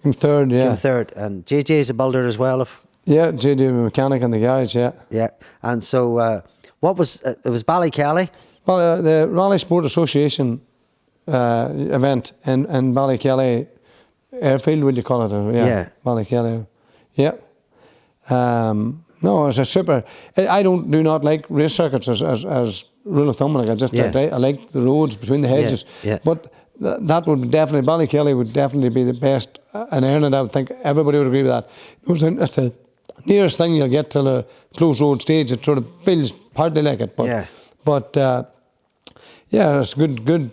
came third. Came third, and JJ is a builder as well. JJ a mechanic in the garage. Yeah, and so. What was it? Was Ballykelly? Well, the Rally Sport Association event in Ballykelly Airfield, would you call it? Yeah. Ballykelly. Yeah. No, it's a super. I do not like race circuits as rule of thumb. Like I like the roads between the hedges. Yeah. But that would definitely, Ballykelly would definitely be the best in Ireland. I would think everybody would agree with that. It's the nearest thing you'll get to the closed road stage. It sort of feels partly like it. But, it's good,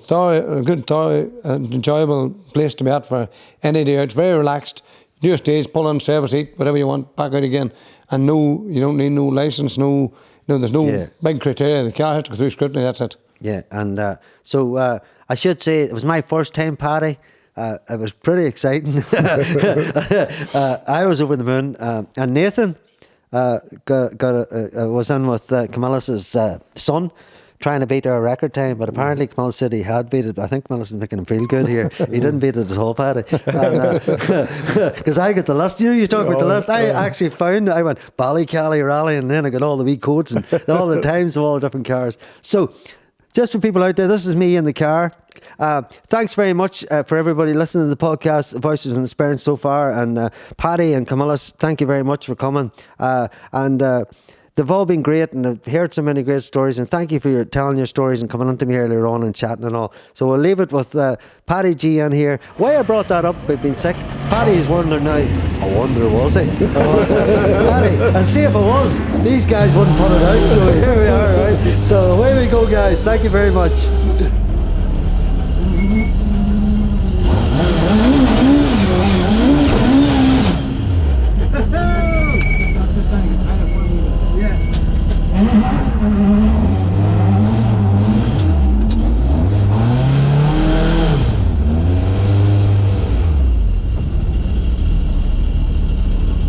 thorough, enjoyable place to be at for any day. It's very relaxed. Do your stage, pull on, service, eat, whatever you want, back out again. And you don't need no license, there's no big criteria. The car has to go through scrutiny, that's it. Yeah, and so I should say it was my first time, Paddy. It was pretty exciting. I was over the moon, and Nathan was in with Camillus's son, trying to beat our record time, but apparently Camillus said he had beat it. I think Camillus is making him feel good here. He didn't beat it at all, Paddy. Because I got the list. You talk about the list. I actually I went Ballykelly Rally, and then I got all the wee codes and all the times of all the different cars. So, just for people out there, this is me in the car. Thanks very much for everybody listening to the podcast, Voices from the Sperrins so far. And Paddy and Camillus, thank you very much for coming. They've all been great, and I've heard so many great stories, and thank you for telling your stories and coming on to me earlier on and chatting and all. So we'll leave it with Paddy G in here. Why I brought that up about being sick, Paddy is wondering now, I wonder was he? Paddy, and see if it was, these guys wouldn't put it out, so here we are, right? So away we go, guys. Thank you very much.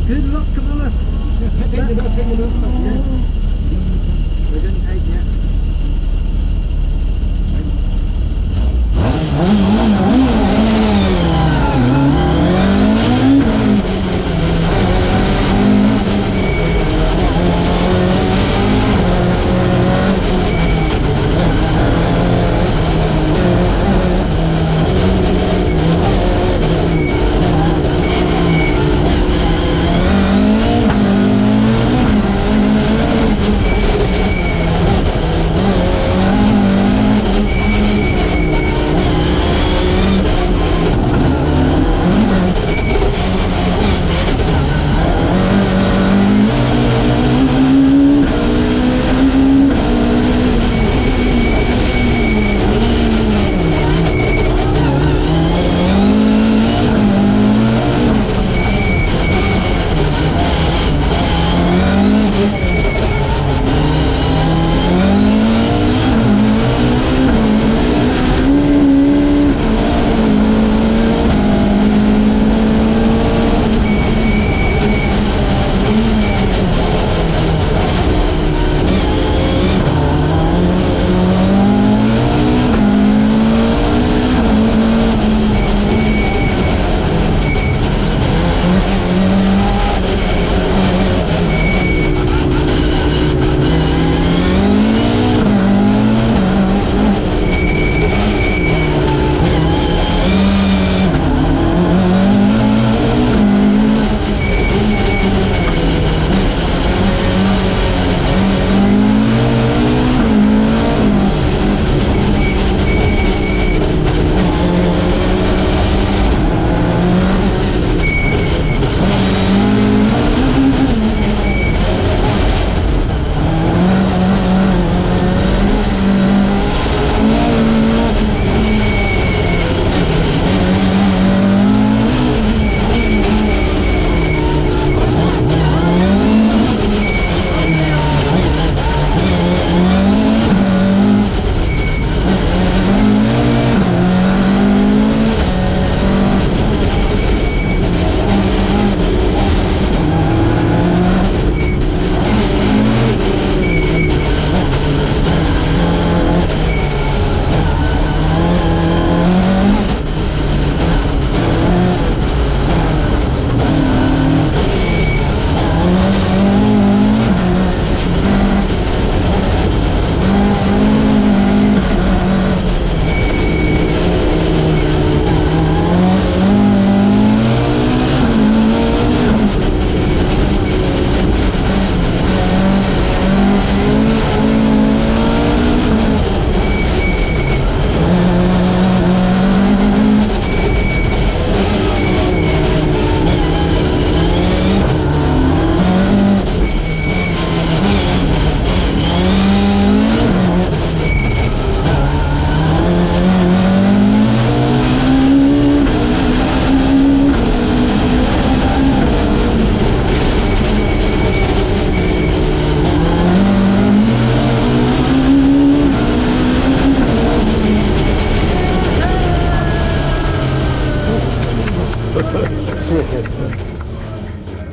Good luck, Camillus. We didn't take yet.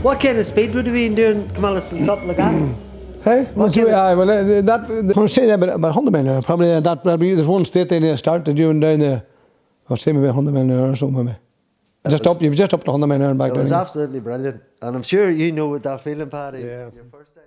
What kind of speed would you be doing, Camillus, and something like that? Hey, well, I'm saying about 100 mile an hour. Probably there's one state they started doing down there. I'd say maybe 100 mile an hour or something. Maybe. You were just up to 100 mile an hour back It there. was absolutely brilliant. And I'm sure you know what that feeling, Paddy. Yeah. Your first time.